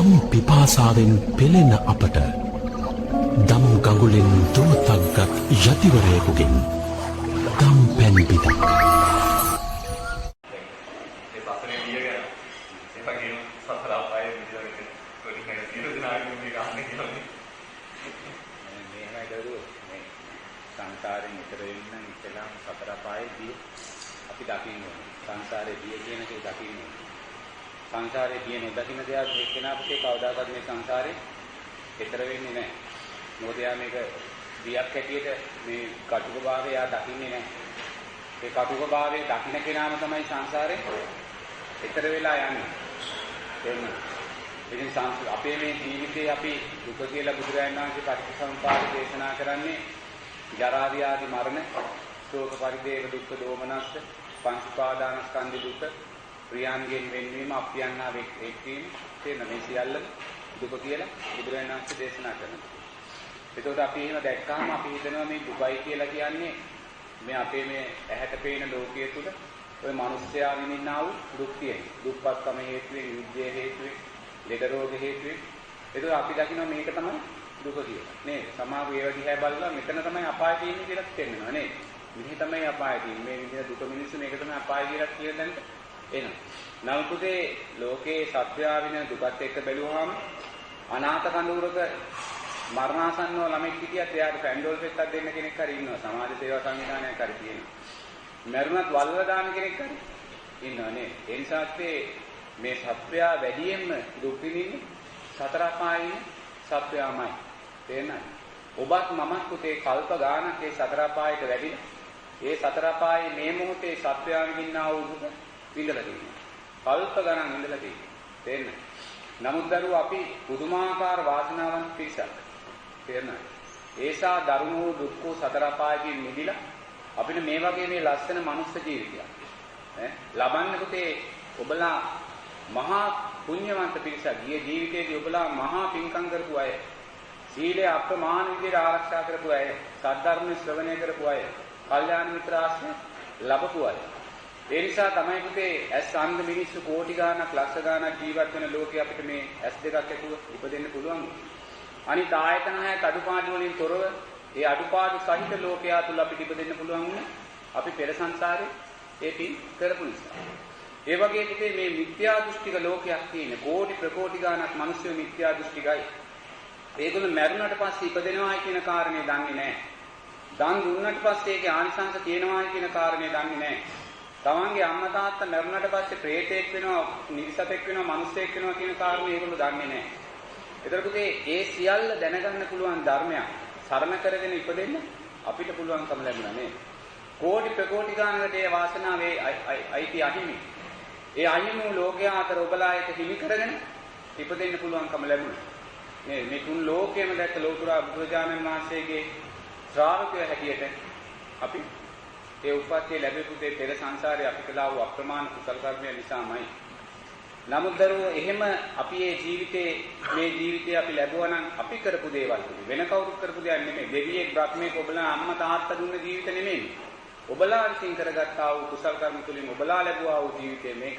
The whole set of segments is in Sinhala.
දම් පිපාසාවෙන් පෙළෙන අපට දම් ගඟුලෙන් දුවතක්ගත් යතිවරයෙකුගෙන් දම් පැන් පිටක් සංසාරයෙන් ඈතර වෙන්න ඉතලම සතර පායේදී අපි දකින්න ඕනේ. සංසාරේ දිය කියන එක දකින්න ඕනේ. සංසාරේ දිය නොදකින්න දෙයක් එක්කෙනා අපේ කවදාකවත් මේ සංසාරේ ඈතර වෙන්නේ නැහැ. මොකද යා මේක දියක් හැටියට මේ කටුකභාවය යා දකින්නේ නැහැ. ඒ කටුකභාවයේ දකින්න කෙනාම තමයි සංසාරේ ඈතර වෙලා යන්නේ. එහෙනම් ඉතින් අපේ මේ ජීවිතේ අපි දුක කියලා බුදුරජාණන් වහන්සේ පටිච්චසමුප්පාද දේශනා කරන්නේ ජරා ව්‍යාධි මරණ ශෝක පරිදේව දුක්ඛ දෝමනස්ස පංච උපාදානස්කන්ධ දුක ප්‍රියයන්ගෙන් වෙන්වීම අප්‍රියන්හා එක්වීම කියන මේ සියල්ල දුක කියලා බුදුරජාණන් වහන්සේ දේශනා කරනවා. ඒකෝට අපි එහෙම දැක්කම අපි හිතනවා මේ දුකයි කියලා කියන්නේ මේ අපේ මේ ඇහැට පේන ලෝකයේ තුල ඔය මිනිස්යා විඳින්නා වූ දුක් තියෙන. දුක්පත්කම හේතුවෙන්, විද්‍ය හේතුවෙන්, ලෙඩ රෝග හේතුවෙන්. ඒකෝට අපි දකිනවා මේක තමයි දුක කියලා. නේද? සමාව ඒව දිහා බලලා මෙතන තමයි අපාය තියෙන්නේ කියලා තේරෙනවා නේද? මෙහි තමයි අපාය තියෙන්නේ. මේ විදිහ දුක මිනිස්සු මේක තමයි අපාය කියලා කියලා දැනට එනවා. නමුත් ලෝකේ සත්‍යා වින දුකත් එක්ක බැලුවාම අනාථ කඳවුරක මරණාසන්නව ළමෙක් හිටියත් එයාට පැන්ඩෝල් පෙත්තක් දෙන්න කෙනෙක් හරි ඉන්නවා. සමාජ සේවා සංවිධානයක් හරි තියෙනවා. මරුණත් වල්ව දාන කෙනෙක් හරි ඉන්නවා නේද? ඒ නිසා මේ සත්‍යා වැඩියෙන්ම දුක් විඳින්නේ සතර අපායේ සත්‍යාමයි. තේරෙනවද? ඔබත් මමත් පුතේ කල්ප ගානක් ඒ සතර අපායට වැඩිලා ඒ සතර අපායේ මේ මොහොතේ සත්‍යාන් විඳිනා වූ දුක විඳලා තියෙනවා. කල්ප ගණන් විඳලා තියෙනවා. තේරෙනවද? නමුත් දරුවෝ අපි පුදුමාකාර වාසනාවන්ත පිරිසක්. තේරෙනවද? ඒසා දරුණු වූ දුක්ඛ සතර අපායකින් මිදිලා අපිට මේ වගේ මේ ලස්සන මනුස්ස ජීවිතයක් ලබන්න පුතේ ඔබලා මහා පුණ්‍යවන්ත පිරිසක්. ගිය ජීවිතයේදී ඔබලා මහා පින්කම් කරපු අය. සීලය අප්‍රමාණ විදිහට ආරක්ෂා කරපු අය, සද්ධර්ම ශ්‍රවණය කරපු අය, කල්යාණ මිත්‍ර ආශ්‍රය ලැබපු අය. ඒ නිසා තමයි පුතේ ඇස් අන්ධ මිනිස්සු කෝටි ගාණක්, ලක්ෂ ගාණක් ජීවත් වෙන ලෝකේ අපිට මේ ඇස් දෙකක් ඇතුව ඉපදෙන්න පුළුවන්. අනිත් ආයතන හය අඩුපාඩු වලින් තොරව ඒ අඩුපාඩු සහිත ලෝකයා තුල අපිට ඉපදෙන්න පුළුවන් වුණේ අපි පෙර සංසාරේ ඒ පින් කරපු නිසා. ඒ වගේ පුතේ මේ මිත්‍යා දෘෂ්ටික ලෝකයක් තියෙන කෝටි ප්‍රකෝටි ගාණක් මිනිස්සු මිත්‍යා දෘෂ්ටිකයි. ඒගොල්ලෝ මැරුණට පස්සේ ඉපදෙනවා කියන කාරණේ දන්නේ නැහැ. දන් දුන්නට පස්සේ ඒකේ ආනිසංස තියෙනවා කියන කාරණේ දන්නේ නැහැ. තමන්ගේ අම්මා තාත්තා මැරුණට පස්සේ ප්‍රේතෙක් වෙනවා, නිරිසතෙක් වෙනවා, මිනිස්සෙක් වෙනවා කියන කාරණේ ඒගොල්ලෝ දන්නේ නැහැ. ඒතරකොට ඒ සියල්ල දැනගන්න පුළුවන් ධර්මයක් සරණ කරගෙන ඉපදෙන්න අපිට පුළුවන්කම ලැබුණා නේද? කෝටි ප්‍රකෝටි ගානකට ඒ වාසනාවේ අයිති අහිමි. ඒ අහිමි ලෝකයා අතර ඔබලා ඒක හිමි කරගෙන ඉපදෙන්න පුළුවන්කම ලැබුණා. මේ තුන් ලෝකයේම දැක්ක ලෝතුරා බුදුරජාණන් වහන්සේගේ ශ්‍රාවකයෝ හැටියට අපි ඒ උපත්යේ ලැබෙපු දේ පෙර සංසාරේ අපි කළා වූ අප්‍රමාණ කුසල කර්මය නිසාමයි. නමුත් දරුවෝ එහෙම අපි මේ ජීවිතේ අපි ලැබුවා නම් අපි කරපු දේවල් වෙන කවුරුත් කරපු දෙයක් නෙමෙයි. දෙවියෙක් බ්‍රහ්මයෙක් ඔබලා අම්මා තාත්තා දුන්න ජීවිත නෙමෙයි. ඔබලා විසින් කරගත්තා වූ කුසල කර්ම තුලින් ඔබලා ලැබුවා වූ ජීවිතය මේක.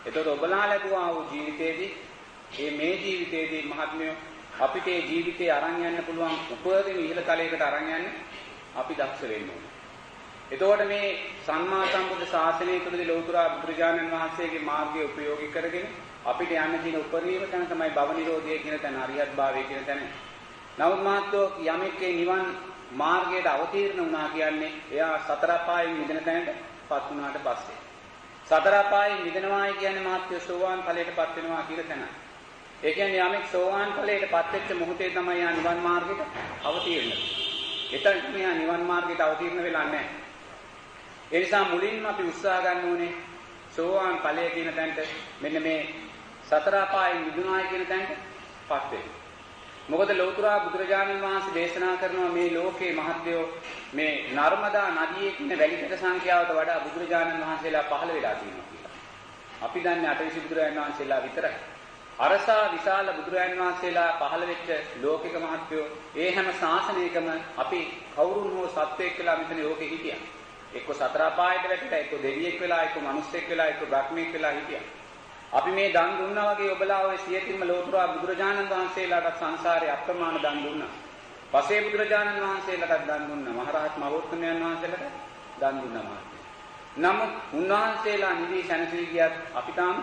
ඒතකොට ඔබලා ලැබුවා වූ ජීවිතේදී මේ ජීවිතේදී මහත්මයෝ අපිට මේ ජීවිතේ අරන් යන්න පුළුවන් උපරිම ඉහළ තලයකට අරන් යන්න අපි දක්ෂ වෙන්න ඕනේ. එතකොට මේ සම්මා සම්බුද්ධ ශාසනය තුළදී ලෞතුරා බුදුරජාණන් වහන්සේගේ මාර්ගය උපයෝගී කරගෙන අපිට යන්න තියෙන උපරිම තැන තමයි භව නිරෝධය කියන තැන, අරිහත් භාවය කියන තැන. නමුත් මහත්වෝ යමෙක් නිවන් මාර්ගයට අවතීර්ණ වුණා කියන්නේ එයා සතර අපායෙන් මිදෙන තැනටපත් වුණාට පස්සේ. සතර අපායෙන් මිදෙනවායි කියන්නේ මහත්වෝ සෝවාන් ඵලයටපත් වෙනවා කියන තැන. ඒ කියන්නේ යමෙක් සෝවාන් ඵලයටපත් වෙච්ච මොහොතේ තමයි යා නිවන් මාර්ගයට අවතීර්ණ වෙන්නේ. එතන මෙයා නිවන් මාර්ගයට අවතීර්ණ වෙලා නැහැ. ඒ නිසා මුලින්ම අපි උත්සාහ ගන්න ඕනේ සෝවාන් ඵලය කියන තැනට මෙන්න මේ සතර අපායෙන් මිදුණායි කියන තැනටපත් වෙන්න. මොකද ලෞතුරා බුදුරජාණන් වහන්සේ දේශනා කරනවා මේ ලෝකේ මහත්යෝ මේ නර්මදා නදියේ තියෙන වැලිකඩ සංඛ්‍යාවට වඩා බුදුරජාණන් වහන්සේලා පහළ වෙලා තියෙනවා කියලා. අපි දන්නේ අටවිසි බුදුරජාණන් වහන්සේලා විතරයි. අරසා විශාල බුදුරජාණන් වහන්සේලා පහළ වෙච්ච ලෝකික මහත්යෝ ඒ හැම ශාසනයකම අපි කවුරුන් හෝ සත්වයෙක් කියලා මෙතන ලෝකෙ හිටියා. එක්ක සතර අපායට වැටිලා, එක්ක දෙවියෙක් වෙලා, එක්ක මිනිස්සෙක් වෙලා, එක්ක බ්‍රහ්මෙක් වෙලා හිටියා. අපි මේ දන් දුන්නා වගේ ඔබලා ඔය සියතින්ම ලෝතුරා බුදුරජාණන් වහන්සේලාට සංසාරේ අප්‍රමාණ දන් දුන්නා. පසේ බුදුරජාණන් වහන්සේලාට දන් දුන්නා. මහරහත් මහෞත්මයන් වහන්සේලාට දන් දුන්නා. නමුත් උන්වහන්සේලා නිවි සැනසී ගියත් අපි තාම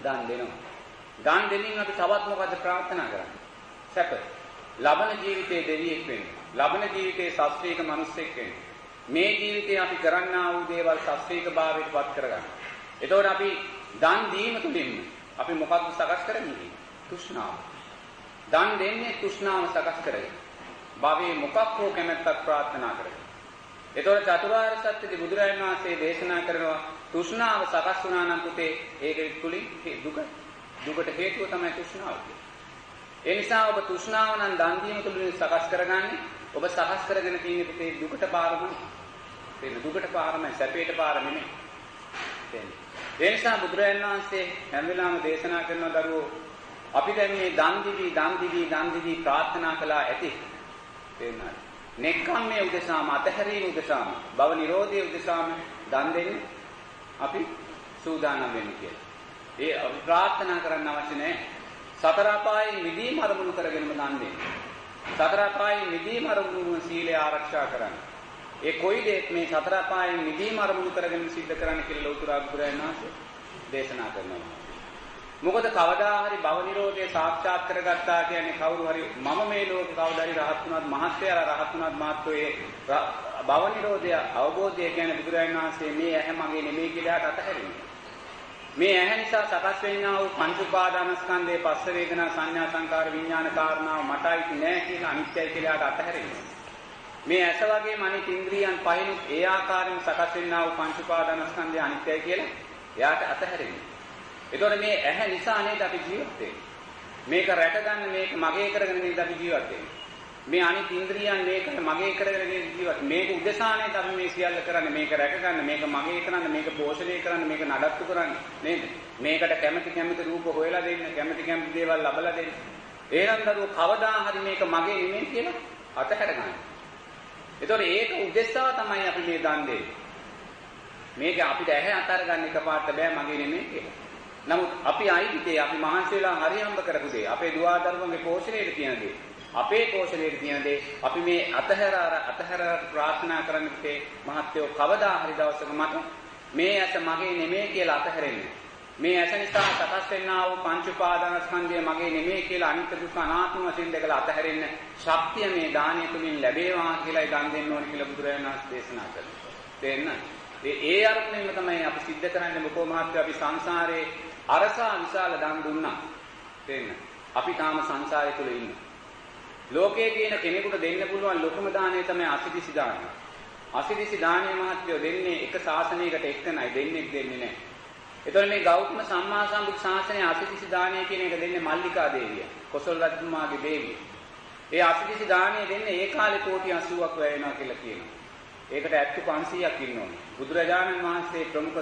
දන් දෙනවා. දන් දෙමින් අපි තවත් මොකද ප්‍රාර්ථනා කරන්නේ? සැප. ලබන ජීවිතයේ දෙවියෙක් වෙන්න. ලබන ජීවිතයේ ශාස්ත්‍රීය මිනිසෙක් වෙන්න. මේ ජීවිතේ අපි කරන්නා වූ දේවල් ශාස්ත්‍රීය භාවයට පත් කරගන්න. එතකොට අපි දන් දීම තුළින් අපි මොකක්ද සකස් කරන්නේ? තෘෂ්ණාව. දන් දෙන්නේ තෘෂ්ණාව සකස් කරගෙන. භවයේ මොකක් හෝ කැමැත්තක් ප්‍රාර්ථනා කරගෙන. එතකොට චතුරාර්ය සත්‍යදී බුදුරජාණන් වහන්සේ දේශනා කරනවා තෘෂ්ණාව සකස් වුණා නම් පුතේ ඒකෙ තුලින් දුකට හේතුව තමයි තෘෂ්ණාව කියන්නේ. ඒ නිසා ඔබ තෘෂ්ණාව නම් දන් දීම තුළින් සකස් කරගන්නේ. ඔබ සකස් කරගෙන තියෙන පුතේ දුකට පාරමයි. තේන දුකට පාරමයි සැපේට පාර නෙමෙයි. තේන. ඒ නිසා බුදුරජාණන් වහන්සේ හැම වෙලාවෙම දේශනා කරන දරුවෝ අපි දැන් මේ දන් දිවි ප්‍රාර්ථනා කළා ඇති. තේරුණාද? නෙක්ඛම්මයේ උදෙසාම අතහැරීම උදෙසාම භව නිරෝධයේ උදෙසාම දන් දෙන්නේ අපි සූදානම් වෙන්න කියලා. ඒ අපි ප්‍රාර්ථනා කරන්න අවශ්‍ය නැහැ. සතර අපායේ මිදීම අරමුණු කරගෙනම දන් දෙන්න. සතර අපායේ මිදීම අරමුණු සීලය ආරක්ෂා කරන්න. ඒ කොයි දෙයක් මේ සතර අපායේ මිදීම අරමුණු කරගෙන සිද්ධ කරන්න කියලා ලෞතර බුදුරජාණන් වහන්සේ දේශනා කරනවා. මොකද කවදා හරි භව නිරෝධය සාක්ෂාත් කරගත්තා කියන්නේ කවුරු හරි මම මේ ලෝකේ කවදා හරි රහත් වුණාත් මහත්යලා රහත් වුණාත් මාත්‍රේ භව නිරෝධය අවබෝධය කියන්නේ බුදුරජාණන් වහන්සේ මේ ඇහැ මගේ නෙමෙයි කියලා අතහැරිනවා. මේ ඇහැ නිසා සකස් වෙන්නා වූ පංච උපාදානස්කන්ධයේ පස්ස වේදනා සංඥා සංකාර විඥාන කාරණාව මටයි නෑ කියලා අනිත්‍යයි කියලා අතහැරිනවා. මේ ඇස වගේම අනිත් ඉන්ද්‍රියන් පහිනුත් ඒ ආකාරයෙන් සකස් වෙන්නා වූ පංච උපාදානස්කන්ධය අනිත්‍යයි කියලා එයාට අතහැරිනවා. ඒතකොට මේ ඇහැ නිසා නේද අපි ජීවත් වෙන්නේ. මේක රැකගන්න මේක මගේ කරගෙන නේද අපි ජීවත් වෙන්නේ. මේ අනිත් ඉන්ද්‍රියන් මේක මගේ කරගෙන ජීවත්. මේක උදෙසා නේද අපි මේ සියල්ල කරන්නේ. මේක රැකගන්න, මේක මගේ කරන්න, මේක පෝෂණය කරන්න, මේක නඩත්තු කරන්න නේද? මේකට කැමති රූප හොයලා දෙන්න, කැමති දේවල් ලබලා දෙන්න. එහෙනම් දරුවෝ කවදා හරි මේක මගේ නෙමෙයි කියලා අතහැර ගන්න. ඒතකොට ඒක උදෙසා තමයි අපි මේ දන් දෙන්නේ. මේක අපිට ඇහැ අතර ගන්න එකපාරට බෑ මගේ නෙමෙයි කියලා. නමුත් අපි ආයිත්තේ අපි මහන්සි වෙලා හරි හම්බ කරපු දේ අපේ දුවා දරුවන්ගේ පෝෂණයට කියන දේ අපේ පෝෂණයට කියන දේ අපි මේ අතහැර ප්‍රාර්ථනා කරන්නේ මහත්යෝ කවදා හරි දවසක මට මේ ඇස මගේ නෙමෙයි කියලා අතහැරෙන්නේ මේ ඇස නිසා සකස් වෙනා වූ පංච උපාදානස්කන්ධය මගේ නෙමෙයි කියලා අනිත්‍ය දුක්ඛ අනාත්ම වශයෙන් දැකලා අතහැරෙන්න ශක්තිය මේ දානය තුලින් ලැබේවා කියලා දන් දෙන්න ඕනේ කියලා බුදුරජාණන් වහන්සේ දේශනා කළා. තේරෙනවද? ඒ අර්ථයෙන්ම තමයි අපි සිද්ධ කරන්නේ මොකෝ මහත්මයා අපි සංසාරේ අරසා විශාල දන් දුන්නා. තේරෙනවද? අපි තාම සංසාරේ තුල ඉන්නේ. ලෝකයේ කියන කෙනෙකුට දෙන්න පුළුවන් ලොකුම දාණය තමයි අසිරිසි දාණය. අසිරිසි දාණය මහත්මයෝ දෙන්නේ එක ශාසනයකට එක්කනයි දෙන්නේ නැහැ. එතකොට මේ ගෞතම සම්මා සම්බුද්ධ ශාසනයේ අසිරිසි දාණය කියන එක දෙන්නේ මල්ලිකා දේවිය. කොසල් රජතුමාගේ දේවිය. ඒ අසිරිසි දාණය දෙන්නේ ඒ කාලේ කෝටි 80ක් වැය වෙනවා කියලා කියනවා. ඒකට ඇත්තු 500ක් ඉන්නෝනේ. බුදුරජාණන් වහන්සේ ප්‍රමුඛ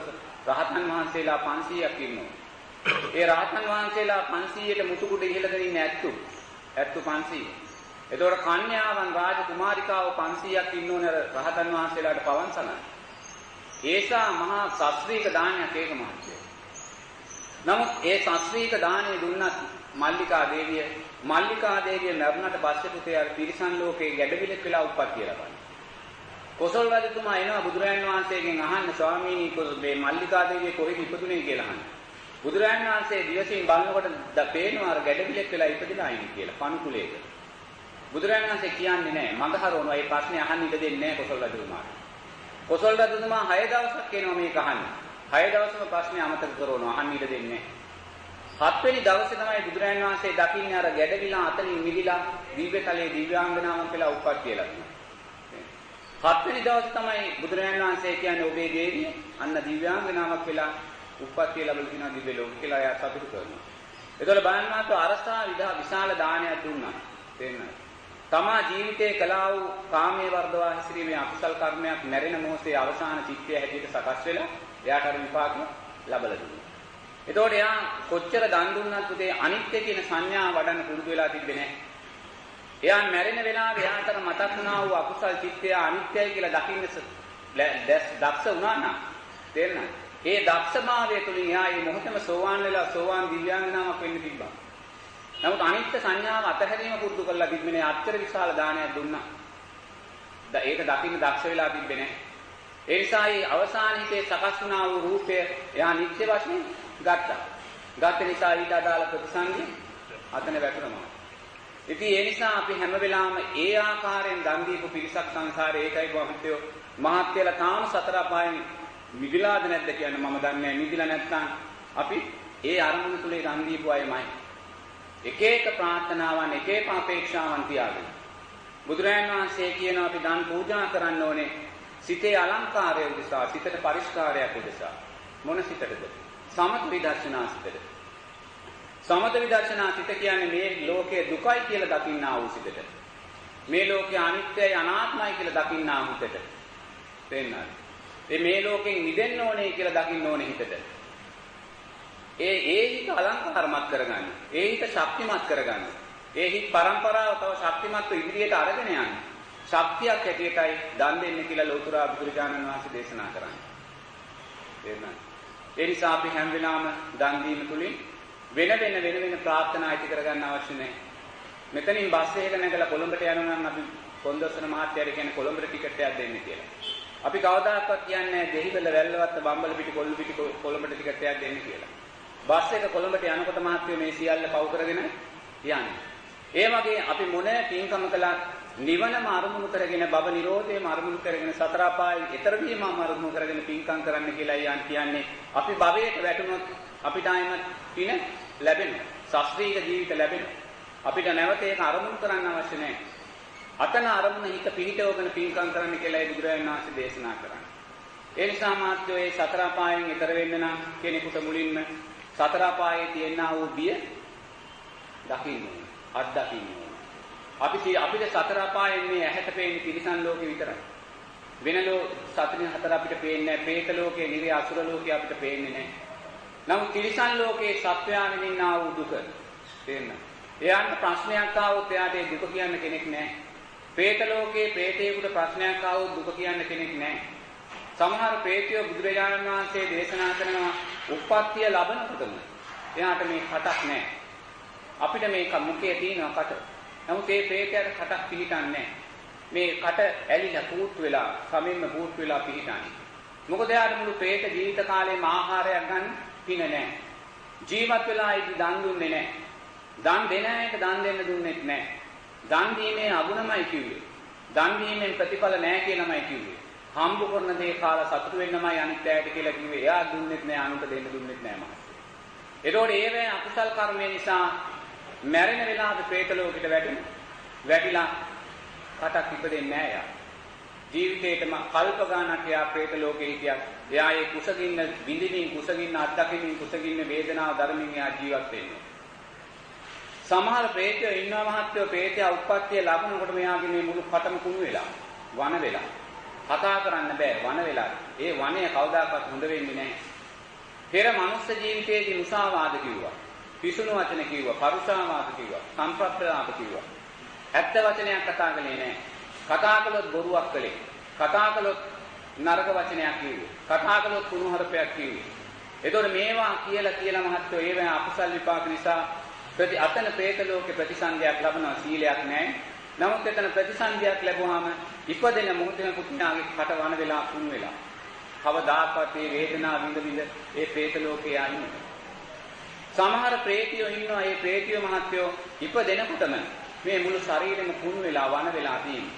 රහතන් වහන්සේලා 500ක් ඉන්නෝනේ. ඒ රහතන් වහන්සේලා 500ට මුතුකුඩ ඉහළගෙන ඉන්නේ ඇත්තු 500. එතකොට කන්‍යාවන් රාජකුමාරිකාව 500ක් ඉන්නෝනේ රහතන් වහන්සේලාට පවන්සනයි. ඒසා මහා ශාස්ත්‍රීය දානයක් ඒක මහත්ය. නමුත් ඒ ශාස්ත්‍රීය දාණය දුන්නත් මල්ලිකා දේවිය මරුණට පස්සේ පුතේ අර තිරිසන් ලෝකේ ගැඩවිලක් වෙලා උප්පත්තිය ලබනවා. කොසල් රජතුමා එනවා බුදුරජාණන් වහන්සේගෙන් අහන්න ස්වාමීනි මේ මල්ලිකා දේවිය කොහෙද ඉපදුනේ කියලා අහන්න. බුදුරජාණන් වහන්සේ දිවසින් බලනකොට පේනවා අර ගැඩවිලක් වෙලා ඉපදිලා ඉන්නේ කියලා පණුකුලේක. බුදුරජාණන් වහන්සේ කියන්නේ නැහැ මඟ හරවනවා මේ ප්‍රශ්නේ අහන්න ඉඩ දෙන්නේ නැහැ කොසල් රජතුමාට. කොසල් රජතුමා 6 දවසක් එනවා මේක අහන්න. 6 දවසම ප්‍රශ්නේ අමතක කරනවා අහන්න ඉඩ දෙන්නේ නැහැ. 7 වෙනි දවසේ තමයි බුදුරජාණන් වහන්සේ දකින්නේ අර ගැඩවිලා අතලින් මිදිලා දිව්‍යතලයේ දිව්‍යාංගනාවක් කියලා උප්පත්තිය ලැබුණා. 7 වෙනි දවසේ තමයි බුදුරජාණන් වහන්සේ කියන්නේ ඔබේ දේවිය අන්න දිව්‍යාංගනාවක් වෙලා උප්පත්තිය ලැබලා තියෙනවා දිව්‍ය ලෝක කියලා එයා සතුටු කරනවා. ඒතකොට බලන්නත් අරසා විශාල දානයක් දුන්නා. තේරෙනවද? තමා ජීවිතේ කළා වූ කාමයේ වර්ධවා හැසිරීමේ අකුසල් කර්මයක් නැරෙන මොහොතේ අවසාන චිත්තය හැටියට සකස් වෙලා එයාට අර විපාක ලැබලා දුන්නා. එතකොට එයා කොච්චර දන් දුන්නත් උදේ අනිත්‍ය කියන සංඥාව වඩන්න පුරුදු වෙලා තිබ්බේ නැහැ. එයා මැරෙන වෙලාවේ එයාට මතක් වුණා වූ අකුසල් චිත්තය අනිත්‍යයි කියලා දකින්න දක්ෂ වුණා නම් තේරෙනවද? ඒ දක්ෂභාවය තුලින් එයා මේ මොහොතේම සෝවාන් වෙලා සෝවාන් දිව්‍යාංගනාවක් වෙන්න තිබ්බා. නමුත් අනිත්‍ය සංඥාව අතහැරීම පුරුදු කරලා තිබෙන්නේ අච්චර විශාල දානයක් දුන්නා. ඒක දකින්න දක්ෂ වෙලා තිබෙන්නේ නැහැ. ඒ නිසා මේ අවසාන හිතේ සකස් වුණා වූ රූපය එයා නිත්‍ය වශයෙන් ගත්තා. ගත නිසා ඊට අදාළ ප්‍රතිසංගි අතන වැටුණා. ඉතින් ඒ නිසා අපි හැම වෙලාවෙම ඒ ආකාරයෙන් දන් දීපු පිරිසක් සංසාරේ ඒකයි මහත්යෝ මහත්යලා තාම සතර අපායන් මිදිලාද නැද්ද කියන්නේ මම දන්නේ නැහැ. මිදිලා නැත්නම් අපි ඒ අරමුණු තුලේ දන් දීපු අයමයි. එක එක ප්‍රාර්ථනාවන් එක එක අපේක්ෂාවන් තියාගෙන බුදුරජාණන් වහන්සේ කියනවා අපි දන් පූජා කරන්න ඕනේ සිතේ අලංකාරය උදෙසා, සිතට පරිස්කාරයක් උදෙසා. මොන සිතටද? සමත විදර්ශනා සිතට. සමත විදර්ශනා සිත කියන්නේ මේ ලෝකයේ දුකයි කියලා දකින්නා වූ සිතට. මේ ලෝකයේ අනිත්‍යයි අනාත්මයි කියලා දකින්නා වූ හිතට. තේරෙනවද? මේ ලෝකෙන් මිදෙන්න ඕනේ කියලා දකින්න ඕනේ හිතට. ඒ හිත අලංකාරමත් කරගන්න. ඒ හිත ශක්තිමත් කරගන්න. ඒ හිත පරම්පරාව තව ශක්තිමත්ව ඉදිරියට අරගෙන යන්න. ශක්තියක් ඇටියටයි දන් දෙන්න කියලා ලෞතර බුදුරජාණන් වහන්සේ දේශනා කරන්නේ. තේරුණාද? ඒ නිසා අපි හැම වෙලාවෙම දන් දීම තුලින් වෙන ප්‍රාර්ථනා ඇති කරගන්න අවශ්‍ය නැහැ. මෙතනින් බස් එකක නැගලා කොළඹට යනවා නම් අපි කොන්දොස්තර මහත්තයාට කියන්නේ කොළඹට ටිකට් එකක් දෙන්න කියලා. අපි කවදාකවත් කියන්නේ දෙහිවල වැල්ලවත්ත බම්බල පිටි කොල්ලු පිටි කොළඹට ටිකට් එකක් දෙන්න කියලා. බස් එක කොළඹට යනකොට මහත්තයෝ මේ සියල්ල පව් කරගෙන යන්නේ. ඒ වගේ අපි මොන පින්කම කළත් නිවනම අරමුණු කරගෙන බව නිරෝධයම අරමුණු කරගෙන සතර අපායන් ඈතර වීමම අරමුණු කරගෙන පින්කම් කරන්න කියලා කියන්නේ අපි භවයට වැටුණොත් අපිට ආයම පින ලැබෙනවා. ශාස්ත්‍රීය ජීවිත ලැබෙනවා. අපිට නැවත ඒක අරමුණු කරන්න අවශ්‍ය නැහැ. අතන අරමුණ හිත පිහිටවගෙන පින්කම් කරන්න කියලා බුදුරජාණන් වහන්සේ දේශනා කරන්නේ. ඒ නිසා මාත්‍යෝ මේ සතර අපායන් ඈතර වෙන්න නම් කෙනෙකුට මුලින්ම සතර අපායේ තියෙනා වූ බිය දකින්න ඕනේ. අත්දකින්න ඕනේ. අපිට සතර අපායෙන් මේ ඇහැට පේන්නේ තිරිසන් ලෝකෙ විතරයි. වෙන සතරින් හතර අපිට පේන්නේ නැහැ. പ്രേත ලෝකේ, නිරය අසුර ලෝකේ අපිට පේන්නේ නැහැ. නමුත් තිරිසන් ලෝකේ සත්වයා විඳින්නා වූ දුක තේරෙනවද? එයාට ප්‍රශ්නයක් ආවොත් එයාට ඒ දුක කියන්න කෙනෙක් නැහැ. പ്രേත ලෝකේ പ്രേතයෙකුට ප්‍රශ්නයක් ආවොත් දුක කියන්න කෙනෙක් නැහැ. සමහර പ്രേතයෝ බුදුරජාණන් වහන්සේ දේශනා කරනවා උප්පත්තිය ලබනකොටම එයාට මේ කටක් නැහැ. අපිට මේ මුඛයේ තියෙන කට. නමුත් මේ പ്രേතයාට කටක් පිළිටන්නේ නැහැ. මේ කට ඇලිලා පුූට් වෙලා, සමින්ම පුූට් වෙලා පිළිටන්නේ. මොකද එයාට මුළු പ്രേත ජීවිත කාලේම ආහාරයක් ගන්න පින නැහැ. ජීවත් වෙලා ඉඳි දන් දුන්නේ නැහැ. දන් දෙන අයට දන් දෙන්න දුන්නෙත් නැහැ. දන් දීමේ අගුණමයි කිව්වේ. දන් දීමෙන් ප්‍රතිඵල නැහැ කියලාමයි කිව්වේ. හම්බ කරන දේ කාලා සතුටු වෙන්නමයි අනිත් අයට කියලා කිව්වේ. එයා දුන්නෙත් නැහැ, අනුන්ට දෙන්න දුන්නෙත් නැහැ මහත්තයා. ඒතකොට ඒවේ අකුසල් කර්මය නිසා මැරෙන වෙලාවේ പ്രേත ලෝකෙට වැටිලා කටක් ඉපදෙන්නේ නැහැ යා. ජීවිතේටම කල්ප ගානක් යා പ്രേත ලෝකේ හිටියා. එයා ඒ කුසගින්න විඳිනින් කුසගින්න අත්දකින්න කුසගින්න වේදනාව ධර්මයෙන් එයා ජීවත් වෙන්නේ. සමහර പ്രേතයෝ ඉන්නවා මහත්තයෝ പ്രേතය උත්පත්තිය ලැබුණකොට මෙයාගේ මේ මුළු කටම කුණු වෙලා වන වෙලා කතා කරන්න බෑ වන වෙලා. ඒ වනය කවදාකවත් හොඳ වෙන්නේ නැහැ. පෙර මනුස්ස ජීවිතයේදී මුසාවාද කිව්වා. පිසුණු වචන කිව්වා, පරුෂාවාද කිව්වා, සම්ප්‍රප්පලාප කිව්වා. ඇත්ත වචනයක් කතා කළේ නැහැ. කතා කළොත් බොරුවක් කළේ. කතා කළොත් නරක වචනයක් කිව්වේ. කතා කළොත් කුණුහරුපයක් කිව්වේ. එතකොට මේවා කියලා මහත්තයෝ ඒවා අකුසල් විපාක නිසා අතන പ്രേත ලෝකේ ප්‍රතිසන්දියක් ලැබනවා, සීලයක් නැහැ. නමුත් එතන ප්‍රතිසන්දියක් ලැබුවාම ඉපදෙන මොහොතේම පුත්‍රයාගේ කට වන වෙලා කුණු වෙලා. කවදාකවත් මේ වේදනාව විඳ ඒ പ്രേත ලෝකේ ආන්නේ. සමහර പ്രേතියෝ ඉන්නවා, ඒ പ്രേතියෝ මහත්තයෝ ඉපදෙනකොටම මේ මුළු ශරීරෙම කුණු වෙලා වන වෙලා තියෙනවා.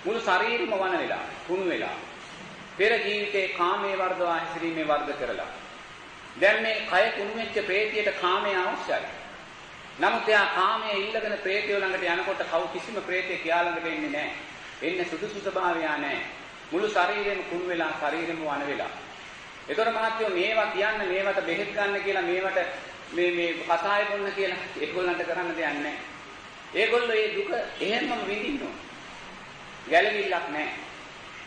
මුළු ශරීරෙම වන වෙලා කුණු වෙලා. පෙර ජීවිතේ කාමයේ වර්ධවා හැසිරීමේ වර්ධ කරලා. දැන් මේ කය කුණු වෙච්ච പ്രേතියට කාමයේ අවශ්‍යයි. නමුත් එයා කාමයේ ඉල්ලගෙන പ്രേතයෝ ළඟට යනකොට කිසිම പ്രേතයෙක් එයා ළඟට එන්නේ නැහැ. එන්නේ සුදුසු ස්වභාවය නැහැ. මුළු ශරීරෙම කුණු වෙලා ශරීරෙම වන වෙලා. ඒතර මහත්තයෝ මේවා කියන්න මේවට බෙහෙත් ගන්න කියලා මේවට මේ කසාය බොන්න කියලා ඒගොල්ලන්ට කරන්න දෙයක් නැහැ. ඒගොල්ලෝ මේ දුක එහෙමම විඳින්න ඕන. ගැළවිල්ලක් නැහැ.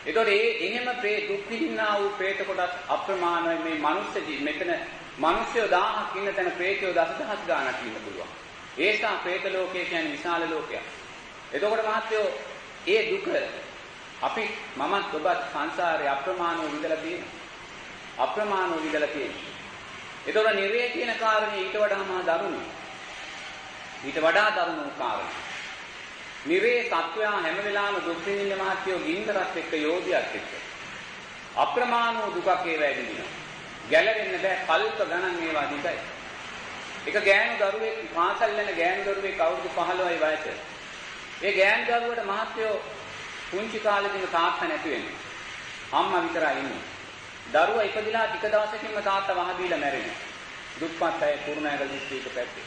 ඒතකොට එහෙම දුක් විඳිනා වූ പ്രേත කොටස් අප්‍රමාණයි. මේ මනුස්ස මෙතන මිනිස්සු 1000ක් ඉන්න තැන പ്രേතයෝ දසදහස් ගාණක් ඉන්න පුළුවන්. ඒසා പ്രേත ලෝකය කියන්නේ විශාල ලෝකයක්. එතකොට මහත්තයෝ ඒ දුක අපි මමත් ඔබත් සංසාරේ අප්‍රමාණව විඳලා තියෙනවා. අප්‍රමාණව විදලා තියෙන්නේ. ඒතකොට නිරේ කියන කාරණේ ඊට වඩා මහා දරුණුයි. ඊට වඩා දරුණු කාරණා. නිරේ සත්වයා හැම වෙලාවෙම දුක් විඳින්න මහත්යෝ ගින්දරත් එක්ක යෝධියත් එක්ක. අප්‍රමාණව දුකක් ඒ වැඩිදිනවා. ගැලවෙන්න බෑ කල්ප ගණන් ඒවා දිගයි. එක ගෑනු දරුවෙක් පාසල් යන ගෑනු දරුවෙක් අවුරුදු 15යි වයස. ඒ ගෑනු දරුවට මහත්යෝ පුංචි කාලේදීම තාත්තා නැති වෙනවා. අම්මා විතරයි ඉන්නේ. දරුවා ඉපදිලා ටික දවසකින්ම තාත්තා වහ දීලා මැරෙනවා. දුප්පත් අය කුරුණෑගල දිස්ත්‍රික්ක පැත්තේ.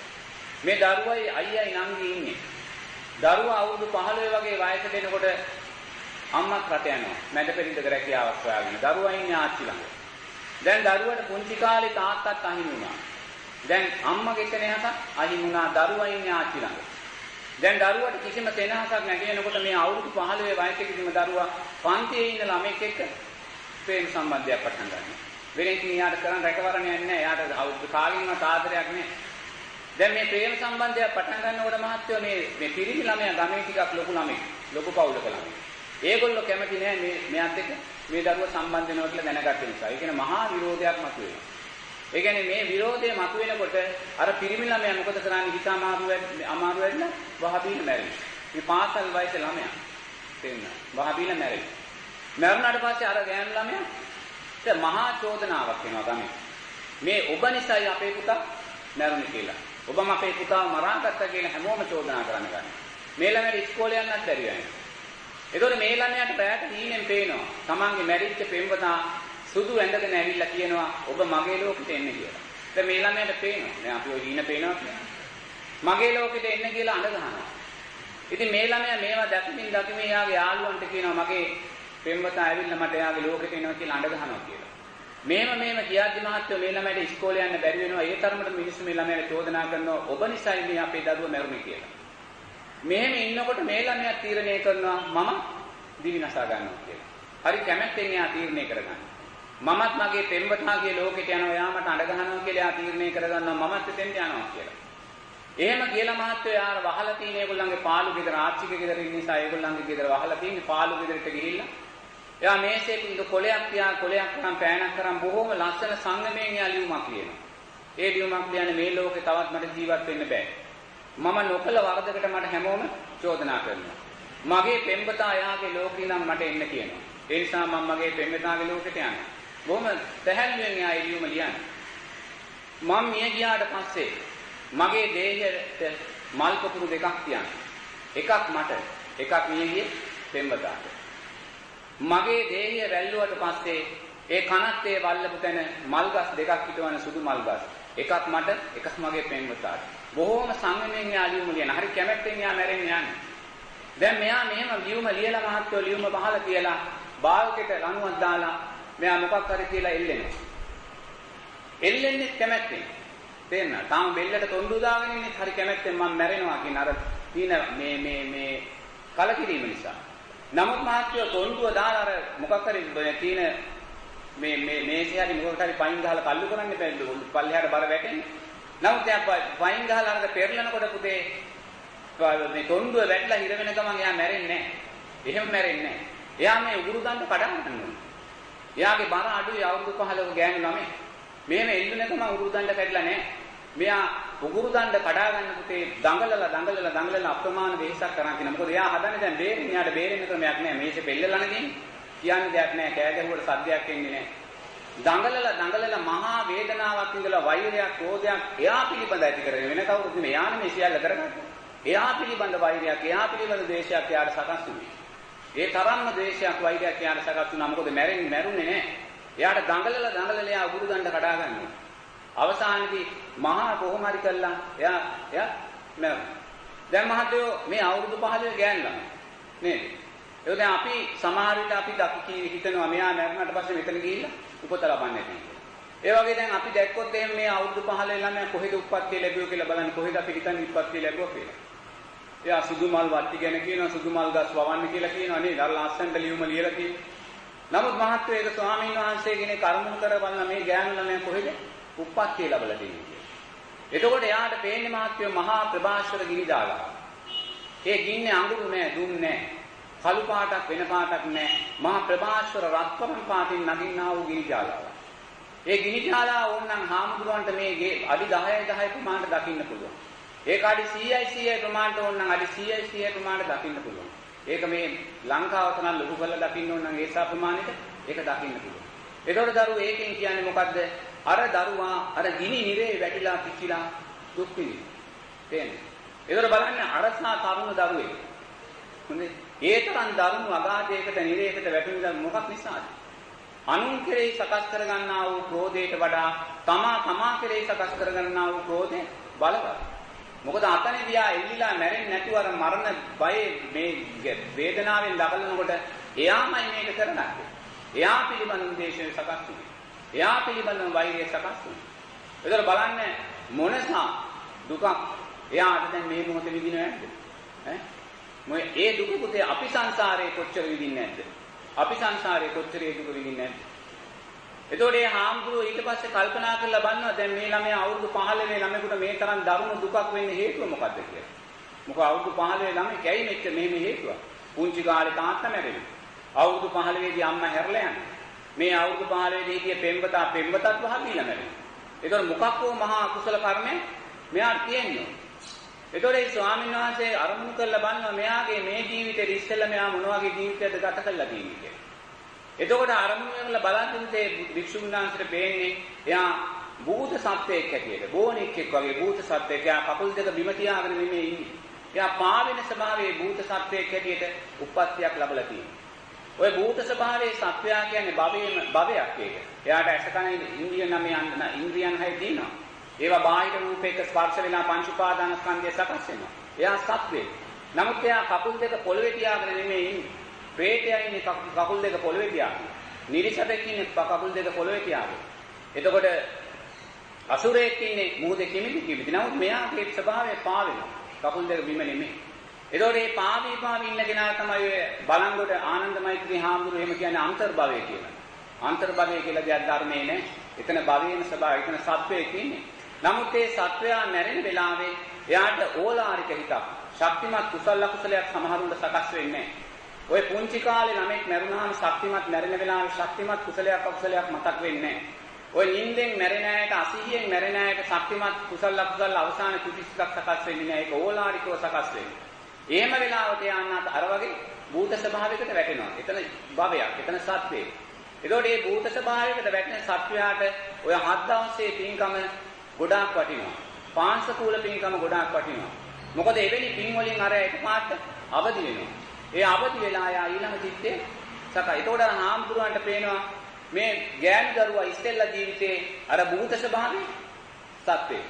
මේ දරුවයි අයියයි නංගි ඉන්නේ. දරුවා අවුරුදු 15 වගේ වයසට එනකොට අම්මත් රට යනවා. මැද පෙරින්දක රැකියාවක් හොයාගෙන. දරුවා ඉන්නේ ආච්චි ළඟ. දැන් දරුවට පුංචි කාලේ තාත්තත් අහිමි වුණා. දැන් අම්මගේ කෙනෙක්ට අහිමි වුණා. දරුවා ඉන්නේ ආච්චි ළඟ. දැන් දරුවට කිසිම සෙනහසක් නැගෙනකොට මේ අවුරුදු 15 වයසේදීම දරුවා පන්තියේ ඉන්න ළමෙක් එක්ක ප්‍රේම සම්බන්ධයක් පටන් ගන්නවා. වෙන ඉතින් යාට කරන් රැකවරණයක් නැහැ. යාට අවුරුදු කාලින්වත් ආදරයක් නැහැ. දැන් මේ ප්‍රේම සම්බන්ධයක් පටන් ගන්නකොට මහත්තයෝ මේ පිරිමි ළමයා ගමේ ටිකක් ලොකු ළමෙක්. ලොකු පවුලක ළමෙක්. ඒගොල්ලෝ කැමති නැහැ මෙයාත් එක්ක මේ දරුවා සම්බන්ධ වෙනවා කියලා දැනගත්ත නිසා. ඒ කියන්නේ මහා විරෝධයක් මතුවෙනවා. ඒ කියන්නේ මේ විරෝධය මතුවෙනකොට අර පිරිමි ළමයා මොකද කරන්නේ? හිත අමාරු වෙන්න වහබීන මැරෙනවා. මේ පාසල් වයසේ ළමයා තේන්න වහබීන මැරෙනවා. මැරුණාට පස්සේ අර ගෑනු ළමයා මහා චෝදනාවක් එනවා ගමේ. මේ ඔබ නිසායි අපේ පුතා මැරුණේ කියලා. ඔබම අපේ පුතාව මරාගත්තා කියලා හැමෝම චෝදනා කරන්න ගන්නවා. මේ ළමයාට ඉස්කෝලේ යන්නත් බැරි වෙනවා. ඒතකොට මේ ළමයාට බෑට හීනෙන් පේනවා. තමන්ගේ මැරිච්ච පෙම්වතා සුදු ඇඳගෙන ඇවිල්ලා කියනවා ඔබ මගේ ලෝකෙට එන්න කියලා. දැන් මේ ළමයාට පේනවා. දැන් අපි ඔය හීන පේනවා කියන්නේ. මගේ ලෝකෙට එන්න කියලා අඬ ගන්නවා. ඉතින් මේ ළමයා මේවා දැකමින් යාගේ යාළුවන්ට කියනවා මගේ පෙම්වතා ඇවිල්ලා මට යාගේ ලෝකෙට එනවා කියලා අඬ ගන්නවා කියලා. මේම කියාදි මහත්තයෝ මේ ළමයට ඉස්කෝලේ යන්න බැරි වෙනවා. ඒ තරමට මිනිස්සු මේ ළමයාට චෝදනා කරනවා ඔබ නිසායි මේ අපේ දරුවා මැරුණේ කියලා. මෙහෙම ඉන්නකොට මේ ළමයා තීරණය කරනවා මම දිවි නසා ගන්නවා කියලා. හරි කැමැත්තෙන් එයා තීරණය කරගන්නවා. මමත් මගේ පෙම්වතාගේ ලෝකෙට යනවා එයා මට අඬ ගන්නවා කියලා එයා තීරණය කරගන්නවා මමත් එතෙන්ට යනවා කියලා. එහෙම කියලා මහත්තයෝ යාර වහලා තියෙන ඒගොල්ලන්ගේ පාළු ගෙදර ආච්චිගේ ගෙදර ඉන්න නිසා ඒගොල්ලන්ගේ ගෙදර වහලා තියෙන පාළු ගෙදරට ගිහිල්ලා එයා මේසෙක ඉඳ කොලයක් තියා කොලයක් කරන් පෑනක් කරන් බොහොම ලස්සන සංගමයෙන් එයා ලියුමක් ලියනවා. ඒ ලියුමක් ලියන්නේ මේ ලෝකේ තවත් මට ජීවත් වෙන්න බෑ. මම නොකල වරදකට මට හැමෝම චෝදනා කරනවා. මගේ පෙම්වතා යාගේ ලෝකේ ඉඳන් මට එන්න කියනවා. ඒ නිසා මම මගේ පෙම්වතාගේ ලෝකෙට යනවා. බොහොම පැහැදිලියෙන් එයා ඒ ලියුම ලියන්නේ. මම මිය ගියාට පස්සේ මගේ දේහයට මල් කපුරු දෙකක් තියනවා. එකක් මට, එකක් මියගියේ පෙම්වතාට. මගේ දේහය වැල්ලුවට පස්සේ ඒ කනත්තේ වල්ලපු තැන මල් ගස් දෙකක් හිටවන සුදු මල් ගස්. එකක් මට, එකක් මගේ පෙම්වතාට. බොහොම සංයමයෙන් යා ලියුම ලියන. හරි කැමැත්තෙන් යා මැරෙන්න යන්නේ. දැන් මෙයා මෙහෙම ලියුම ලියලා මහත්තයෝ ලියුම බහලා කියලා බාල්කෙට ලණුවක් දාලා මෙයා මොකක් හරි කියලා එල්ලෙනවා. එල්ලෙන්නේ කැමැත්තෙන්. තේරෙනවද? තාම බෙල්ලට තොණ්ඩු දාගෙන ඉන්නේ හරි කැමැත්තෙන් මම මැරෙනවා කියන අර තීන මේ කලකිරීම නිසා. නමුත් මහත්තයෝ තොණ්ඩුව දාලා අර මොකක් හරි තීන මේ මේසේ හරි මොකක් හරි පයින් ගහලා කල්ලු කරන්නේ බැලු පල්ලෙහාට බර වැටෙන්නේ. නමුත් එයා පයින් ගහලා අර පෙරලනකොට පුතේ මේ තොණ්ඩුව වැටලා හිර වෙන ගමන් එයා මැරෙන්නේ නැහැ. එහෙම මැරෙන්නේ නැහැ. එයා මේ උගුරු දණ්ඩ කඩන්න ගන්නවා. එයාගේ බර අඩුයි අවුරුදු 15 ගෑනු ළමයි. මෙහෙම එල්ලුනේ තමයි උගුරු දණ්ඩ කැඩලා නැහැ. මෙයා උගුරු දණ්ඩ කඩා ගන්න පුතේ දඟලලා අප්‍රමාණ වෙහසක් කරන් කියන. මොකද එයා හදන්නේ දැන් බේරෙන්න. එයාට බේරෙන්න ක්‍රමයක් නැහැ. මේෂේ පෙල්ලලා නැගින් කියන්නේ දෙයක් නැහැ. කෑ ගැහුවට සද්දයක් එන්නේ නැහැ. දඟලලා මහා වේදනාවක් ඉඳලා වෛරයක්, ක්‍රෝධයක් එයා පිළිබඳ ඇති කරගෙන වෙන කවුරුත් නෙමෙයි. එයානේ මේ සියල්ල කරගන්නේ. එයා පිළිබඳ වෛරයක්, එයා පිළිබඳ ද්වේෂයක් එයාට සකස් වුණේ. ඒ තරම්ම ද්වේෂයක්, වෛරයක් එයාට සකස් වුණා. මොකද මැරුන්නේ නැහැ. එයාට දඟලලා එයා උගුරු දණ්ඩ කඩා ගන්නවා. අවසානයේදී මහා කොහොම හරි කළා එයා මැරුණා. දැන් මහත්තයෝ මේ අවුරුදු 15 ගෑන් ළමයි නේද? ඒක දැන් අපි සමහර විට අපි හිතනවා මෙයා මැරුණාට පස්සේ මෙතන ගිහිල්ලා උපත ලබන්නේ නැහැ කියලා. ඒ වගේ දැන් අපි දැක්කොත් එහෙනම් මේ අවුරුදු 15 ළමයා කොහෙද උප්පත්තිය ලැබුවේ කියලා බලන්න කොහෙද අපි හිතන්නේ උප්පත්තිය ලැබුවා කියලා. එයා සුදු මල් වට්ටි ගැන කියනවා සුදු මල් ගස් වවන්න කියලා කියනවා නේද? අර ලස්සනට ලියුම ලියලා තියෙනවා. නමුත් මහත්තයෝ ඒක ස්වාමීන් වහන්සේ කෙනෙක් කර්මණු කරවන්න මේ ගෑනු ළමයා කොහෙද උප්පත්තිය ලැබලා දෙන්නේ කියලා. එතකොට එයාට පේන්නේ මහත්තයෝ මහා ප්‍රභාස්වර ගිනි දාලා. ඒ ගින්නේ අඟුරු නෑ, දුම් නෑ. කළු පාටක් වෙන පාටක් නෑ. මහා ප්‍රභාස්වර රත්තරන් පාටින් නගින්නා වූ ගිනි ජාලාවක්. ඒ ගිනි ජාලා ඕනනම් හාමුදුරුවන්ට මේ අඩි 10 ප්‍රමාණයට දකින්න පුළුවන්. ඒක අඩි 100 ප්‍රමාණයට ඕනනම් අඩි 100 ප්‍රමාණයට දකින්න පුළුවන්. ඒක මේ ලංකාව තරම් ලොකු කරලා දකින්න ඕන නම් ඒ සා ප්‍රමාණයට ඒක දකින්න පුළුවන්. ඒතකොට දරුවෝ ඒකෙන් කියන්නේ මොකද්ද? අර දරුවා අර ගිනි නිරේ වැටිලා පිච්චිලා දුක් විඳිනවා. තේන්නේ? ඒතකොට බලන්න අරසා තරුණ දරුවෙක්. හොඳේ. ඒ තරම් දරුණු අගාධයකට නිරේකට වැටෙන මොකක් නිසාද? අනුන් කෙරෙහි සකස් කරගන්නා වූ ක්‍රෝධයට වඩා තමා කෙරෙහි සකස් කරගන්නා වූ ක්‍රෝධය බලවත්. මොකද අතනදී එල්ලිලා මැරෙන්නේ නැතුව අර මරණ බය මේ වේදනාවෙන් දඟලනකොට එයාමයි මේක කරන්නේ. එයා පිළිබඳ දේශය සකස් වුනේ. එයා පිළිබඳ වෛරය සකස් වුනේ. ඒතර බලන්න මොනසා දුකක් එයාට දැන් මේ මොහොතේ විඳිනව නැද්ද? ඈ ඒ දුක පුතේ අපි සංසාරේ කොච්චර විඳින්නේ නැද්ද? අපි සංසාරේ කොච්චර ඒ දුක විඳින්නේ නැද්ද? එතකොට මේ හාමුදුරුවෝ ඊට පස්සේ කල්පනා කරලා බලනවා දැන් මේ ළමයා අවුරුදු 15 මේ ළමයෙකුට මේ තරම් දරුණු දුකක් වෙන්න හේතුව මොකද්ද කියලා. මොකද අවුරුදු 15 ළමයි කැයි මෙච්චර මෙහෙම හේතුව. පුංචි කාලේ තාත්තා මැරෙනවා. අවුරුදු 15 දී අම්මා හැරලා යනවා. මේ අවුරුදු 15 දී හිටිය පෙම්වතත් වහබීලා මැරෙනවා. ඒතකොට මොකක්කෝ මහා අකුසල කර්මය මෙයාට තියෙන්නේ. එතකොට මේ ස්වාමීන් වහන්සේ අරමුණු කරලා බලනවා මෙයාගේ මේ ජීවිතේ ඉස්සෙල්ලා මෙයා මොන වගේ ජීවිතයක්ද ගත කරලා තියෙන්නේ කියලා. එතකොට අරමුණු කරලා බලද්දී වික්ෂුන් වහන්සේට පේන්නේ එයා භූත සත්වයෙක් හැටියට, බෝණෙක් වගේ භූත සත්වයෙක්. එයා කකුල් දෙක බිම තියාගෙන නෙමෙයි ඉන්නේ. එයා පාවෙන ස්වභාවයේ භූත සත්වයෙක් හැටියට උප්පත්තියක් ලැබලා තියෙනවා. ඔය භූත ස්වභාවයේ සත්වයා කියන්නේ භවයක් ඒක. එයාට ඇසකන ඉන්ද්‍රියන් 6 තියෙනවා. ඒවා බාහිර රූපයක ස්පර්ශ වෙනා පංච උපාදානස්කන්ධය සකස් වෙනවා. එයා සත්වෙක්. නමුත් එයා කකුල් දෙක පොළවේ තියාගෙන නෙමෙයි ඉන්නේ. ප්‍රේතයා ඉන්නේ කකුල් දෙක පොළවේ තියාගෙන. නිරිසතෙක් ඉන්නේ කකුල් දෙක පොළවේ තියාගෙන. එතකොට අසුරයෙක් ඉන්නේ මුහුදේ කිමිදි. නමුත් මෙයාගේ ස්වභාවය පාවෙනවා. කකුල් දෙක බිම නෙමෙයි. එතකොට මේ පාවි ඉන්න කෙනා තමයි ඔය බලංගොඩ ආනන්ද මෛත්‍රී හාමුදුරුවෝ එහෙම කියන්නේ අන්තර්භවය කියලා. අන්තර්භවය කියලා දෙයක් ධර්මයේ නෑ. එතන භවයේන ස්වභාවය. එතන සත්වයෙක් ඉන්නේ. නමුත් ඒ සත්වයා මැරෙන වෙලාවේ එයාට ඕලාරික හිතක්, ශක්තිමත් කුසල අකුසලයක් සමහරුන්ට සකස් වෙන්නේ නැහැ. ඔය පුංචි කාලේ ළමෙක් මැරුණාම ශක්තිමත් මැරෙන වෙලාවේ ශක්තිමත් කුසලයක් අකුසලයක් මතක් වෙන්නේ නැහැ. ඔය නිින්දෙන් මැරෙන අයට, අසීයෙන් මැරෙන අයට ශක්තිමත් කුසල අකුසල අවසාන කිසිසක් සකස් වෙන්නේ නැහැ. ඒක ඕලාරිකව සකස් වෙන්නේ. එහෙම වෙලාවට යන්නත් අර වගේ භූත ස්වභාවයකට වැටෙනවා. එතන භවයක්, එතන සත්වයක්. එතකොට මේ භූත ස්වභාවයකට වැටෙන සත්වයාට ඔය 7 දවසේ පින්කම ගොඩාක් වටිනවා. පාංශකූල පින්කම ගොඩාක් වටිනවා. මොකද එවැනි පින් වලින් අර එකපාරට අවදි වෙනවා. ඒ අවදි වෙලා යා ඊළඟ චිත්තේ සකයි. එතකොට හාමුදුරුවන්ට පේනවා මේ ගෑනු දරුවා ඉස්සෙල්ලා ජීවිතේ අර භූත ස්වභාවයේ සත්වේ.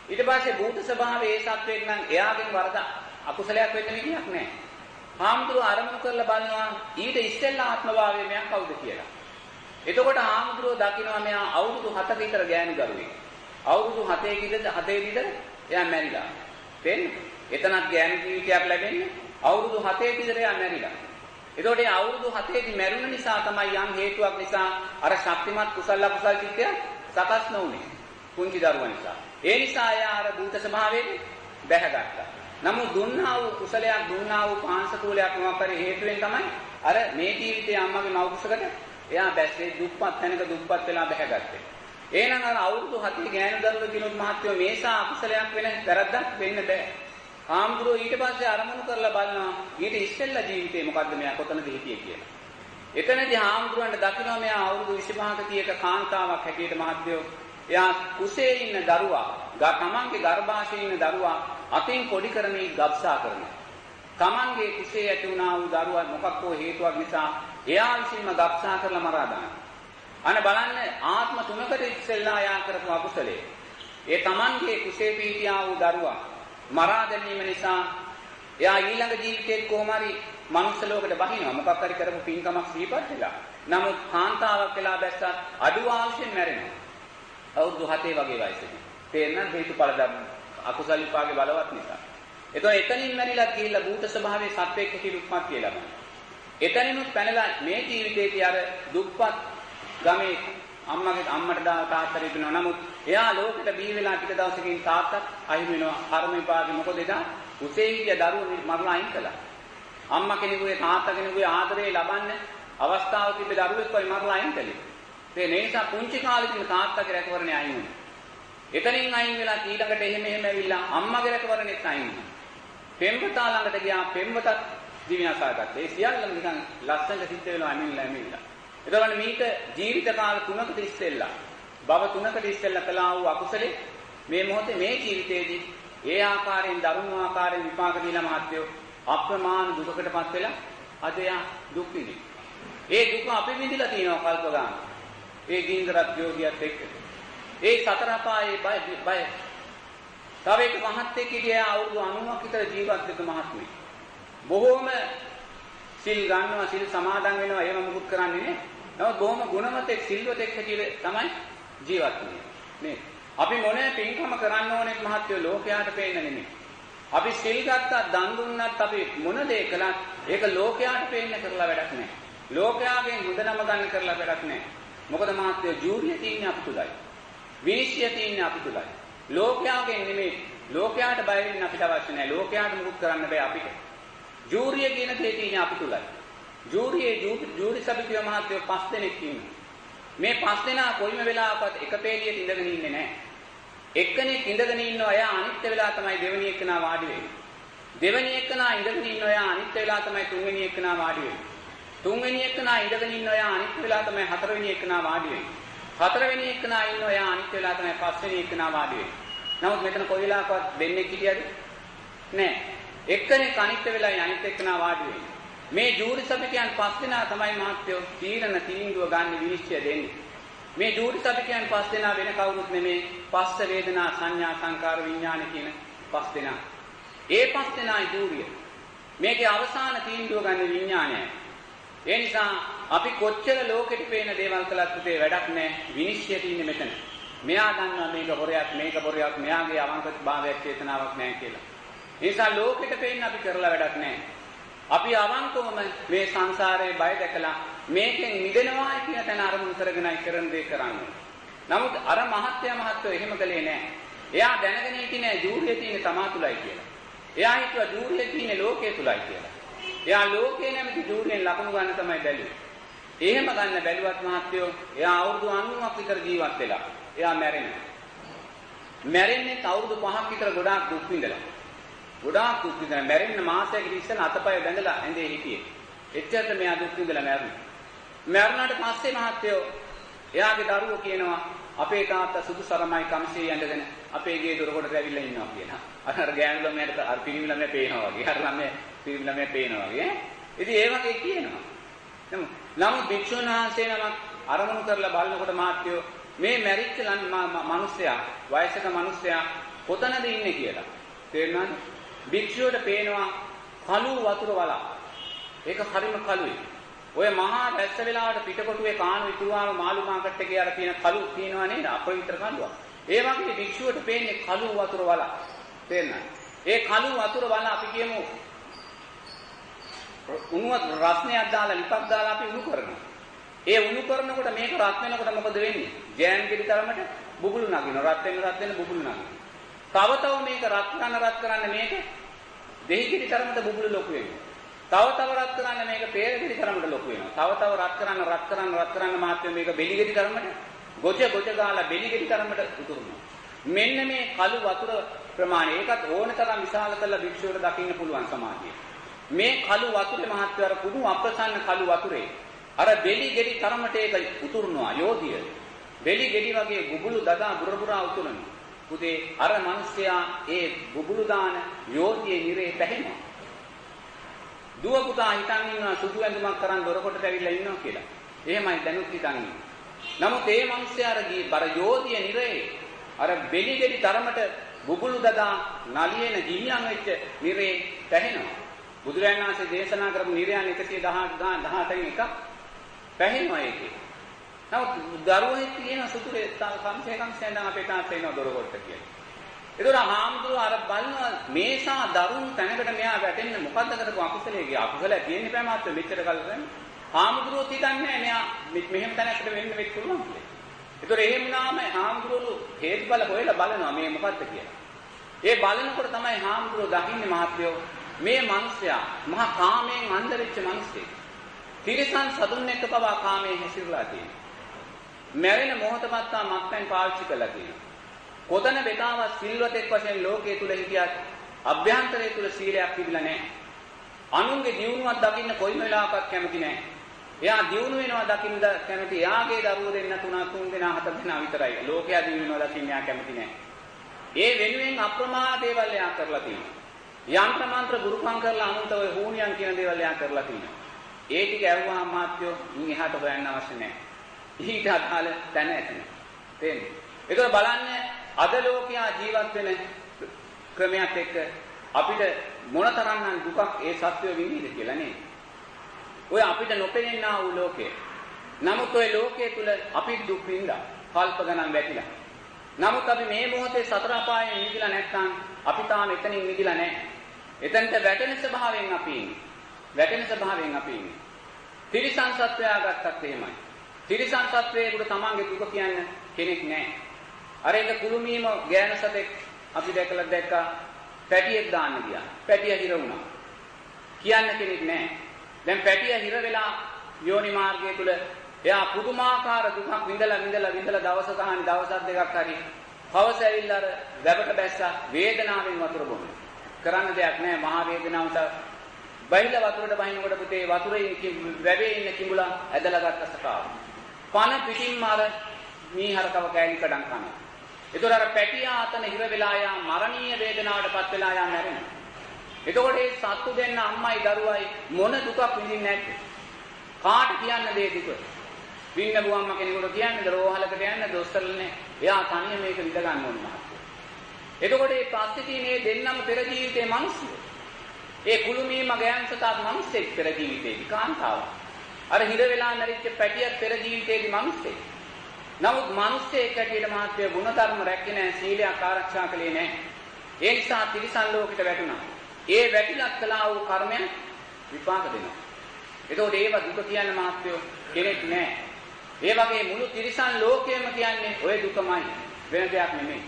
ඊට පස්සේ භූත ස්වභාවයේ ඒ සත්වෙක් නම් එයාගෙන් වරද අකුසලයක් වෙන්න විදියක් නැහැ. හාමුදුරුවෝ අරමුණු කරලා බලනවා ඊට ඉස්සෙල්ලා ආත්මභාවය මෙයා කවුද කියලා. එතකොට හාමුදුරුවෝ දකිනවා මෙයා අවුරුදු 7ක විතර ගෑනු දරුවෙක්. අවුරුදු 7 විතර එයා මැරිලා. තේරෙනවද? එතනක් ගෑනු ජීවිතයක් ලැබෙන්නේ අවුරුදු 7 විතර එයා මැරිලා. එතකොට ඒ අවුරුදු 7 දී මැරුණ නිසා තමයි යම් හේතුවක් නිසා අර ශක්තිමත් කුසල අකුසල චිත්තය සකස් නොවුනේ. කුංචි දරුවා නිසා. ඒ නිසා එයා අර භූත ස්වභාවයෙන් බැහැගත්තා. නමුත් දුන්නා වූ කුසලයක්, දුන්නා වූ පාංශකූලයක් මොකක් හරි හේතුවෙන් තමයි අර මේ ජීවිතයේ අම්මගේ මව් කුසකට එයා බැස්සේ දුප්පත් තැනක දුප්පත් වෙලා බැහැගත්තේ. එහෙනම් අර අවුරුදු 7 ගෑනු දරුවෙක් දිනුත් මහත්වෝ මේසා අකුසලයක් වෙන වැරද්දක් වෙන්න බෑ. හාමුදුරුවෝ ඊට පස්සේ අරමුණු කරලා බලනවා ඊට ඉස්සෙල්ලා ජීවිතේ මොකද්ද මෙයා කොතනද හිටියේ කියලා. එතනදී හාමුදුරුවන්ට දකිනවා මෙයා අවුරුදු 25ක 30ක කාන්තාවක් හැටියට මහත්වෝ එයා කුසේ ඉන්න දරුවා, තමන්ගේ ගර්භාෂයේ ඉන්න දරුවා අතින් පොඩි කරන්නේ ගබ්සා කරනවා. තමන්ගේ කුසේ ඇති වුණා වූ දරුවා මොකක් හෝ හේතුවක් නිසා එයා විසින්ම ගබ්සා කරලා මරා දානවා. අනේ බලන්න ආත්ම 3කට ඉස්සෙල්ලා යා කරපු අකුසලයේ. ඒ තමන්ගේ කුසේ පිහිටියා වූ දරුවා මරා දැමීම නිසා එයා ඊළඟ ජීවිතේ කොහොම හරි මනුස්ස ලෝකෙට බහිනවා. මොකක් හරි කරපු පින්කමක් සිහිපත් වෙලා. නමුත් කාන්තාවක් වෙලා බැස්සත් අඩු ආයුෂෙන් මැරෙනවා. අවුරුදු 7 වගේ වයසේදී. තේරෙනවද හේතුඵල ධර්ම අකුසල විපාකේ බලවත් නිසා. එතකොට එතනින් මැරිලා ගිහිල්ලා භූත ස්වභාවයේ සත්වයක කිරුක්මත් කියලා ගන්න. එතනිනුත් පැනලා මේ ජීවිතේදී අර දුප්පත් ගමේ අම්මට තාත්තට ඉපිනවා. නමුත් එයා ලෝකෙට බිහි වෙලා ටික දවසකින් තාත්තත් අහිමි වෙනවා. කර්ම විපාකේ මොකද එදා කුසේ හිටිය දරුවෝ මරලා අයින් කළා. අම්මා කෙනෙකුගේ තාත්තා කෙනෙකුගේ ආදරේ ලබන්න අවස්ථාව තිබ්බ දරුවෙක් වයි මරලා අයින් කළේ. ඒ නිසා පුංචි කාලේ ඉන්න තාත්තගේ රැකවරණේ අයින් වුණා. එතනින් අයින් වෙලා ඊළඟට එහෙම ඇවිල්ලා අම්මගේ රැකවරණෙත් අයින් වුණා. පෙම්වතා ළඟට ගියා පෙම්වතත් ජීවිනාසාගත්තා. ඒ සියල්ලම නිකන් ලස්සනට සිද්ධ වෙනවා ඇමිල්ලා. එතකොට මේක ජීවිත කාල 3කට ඉස්සෙල්ලා භව 3කට ඉස්සෙල්ලා කළා වූ අකුසලේ මේ මොහොතේ මේ ජීවිතයේදී ඒ ආකාරයෙන් දරුණු ආකාරයෙන් විපාක දීලා මහත්යෝ අප්‍රමාණ දුකකටපත් වෙලා අද යා දුක් විඳින. ඒ දුක අපි විඳිලා තියෙනවා කල්ප ගන්න. ඒ ගින්දරත් යෝගියත් එක්ක. ඒ සතර අපායේ බය. තව එක මහත්යෙක් හිටියා අවුරුදු 90ක් විතර ජීවත් වෙච්ච මහත්මයෙක්. බොහෝම සිල් ගන්නවා සිල් සමාදන් වෙනවා එහෙම මුකුත් කරන්නේ නේ. නමුත් බොහොම ගුණවතෙක් සිල්වතෙක් හැටියට තමයි ජීවත් වෙන්නේ. නේ. අපි මොනේ පින්කම කරන්න ඕනේ මහත්යෝ ලෝකයාට පේන්න නෙමෙයි. අපි සිල් ගත්තා දන් දුන්නත් අපි මොන දේ කළත් ඒක ලෝකයාට පේන්න කරලා වැඩක් නැහැ. ලෝකයාගෙන් මුදනම ගන්න කරලා වැඩක් නැහැ. මොකද මහත්යෝ ජූරිය තියෙන්නේ අපි තුලයි. විනිශ්චය තියෙන්නේ අපි තුලයි. ලෝකයාගෙන් නෙමෙයි ලෝකයාට බය වෙන්න අපිට අවශ්‍ය නැහැ. ලෝකයාට මුකුත් කරන්න බෑ අපිට. ජූරිය කියන දේ තියෙන්නේ අපි තුලයි. ජූරි සභිකයෝ මහත්යෝ 5 දෙනෙක් ඉන්නවා. මේ 5 දෙනා කොයිම වෙලාවකත් එක පේලියට ඉඳගෙන ඉන්නේ නැහැ. එක්කෙනෙක් ඉඳගෙන ඉන්නවා එයා අනිත් වෙලාව තමයි දෙවෙනි එක්කනා වාඩි වෙන්නේ. දෙවෙනි එක්කනා ඉඳගෙන ඉන්නවා එයා අනිත් වෙලාව තමයි තුන්වෙනි එක්කනා වාඩි වෙන්නේ. තුන්වෙනි එක්කනා ඉඳගෙන ඉන්නවා එයා අනිත් වෙලාව තමයි හතරවෙනි එක්කනා වාඩි වෙන්නේ. හතරවෙනි එක්කනා ඉන්නවා එයා අනිත් වෙලාව තමයි පස්වෙනි එක්කනා වාඩි වෙන්නේ. නමුත් මෙතන කොයි වෙලාවකවත් දෙන්නෙක් හිටියද? නැහැ. එක්කෙනෙක් අනිත් වෙලාවයි අනිත් එක්කනා වාඩි වෙන්නේ. මේ ජූරි සභිකයන් 5 දෙනා තමයි මහත්යෝ තීන්දුව ගන්න විනිශ්චය දෙන්නේ. මේ ජූරි සභිකයන් 5 දෙනා වෙන කවුරුත් නෙමේ පස්ස වේදනා සංඥා සංකාර විඥාන කියන 5 දෙනා. ඒ 5 දෙනායි ජූරිය. මේකේ අවසාන තීන්දුව ගන්න විඥානයයි. ඒ නිසා අපි කොච්චර ලෝකෙට පේන දේවල් කළත් උතේ වැඩක් නැහැ. විනිශ්චය තියෙන්නේ මෙතන. මෙයා දන්නවා මේක හොරයක් මේක බොරයක් මෙයාගේ අවංක භාවයක් චේතනාවක් නැහැ කියලා. ඒ නිසා ලෝකෙට පේන්න අපි කරලා වැඩක් නැහැ. අපි අවංකවම මේ සංසාරයේ බය දැකලා මේකෙන් මිදෙනවා කියන තැන අරමුණු කරගෙනයි කරන දේ කරන්නේ. නමුත් අර මහත්යෝ එහෙම කළේ නැහැ. එයා දැනගෙන හිටියේ නෑ ජූරිය තියෙන තමා තුලයි කියලා. එයා හිතුවා ජූරිය තියෙන ලෝකයේ තුලයි කියලා. එයා ලෝකේ නැමැති ජූරියෙන් ලකුණු ගන්න තමයි බැලුවේ. එහෙම ගන්න බැලුවත් මහත්යෝ එයා අවුරුදු 90ක් විතර ජීවත් වෙලා. එයා මැරෙනවා. මැරෙන්නේ අවුරුදු 5ක් විතර ගොඩාක් දුක් විඳලා. ගොඩාක් දුක් විඳලා මැරෙන්න මාසයකට ඉස්සෙල්ලා අතපය බැඳලා ඇඳේ හිටියේ. එච්චරට මෙයා දුක් විඳලා මැරුණා. මැරුණාට පස්සේ මහත්තයෝ එයාගේ දරුවෝ කියනවා අපේ තාත්තා සුදු සරමයි කම්සේ ඇඳගෙන අපේ ගේ දොරකඩට ඇවිල්ලා ඉන්නවා කියලා. අර ගෑනු ළමයාට අර පිරිමි ළමයා පේනවා වගේ. අර ළමයා පිරිමි ළමයා පේනවා වගේ. ඉතින් ඒ වගේ කියනවා. නමුත් භික්ෂුන් වහන්සේ නමක් අරමුණු කරලා බලනකොට මහත්තයෝ මේ මැරිච්ච මිනිස්සයා වයසක මිනිස්සයා කොතනද ඉන්නේ කියලා. තේරුණාද? භික්ෂුවට පේනවා කළු වතුර වලක්. ඒක හරිම කළුයි. ඔය මහා රැස්ස වෙලාවට පිටකොටුවේ කාණු ඉතුරුවාම මාළු මාකට් එකේ අර තියෙන කළු තියෙනවා නේද? අපවිත්‍ර කළුවක්. ඒ වගේ භික්ෂුවට පේන්නේ කළු වතුර වලක්. තේරුණාද? ඒ කළු වතුර වල අපි කියමු උණුවත් රස්නයක් දාලා ලිපක් දාලා අපි උණු කරනවා. ඒ උණු කරනකොට මේක රත් වෙනකොට මොකද වෙන්නේ? ජෑන් කිරි තරමට බුබුලු නගිනවා. රත් වෙන බුබුලු නගිනවා. තව මේක රත් කරන්න මේක දෙහි කිරි තරමට බුබුලු ලොකු වෙනවා. තව රත් කරන්න මේක පේර කිරි තරමට ලොකු වෙනවා. තව රත් කරන්න මාත්‍ය මේක බෙලි කිරි තරමට ගොජ ගාලා බෙලි කිරි තරමට උතුරනවා. මෙන්න මේ කළු වතුර ප්‍රමාණය ඒකත් ඕන තරම් විශාල කරලා භික්ෂුවට දකින්න පුළුවන් සමාධිය. මේ කළු වතුරේ මහත්ය අර කුණු අප්‍රසන්න කළු වතුරේ අර බෙලි ගෙඩි තරමට ඒක උතුරනවා යෝධිය. බෙලි ගෙඩි වගේ බුබුලු දදා බුරබුරා උතුරනවා. පුතේ අර මිනිසයා ඒ බුබුලු දාන යෝධියේ නිරේ පැහැෙනවා. දුව පුතා හිතන් ඉන්නවා සුදු ඇඳුමක් කරන් දොරකොටට ඇවිල්ලා ඉන්නවා කියලා. එහෙමයි දැනුත් හිතන් ඉන්නේ. නමුත් ඒ මිනිසයා අර යෝධියේ නිරේ අර බෙලි ගෙඩි තරමට බුබුලු දදා නලියෙන ගිහියන් වෙච්ච නිරේ පැහැෙනවා. බුදුරජාණන් වහන්සේ දේශනා කරපු නිරයන් 117න් එකක් පැහැෙනවා ඒකේ. නමුත් දරුවෙක් කියන සුතුරේ කම්සේ නම් අපේ තාත්තා එනවා දොරකොට්ට කියලා. ඒතර හාමුදුරුවෝ අර බලනවා මේසා දරුණු තැනකට මෙයා වැටෙන්න මොකද්ද කරපු අකුසලයේ ගියා. අකුසල තියෙන්නේ බෑ මාත්‍ය මෙච්චර කල් දැන්. හාමුදුරුවෝ හිතන්නේ මෙයා මෙහෙම තැනකට වෙන්න වෙත් පුළුවන් කියලා. ඒතර එහෙම නාම හාමුදුරුවෝ හේතුඵල හොයලා බලනවා මේ මොකද්ද කියලා. ඒ බලනකොට තමයි හාමුදුරුවෝ දකින්නේ මහත්යෝ මේ මිනිසයා මහා කාමයෙන් අන්ධ වෙච්ච මිනිසෙක්. තිරිසන් සතුන් එක්ක පවා කාමයෙන් හැසිරලා තියෙනවා. මැරෙන මොහොතපත් තා මත්පැන් පාවිච්චි කළා කියනවා. කොතන බෙතාවත් සිල්වතෙක් වශයෙන් ලෝකයේ තුල හිටියත් අභ්‍යන්තරයේ තුල සීලයක් තිබිලා නැහැ. අනුන්ගේ දියුණුවක් දකින්න කොයිම වෙලාවකත් කැමති නැහැ. එයා දියුණු වෙනවා දකින්න කැමති. එයාගේ දරුවෝ දෙන්න තුන් දෙනා හතර දෙනා විතරයි. ලෝකයා දියුණු වෙනවා දකින්න එයා කැමති නැහැ. ඒ වෙනුවෙන් අප්‍රමාද දේවල් එයා කරලා තියෙනවා. යන්ත්‍ර මන්ත්‍ර ගුරුකම් කරලා අනුන්ට ඔය හුණියන් කියන දේවල් එයා කරලා තියෙනවා. ඒ ටික ඇහුවාම මාත්‍යෝ ඉන් එහාට හොයන්න අවශ්‍ය නැහැ. ඊට අදාළ තැන ඇතන. තේරෙන්නේ? ඒක බලන්න අද ලෝකයා ජීවත් වෙන ක්‍රමයක් එක්ක අපිට මොනතරම්නම් දුකක් ඒ සත්‍යය විඳිද කියලා නේ. ඔය අපිට නොපෙනෙනා වූ ලෝකේ. නමුත් ඔය ලෝකයේ තුල අපි දුක් විඳා කල්ප ගණන් වැටිලා. නමුත් අපි මේ මොහොතේ සතර අපායෙන් මිදලා නැත්නම් අපි තාම එතනින් මිදලා නැහැ. එතනට වැටෙන ස්වභාවයෙන් අපි ඉන්නේ. වැටෙන ස්වභාවයෙන් අපි ඉන්නේ. තිරිසන් සත්වයා ගත්තත් එහෙමයි. තිරිසන් සත්වයේකට තමන්ගේ දුක කියන්න කෙනෙක් නැහැ. අර එක කුළුමීම ගෑන සතෙක් අපි දැක්කා පැටියෙක් දාන්න ගියා. පැටිය හිර වුණා. කියන්න කෙනෙක් නැහැ. දැන් පැටිය හිර වෙලා යෝනි මාර්ගය තුල එයා පුදුමාකාර දුකක් විඳලා දවස් දෙකක් හරි හවස ඇවිල්ලා අර වැබට බැස්සා වේදනාවෙන් වතුර බොනවා. කරන්න දෙයක් නැහැ. මහා වේදනාවට බහිලා වතුරට බහිනකොට පුතේ වතුරේ වැවේ ඉන්න කිඹුලා ඇදලා ගත්ත සකාව. පන පිටින්ම අර මීහරකව කෑලි කඩන් කනවා. ඒතර අර පැටියා අතන හිර වෙලා යා මරණීය වේදනාවටපත් වෙලා යා මැරෙනවා. එතකොට මේ සත්තු දෙන්න අම්මයි දරුවයි මොන දුකක් විඳින්නේ නැද්ද? කාට කියන්න දේ දුක? වින්නබු අම්මා කෙනෙකුට කියන්නද රෝහලකට යන්න දොස්තරලනේ. එයා තනියම මේක විඳ ගන්න ඕන මහත්තයෝ. එතකොට මේ පස්සේ තියෙන මේ දෙන්නම පෙර ජීවිතේ මිනිස්සු. ඒ කුළුමීම ගෑන් සතාත් මිනිස්සෙක් පෙර ජීවිතේදී කාන්තාව. අර හිර වෙලා මැරිච්ච පැටියත් පෙර ජීවිතේදී මිනිස්සෙක්. නමුත් මිනිස්සෙක් හැටියට මහත්තයෝ ගුණධර්ම රැකේ නැහැ, සීලයක් ආරක්ෂා කළේ නැහැ. ඒ නිසා තිරිසන් ලෝකෙට වැටුණා. ඒ වැටිලක් කළා වූ කර්මයන් විපාක දෙනවා. එතකොට ඒව දුක කියන මහත්තයෝ කෙනෙක් නැහැ. ඒ වගේ මුළු තිරිසන් ලෝකයම කියන්නේ ඔය දුකමයි, වෙන දෙයක් නෙමෙයි.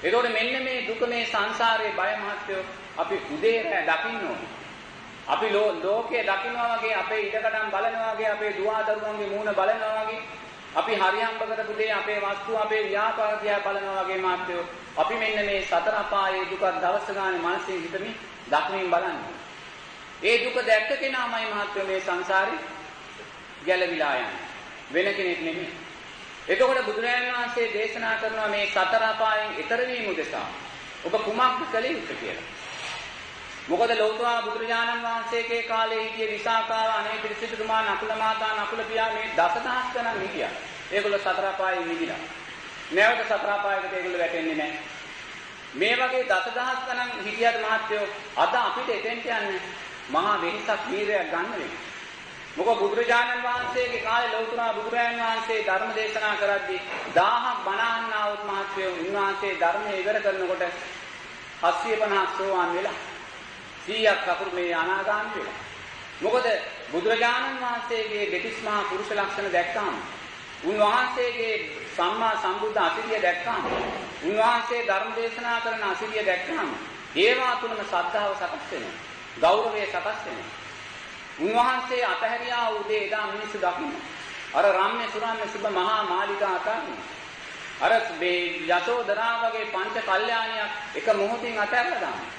එතකොට මෙන්න මේ දුක මේ සංසාරයේ බය මහත්තයෝ අපි උදේ රැ දකින්න ඕනේ. අපි ලෝකයේ දකින්නවා වගේ අපේ ඉඩකඩම් බලනවා වගේ අපේ දුවා දරුවන්ගේ මූණ බලනවා වගේ අපි හරියම්බ කරපු දේ අපේ වස්තු අපේ ව්‍යාපාර දිහා බලනවා වගේ මහත්තයෝ අපි මෙන්න මේ සතර අපායේ දුක දවස් ගානේ මනසින් හිතමින් දක්මින් බලන්නේ. ඒ දුක දැක්ක කෙනාමයි මහත්තයෝ මේ සංසාරේ ගැලවිලා යන්නේ. වෙන කෙනෙක් නෙමෙයි. එතකොට බුදුරජාණන් වහන්සේ දේශනා කරනවා මේ සතර අපායෙන් ඈතර වීම උදෙසා ඔබ කුමක්ද කළ යුත්තේ කියලා. මොකද ලෞතර බුදුරජාණන් වහන්සේගේ කාලේ හිටිය විසාකාව අනේ පිරිසිදුතුමා නකුල මාතා නකුල පියා මේ දසදහස් ගණන් හිටියා. ඒගොල්ලෝ සතර අපායෙන් මිදිලා. නැවත සතර අපායකට ඒගොල්ලෝ වැටෙන්නේ නැහැ. මේ වගේ දසදහස් ගණන් හිටියට මහත්තයෝ අද අපිට එතෙන්ට යන්නේ මහා වෙහසක් වීරයක් ගන්න වෙනවා. මොකද බුදුරජාණන් වහන්සේගේ කාලේ ලෞතර බුදුරජාණන් වහන්සේ ධර්ම දේශනා කරද්දී 1000ක් බණ අහන්නා වූ මහත්වෝ උන්වහන්සේ ධර්මයේ ඉවර කරනකොට 750 සෝවාන් වෙලා 100ක් අකුරු මේ අනාගාමී වෙලා. මොකද බුදුරජාණන් වහන්සේගේ දෙතිස් මහා පුරුෂ ලක්ෂණ දැක්කාම උන්වහන්සේගේ සම්මා සම්බුද්ධ අසිරිය දැක්කාම උන්වහන්සේ ධර්ම දේශනා කරන අසිරිය දැක්කාම ඒවා තුනම ශ්‍රද්ධාව සකස් වෙනවා. ගෞරවය සකස් වෙනවා. උන්වහන්සේ අතහැරියා වූ දේ එදා මිනිස්සු දකින්න. අර රම්‍ය සුරම්‍ය සුබ මහා මාලිගා අතරින් අර මේ යසෝදරා වගේ පංච කල්යාණියක් එක මොහොතින් අතහැරලා දානවා.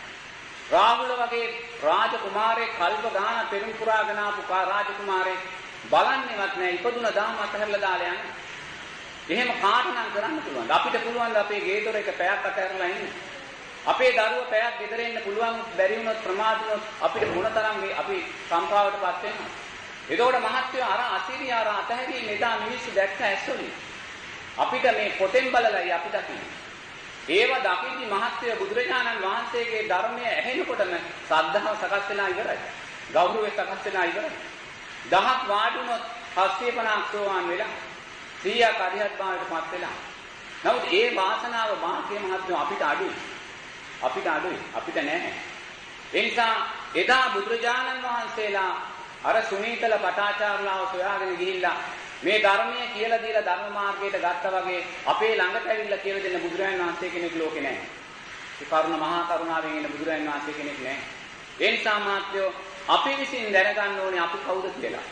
රාහුල වගේ රාජකුමාරයෙක් කල්ප ගාන පෙරම් පුරාගෙන ආපු රාජකුමාරයෙක් බලන්නේවත් නැහැ. ඉපදුන දාම අතහැරලා දාලා යන්නේ. එහෙම කාටනම් කරන්න පුළුවන්ද? අපිට පුළුවන් ද අපේ ගේ දොර එක පැයක් අතහැරලා ඉන්න? අපේ දරුව පැයක් ගෙදර ඉන්න පුළුවන් බැරි වුණොත් ප්‍රමාද වුණොත් අපිට මොනතරම් අපි සංකාවටපත් වෙනවද? එතකොට මහත්වෝ අර අසිරිය අර අතහැරීම එදා මිනිස්සු දැක්ක ඇස්සොලි. අපිට මේ පොතෙන් බලලයි අපිට කියන්නේ. ඒව දකිද්දි මහත්වෝ බුදුරජාණන් වහන්සේගේ ධර්මය ඇහෙනකොටම ශ්‍රද්ධාව සකස් වෙනා ඉවරයි. ගෞරවය සකස් වෙනා ඉවරයි. දහක් වාඩි වුණොත් 750ක් සෝවාන් වෙලා 100ක් අරිහත් භාවයටපත් වෙලා. නමුත් ඒ වාසනාව මාගේ මහත්වෝ අපිට අඩුයි. අපිට නැහැ. ඒ නිසා එදා බුදුරජාණන් වහන්සේලා අර සුනීතල පටාචාර්යලාව සොයාගෙන ගිහිල්ලා මේ ධර්මය කියලා දීලා ධර්ම මාර්ගයට ගත්තා වගේ අපේ ළඟට ඇවිල්ලා කියලා දෙන්න බුදුරජාණන් වහන්සේ කෙනෙක් ලෝකේ නැහැ. ඒ කරුණ මහා කරුණාවෙන් ඉන්න බුදුරජාණන් වහන්සේ කෙනෙක් නැහැ. ඒ නිසා මාත්‍යෝ අපි විසින් දැනගන්න ඕනේ අපි කවුද කියලා.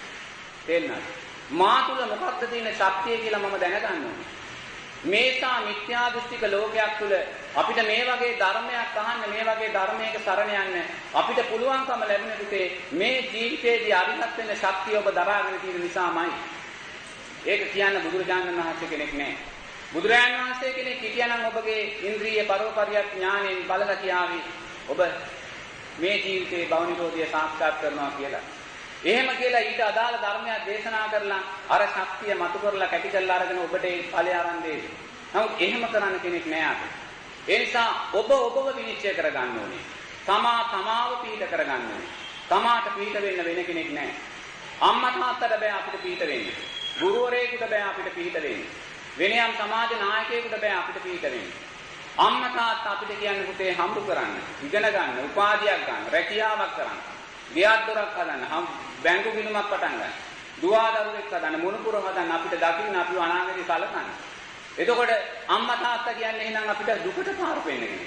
තේරෙනවද? මා තුල මොකක්ද තියෙන ශක්තිය කියලා මම දැනගන්න ඕනේ. මේසා මිත්‍යා දෘෂ්ටික ලෝකයක් තුල අපිට මේ වගේ ධර්මයක් අහන්න, මේ වගේ ධර්මයක සරණ යන්න අපිට පුළුවන්කම ලැබෙන දුකේ මේ ජීවිතයේදී අරිහත් වෙන ශක්තිය ඔබ දරාගෙන තියෙන නිසාමයි. ඒක කියන්න බුදුරජාණන් වහන්සේ කෙනෙක් නෑ. බුදුරජාණන් වහන්සේ කෙනෙක් හිටියනම් ඔබගේ ඉන්ද්‍රිය පරෝපරියක් ඥාණයෙන් බලලා කියාවි ඔබ මේ ජීවිතේ භවනිරෝධය සාක්ෂාත් කරනවා කියලා. එහෙම කියලා ඊට අදාළ ධර්මයක් දේශනා කරලා අර ශක්තිය මතු කරලා කැටි කරලා අරගෙන ඔබට ඒ ඵලය ආරම්භ දෙයි. නමුත් එහෙම කරන්න කෙනෙක් නෑ අපිට. ඒ නිසා ඔබව විනිශ්චය කරගන්න ඕනේ. තමාව පිහිට කරගන්න ඕනේ. තමාට පිහිට වෙන්න වෙන කෙනෙක් නෑ. අම්මා තාත්තට බෑ අපිට පිහිට වෙන්න. ගුරුවරයෙකුට බෑ අපිට පිහිට වෙන්න. වෙනයම් සමාජ නායකයෙකුට බෑ අපිට පිහිට වෙන්න. අම්මා තාත්තා අපිට කියන්නේ පුතේ හම්බු කරන්න, ඉගෙන ගන්න, උපාධියක් ගන්න, රැකියාවක් කරන්න, ගියක් දොරක් හදන්න, බැංකු ගිණුමක් පටන් ගන්න, දුවදරුවෙක් හදන්න, මොනුපුර හදන්න අපිට දකින්න අපිව අනාගතේ සලකන්න. එතකොට අම්මා තාත්තා කියන්නේ එහෙනම් අපිට දුකට පාර පෙන්නගෙන.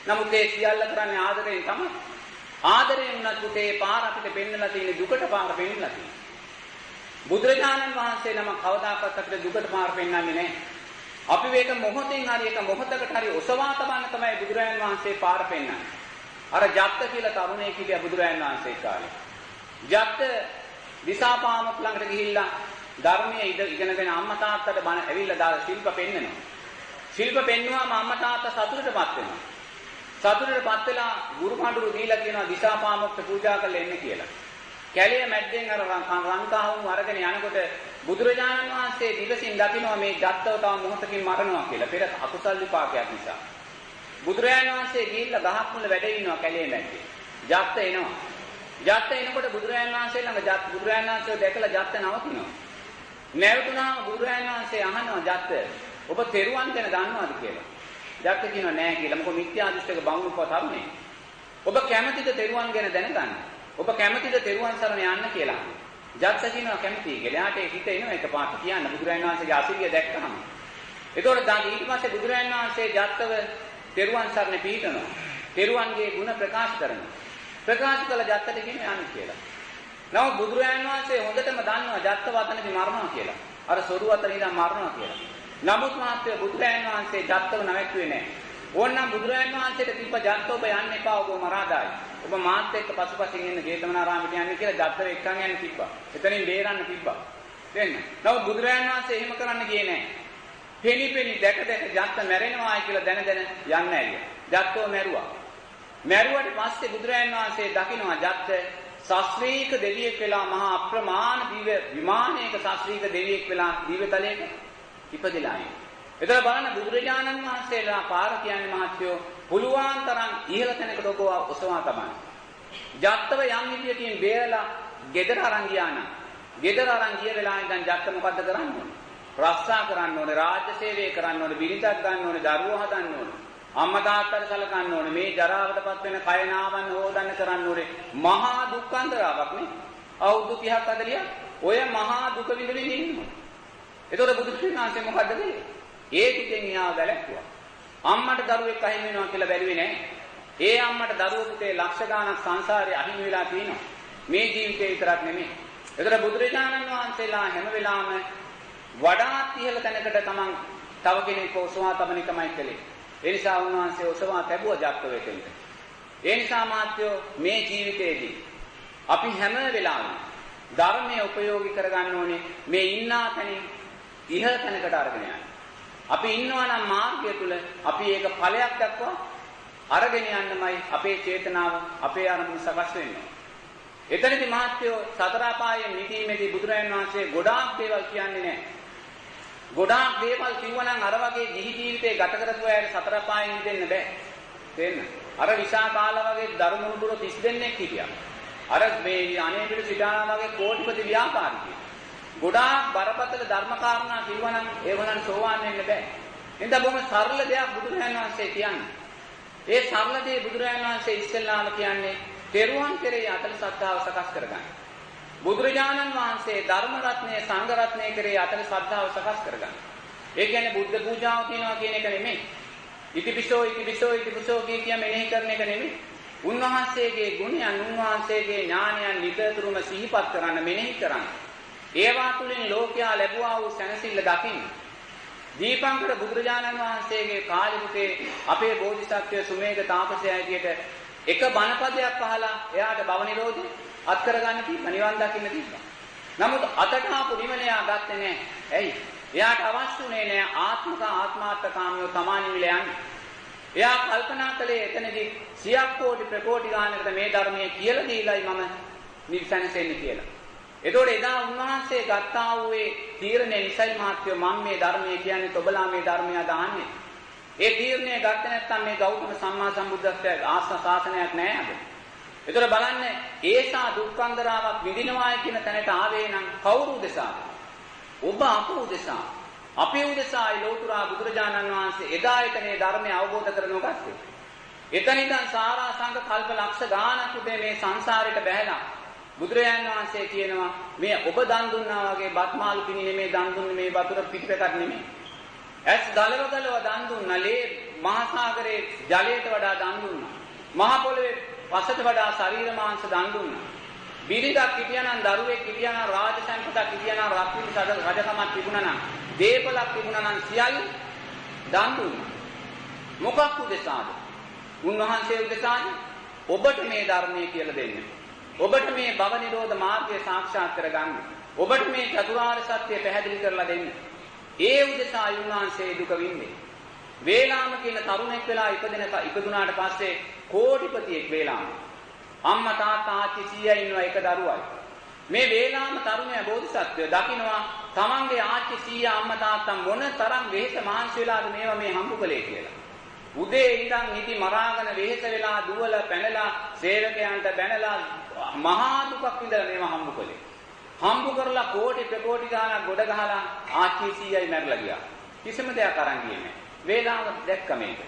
නමුත් ඒ සියල්ල කරන්නේ ආදරයෙන් තමයි. ආදරයෙන් උනත් පුතේ පාර අපිට පෙන්නලා තියෙන්නේ දුකට පාර පෙන්නලා තියෙන්නේ. බුදුරජාණන් වහන්සේ නම කවදාකවත් අපිට දුකට පාර පෙන්නන්නේ නැහැ. අපි මේක මොහොතෙන් හරි එක මොහොතකට හරි ඔසවා තබන්න තමයි බුදුරජාණන් වහන්සේ පාර පෙන්නන්නේ. අර ජත්ත කියලා තරුණයෙක් හිටියා බුදුරජාණන් වහන්සේ කාලේ. ජත්ත දිසාපාමොක් ළඟට ගිහිල්ලා ධර්මයේ ඉගෙනගෙන අම්මා තාත්තට බණ ඇවිල්ලා දාලා ශිල්ප පෙන්නනවා. ශිල්ප පෙන්නුවාම අම්මා තාත්තා සතුටටපත් වෙනවා. සතුටටපත් වෙලා ගුරු පඬුරු දීලා කියනවා දිසාපාමොක්ට පූජා කරලා එන්න කියලා. කැලේ මැද්දෙන් අර රංකාවුන් අරගෙන යනකොට බුදුරජාණන් වහන්සේ දිවසින් දකිනවා මේ ජත්තව තව මොහොතකින් මරනවා කියලා. පෙර අකුසල් විපාකයක් නිසා. බුදුරජාණන් වහන්සේ ගිහිල්ලා ගහක් මුල වැඩ ඉන්නවා කැලේ මැද්දේ. ජත්ත එනවා. ජත්ත එනකොට බුදුරජාණන් වහන්සේ ළඟ බුදුරජාණන් වහන්සේ දැකලා ජත්ත නවතිනවා. නැවතුණාම බුදුරජාණන් වහන්සේ අහනවා ජත්ත ඔබ තෙරුවන් ගැන දන්නවද කියලා. ජත්ත කියනවා නෑ කියලා. මොකද මිත්‍යා දෘෂ්ටික බමුණුකව තරුණේ. ඔබ කැමතිද තෙරුවන් ගැන දැනගන්න? ඔබ කැමතිද තෙරුවන් සරණ යන්න කියලා? ජත්ත කියනවා කැමතියි කියලා. එයාට හිත එනවා එකපාරට කියන්න බුදුරජාණන් වහන්සේගේ අසිරිය දැක්කම. ඒතකොට ඊට පස්සේ බුදුරජාණන් වහන්සේ ජත්තව තෙරුවන් සරණ පිහිටනවා. තෙරුවන්ගේ ගුණ ප්‍රකාශ කරනවා. ප්‍රකාශ කළ ජත්තට කියනවා යන්න කියලා. නමුත් බුදුරජාණන් වහන්සේ හොඳටම දන්නවා ජත්ත වතනදී මරනවා කියලා. අර සොරු අතන ඉඳන් මරනවා කියලා. නමුත් මාත්‍ය බුදුරජාණන් වහන්සේ ජත්තව නැවැත්තුවේ නැහැ. ඕනනම් බුදුරජාණන් වහන්සේට තිබ්බ ජත්ත ඔබ යන්න එපා ඔබ මරාදායි. ඔබ මාත් එක්ක පසුපසින් ඉන්න ජේතවනාරාමයට යන්න කියලා ජත්තව එක්කන් යන්න තිබ්බා. එතනින් බේරන්න තිබ්බා. දෙන්න. නමුත් බුදුරජාණන් වහන්සේ එහෙම කරන්න ගියේ නැහැ. පෙනි දැක ජත්ත මැරෙනවායි කියලා දැන යන්න ඇරියා. ජත්තව මැරුවා. මැරුවට පස්සේ බුදුරජාණන් වහන්සේ දකිනවා ජත්ත ශාස්ත්‍රීක දෙවියෙක් වෙලා මහා අප්‍රමාණ දිව්‍ය විමානයක ශාස්ත්‍රීක දෙවියෙක් වෙලා දිව්‍යතලයක ඉපදිලා ඉන්නේ. එතන බලන්න බුදුරජාණන් වහන්සේලා පාර කියන්නේ මහත්යෝ පුළුවන් තරම් ඉහළ තැනකට ඔබ ඔසවා තබන්න. ජත්තව යම් විදියකින් බේරලා ගෙදර අරන් ගියා නම් ගෙදර අරන් ගිය වෙලාවෙන් දැන් ජත්ත මොකද්ද කරන්න ඕනේ? රස්සා කරන්න ඕනේ, රාජ්‍ය සේවය කරන්න ඕනේ, බිරිඳක් ගන්න ඕනේ, දරුවෝ හදන්න ඕනේ. අම්මා තාත්තට සලකන්න ඕනේ. මේ ජරාවටපත් වෙන කය නාවන්න හොදන්න කරන්න ඕනේ. මහා දුක්ඛන්තරාවක් නේ. අවුරුදු 30ක් 40ක් ඔය මහා දුක විඳින්න ඉන්නවා. ඒතකොට බුදු ශ්‍රීනාංශේ මොකද්ද වෙන්නේ? ඒ පිටෙන් යා වැළැක්කුවා. අම්මට දරුවෙක් අහිමි වෙනවා කියලා බැරිවේ නෑ. ඒ අම්මට දරුවෝ පුතේ ලක්ෂ ගාණක් සංසාරේ අහිමි වෙලා තියෙනවා. මේ ජීවිතේ විතරක් නෙමෙයි. ඒතකොට බුදුරජාණන් වහන්සේලා හැම වෙලාවෙම වඩාත් ඉහළ තැනකට තමන් තව කෙනෙක් ඔසවා තබන එකමයි කළේ. ඒ නිසා උන්වහන්සේ ඔසවා තැබුවා ජත්ත වේතෙන්ට. ඒ නිසා මාත්‍යෝ මේ ජීවිතේදී අපි හැම වෙලාවෙම ධර්මයේ උපයෝගී කරගන්න ඕනේ මේ ඉන්නා තැනින් ඉහළ තැනකට අරගෙන යන්න. අපි ඉන්නවා නම් මාර්ගය තුල අපි ඒක ඵලයක් දක්වා අරගෙන යන්නමයි අපේ චේතනාව අපේ අරමුණ සකස් වෙන්නේ. එතනදී මාත්‍යෝ සතර අපායෙන් මිදීමේදී බුදුරජාණන් වහන්සේ ගොඩාක් දේවල් කියන්නේ නැහැ. ගොඩාක් දේවල් කිව්වනම් අර වගේ ගිහි ජීවිතේ ගත කරපු අයට සතර පායෙන් මිදෙන්න බෑ. තේන්න. අර විසාකාලා වගේ ධර්මමුණුදුර 30 දෙනෙක් හිටියා. අර මේ අනේපිට සිතානා වගේ කෝටිපති ව්‍යාපාරිකයෙක්. ගොඩාක් බරපතල ධර්ම කාරණා කිව්වනම් ඒවනම් සෝවාන් වෙන්න බෑ. එතන බොහොම සරල දෙයක් බුදුරජාණන් වහන්සේ කියන්නේ. ඒ සරල දේ බුදුරජාණන් වහන්සේ ඉස්සෙල්ලාම කියන්නේ තෙරුවන් කෙරෙහි අතල ශ්‍රද්ධාව සකස් කරගන්න. බුදුරජාණන් වහන්සේ ධර්ම රත්නයේ සංඝ රත්නයේ කෙරෙහි අතල ශ්‍රද්ධාව සකස් කරගන්න. ඒ කියන්නේ බුද්ධ පූජාව තියනවා කියන එක නෙමෙයි. ඉතිපිසෝ කිය මෙනෙහි කරන එක නෙමෙයි. උන්වහන්සේගේ ගුණයන් උන්වහන්සේගේ ඥානයන් නිතරම සිහිපත් කරන්න මෙනෙහි කරන්න. ඒවා තුලින් ලෝකයා ලැබුවා වූ සැනසෙල්ල දකින්න. දීපංකර බුදුරජාණන් වහන්සේගේ කාලෙකේ අපේ බෝධිසත්වය සුමේධ තාපසයා හැටියට එක බණපදයක් අහලා එයාට භව නිරෝධය අත් කරගන්න තිබ්බා, නිවන් දකින්න තිබ්බා. නමුත් අතට ආපු නිවනයා ගත්තේ නැහැ. ඇයි? එයාට අවශ්‍යුනේ නැහැ ආත්මාර්ථකාමියෝ තමානි විල යන්නේ. එයා කල්පනා කළේ එතනදී සියක් කෝටි ප්‍රකෝටි ගානකට මේ ධර්මයේ කියලා දීලායි මම නිසනසෙන්නේ කියලා. එතකොට එදා උන්වහන්සේ ගත්තා වූ ඒ තීරණය නිසයි මහත්වෝ මම මේ ධර්මයේ කියන්නේ ඔබලා මේ ධර්මය දාන්නේ. ඒ තීරණය ගත්තේ නැත්නම් මේ ගෞතම සම්මා සම්බුද්ධත්වයේ ආස්ථා ශාසනයක් නැහැ අද. එතකොට බලන්න ඒසා දුක්ඛන්දරාවක් විඳිනවායි කියන තැනට ආවේ නම් කවුරු උදෙසාද? ඔබ අප උදෙසා. අපේ උදෙසායි ලෝතුරා බුදුරජාණන් වහන්සේ එදා එතනේ ධර්මය අවබෝධ කරගනු ගත්තේ. එතන ඉඳන් සාරා සංඝ කල්ප ලක්ෂ ගානක් උදේ මේ සංසාරයට බැහැලා බුදුරජාණන් වහන්සේ කියනවා මේ ඔබ දන් දුන්නා වගේ බත්මාළු පිණි නෙමේ දන් දුන්නේ මේ වතුර පිටිපැකක් නෙමේ. ඇස් ගලව දන් දුන්නා. ලේ මහා සාගරයේ ජලයට වඩා දන් දුන්නා. මහ පොළවේ පසට වඩා ශරීර මාංශ දන් දුන්නා. බිරිඳක් හිටියානම් දරුවෙක් හිටියානම් රාජ සම්පතක් හිටියානම් රජකමක් තිබුණා නම් දේපලක් තිබුණා නම් සියල්ල දන් දුන්නා. මොකක් උදෙසාද? උන්වහන්සේ උදෙසාද? ඔබට මේ ධර්මයේ කියලා දෙන්නේ. ඔබට මේ භව නිරෝධ මාර්ගය සාක්ෂාත් කරගන්න. ඔබට මේ චතුරාර්ය සත්‍ය පැහැදිලි කරලා දෙන්න. ඒ උදෙසා උන්වහන්සේ දුක විඳින්නේ. වේලාම කියන තරුණෙක් වෙලා ඉපදුනාට පස්සේ කෝටිපතියෙක් වේලාම. අම්මා තාත්තා ආච්චි සීයා ඉන්නවා එක දරුවයි. මේ වේලාම තරුණයා බෝධිසත්වය දකින්නවා තමන්ගේ ආච්චි සීයා අම්මා තාත්තා මොන තරම් වෙහෙස මහන්සි වෙලාද මේවා මේ හම්බු කළේ කියලා. උදේ ඉඳන් නිදි මරාගෙන වෙහෙස වෙලා දුවල පැනලා සේවකයන්ට බැනලා මහා දුකක් විඳලා මේවා හම්බු කළේ. හම්බු කරලා කෝටි ප්‍රකෝටි ගාණක් ගොඩ ගහලා ආච්චි සීයයි මැරලා ගියා. කිසිම දෙයක් අරන් ගියේ නැහැ. වේලාම දැක්ක මේක.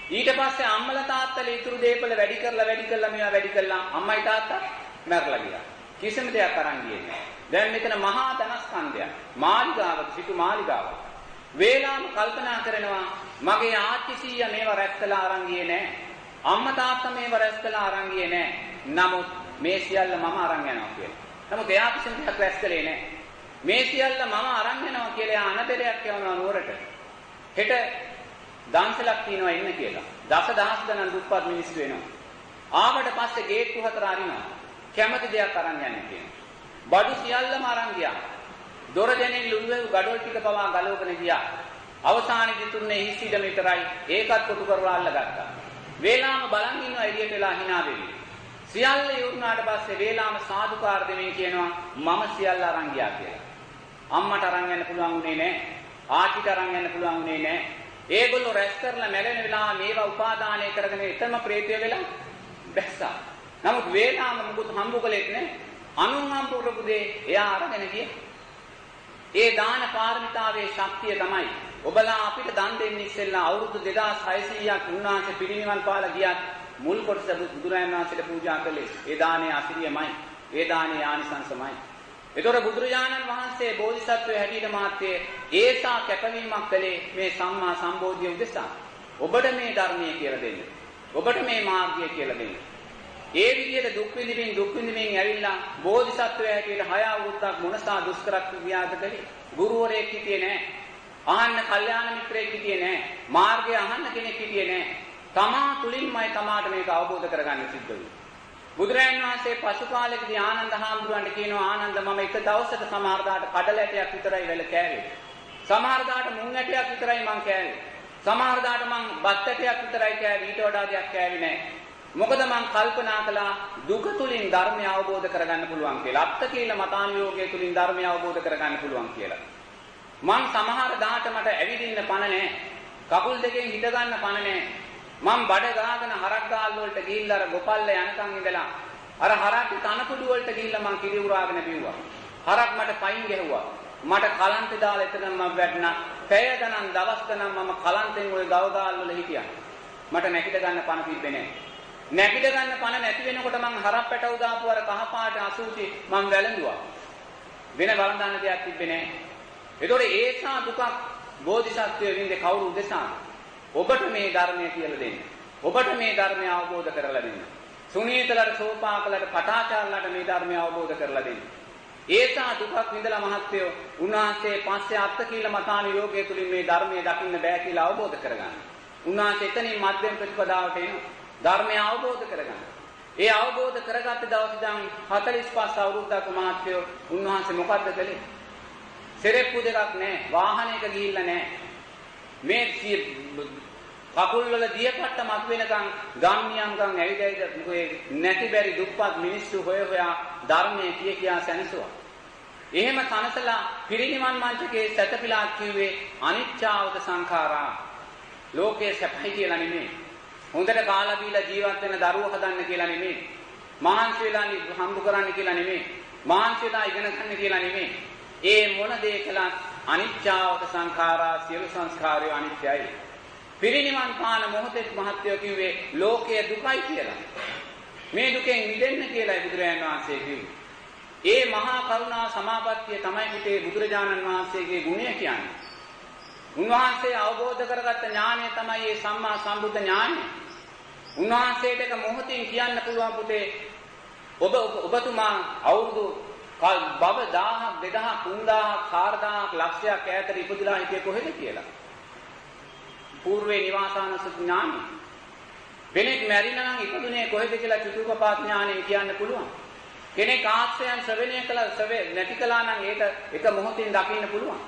ඊට පස්සේ අම්මලා තාත්තලා ඉතුරු දේපල වැඩි කරලා මේවා වැඩි කළා අම්මයි තාත්තා මැරලා ගියා. කිසිම දෙයක් අරන් ගියේ නැහැ. දැන් මෙතන මහා ධනස්කන්ධයක්. මාලිගාවක්, සිටු මාලිගාවක්. වේලාම කල්පනා කරනවා මගේ ආච්චි සීයා මේවා රැස් කළා අරන් ගියේ නැහැ. අම්මා තාත්තා මේවා රැස් කළා අරන් ගියේ නැහැ. නමුත් මේ සියල්ල මම අරන් යනවා කියලා. නමුත් එයා කිසිම දෙයක් රැස් කළේ නැහැ. මේ සියල්ල මම අරන් යනවා කියලා එයා අනබෙරයක් යවනවා නුවරට. හෙට දන්සලක් තියනවා එන්න කියලා. දසදහස් ගණන් දුප්පත් මිනිස්සු වෙනවා. ආවට පස්සේ ගේට්ටු හතර අරිනවා. කැමති දෙයක් අරන් යන්න කියනවා. බඩු සියල්ලම අරන් ගියා. දොර දෙනෙන් ලුල්වෙව් ගඩොල් ටික පවා ගලවගෙන ගියා. අවසානයේදී තුන්නේ හිස්සිඩම විතරයි. ඒකත් කොටු කරලා අල්ලගත්තා. වේලාම බලන් ඉන්නවා එළියට වෙලා hina වෙවි. සියල්ල ඉවරනාට පස්සේ වේලාම සාදුකාර දෙමින් කියනවා මම සියල්ල අරන් ගියා කියලා. අම්මට අරන් යන්න පුළුවන් උනේ නැහැ. ආච්චිට අරන් යන්න පුළුවන් උනේ නැහැ. ඒගොල්ලෝ රැස් කරලා මැරෙන වෙලාව මේවා උපාදානය කරගෙන එතනම ප්‍රේතය වෙලා බැස්සා. නමුත් වේලාම මුකුත් හම්බු කළෙත් නැහැ. අනුන් හම්බු කරපු දේ එයා අරගෙන ගියේ. ඒ දාන පාරමිතාවේ ශක්තිය තමයි ඔබලා අපිට දන් දෙන්නේ ඉස්සෙල්ලා අවුරුදු 2600ක් උන්වහන්සේ පිරිනිවන් පාලා ගියත් මුල් කොටස බුදුරජාණන් වහන්සේට පූජා කළේ ඒ දානේ අසිරියමයි. ඒ දානේ ආනිසංසමයි. ඒතොර බුදුරජාණන් වහන්සේ බෝධිසත්වයේ හැටියට මාත්‍යේ ඒසා කැපවීමක් කළේ මේ සම්මා සම්බෝධිය උදෙසා. ඔබට මේ ධර්මයේ කියලා දෙන්න. ඔබට මේ මාර්ගය කියලා දෙන්න. ඒ විදිහට දුක් විඳින්මින් ඇවිල්ලා බෝධිසත්වයේ හැටියට 6 අවුරුද්දක් මොනසා දුෂ්කර ක්‍රියාද කළේ. ගුරුවරයෙක් හිටියේ නැහැ. අහන්න කල්යාණ මිත්‍රයෙක් හිටියේ නැහැ. මාර්ගය අහන්න කෙනෙක් හිටියේ නැහැ. තමා තුලින්මයි තමාට මේක අවබෝධ කරගන්න සිද්ධ වුනේ. බුදුරජාණන් වහන්සේ පසු කාලෙකදී ආනන්ද හාමුදුරන්ට කියනවා ආනන්ද මම එක දවසක සමහර දාට කඩල ඇටයක් විතරයි වෙල කෑවේ. සමහර දාට මුං ඇටයක් විතරයි මං කෑවේ. සමහර දාට මං බත් ඇටයක් විතරයි කෑවේ. ඊට වඩා දෙයක් කෑවේ නැහැ. මොකද මං කල්පනා කළා දුක තුලින් ධර්මය අවබෝධ කරගන්න පුළුවන් කියලා. අත්ත කියලා මතානුയോഗය තුලින් ධර්මය අවබෝධ කරගන්න පුළුවන් කියලා. මං සමහර දාට මට ඇවිදින්න පණ නැහැ. කකුල් දෙකෙන් හිට ගන්න පණ නැහැ. මං බඩ ගාගෙන හරක් ගාල් වලට ගිහිල්ලා අර ගොපල්ල යනකන් ඉඳලා අර හරක් තනකුඩු වලට ගිහිල්ලා මං කිරි උරාගෙන බිව්වා. හරක් මට පයින් ගැහුවා. මට කලන්තේ දාලා එතනම මම වැටුණා. පැය ගණන් දවස් ගණන් මම කලන්තෙන් ওই ගව ගාල් වල හිටියා. මට නැගිට ගන්න පණ තිබ්බේ නැහැ. නැගිට ගන්න පණ නැති වෙනකොට මං හරක් පැටව දාපු අර කහ පාට අසුචි මං වැළඳුවා. වෙන වළඳන්න දෙයක් තිබ්බේ නැහැ. ඒතකොට ඒසා දුකක් බෝධිසත්වයේ වින්දේ කවුරු උදෙසාද? ඔබට මේ ධර්මය කියලා දෙන්න. ඔබට මේ ධර්මය අවබෝධ කරලා දෙන්න. සුනීතලට සෝපාකලට පටාචාරලට මේ ධර්මය අවබෝධ කරලා දෙන්න. ඒසා දුකක් විඳලා මහත්යෝ උන්වහන්සේ පස්සේ අත්ත කියලා මතාන යෝගයේ තුලින් මේ ධර්මයේ දකින්න බෑ කියලා අවබෝධ කරගන්න. උන්වහන්සේ එතනින් මධ්‍යම ප්‍රතිපදාවට එනවා. ධර්මය අවබෝධ කරගන්න. ඒ අවබෝධ කරගත්ත දවස් ඉඳන් 45 අවුරුද්දක මහත්යෝ උන්වහන්සේ මොකද්ද කළේ? සෙරෙප්පු දෙකක් නැහැ. වාහනයක ගිහිල්ලා නැහැ. මේ කකුල් වල දියපට්ට මත වෙනකන් ගම්නියම්කම් ඇවිදයිද මොකේ නැති බැරි දුප්පත් මිනිස්සු හොයා ධර්මයේ කියා සැනසුවා. එහෙම තනසලා පිරිනිවන් මංචකේ සැතපීලා කිව්වේ අනිච්චාවත සංඛාරා. ලෝකයේ සැපයි කියලා නෙමෙයි. හොඳට කාලා බීලා ජීවත් වෙන දරුවෝ හදන්න කියලා නෙමෙයි. මහන්සි වෙලා හම්බ කරන්න කියලා නෙමෙයි. මහන්සි වෙලා ඉගෙන ගන්න කියලා නෙමෙයි. ඒ මොන දේ කළත් අනිච්චාවත සංඛාරා සියලු සංස්කාරය අනිත්‍යයි. පිරිනිවන් පාන මොහොතේ මහත්යෝ කිව්වේ ලෝකයේ දුකයි කියලා. මේ දුකෙන් මිදෙන්න කියලා බුදුරජාණන් වහන්සේ කිව්වේ. ඒ මහා කරුණා සමාපත්තිය තමයි පුතේ බුදුරජාණන් වහන්සේගේ ගුණය කියන්නේ. උන්වහන්සේ අවබෝධ කරගත්ත ඥානය තමයි මේ සම්මා සම්බුද්ධ ඥානය. උන්වහන්සේට එක මොහොතින් කියන්න පුළුවන් පුතේ ඔබතුමා අවුරුදු බබ 1000 2000 3000 4000 ලක්ෂයක් ඈතට ඉපදිලා හිටියේ කොහෙද කියලා. పూర్වේ නිවාසානස ඥානය. වෙනෙක් මැරිලා නම් ඉපදුනේ කොහෙද කියලා චතුපපාත ඥානයෙන් කියන්න පුළුවන්. කෙනෙක් ආශ්‍රයයන් ශ්‍රවණය කළා නැති කළා නම් ඒක එක මොහොතින් දකින්න පුළුවන්.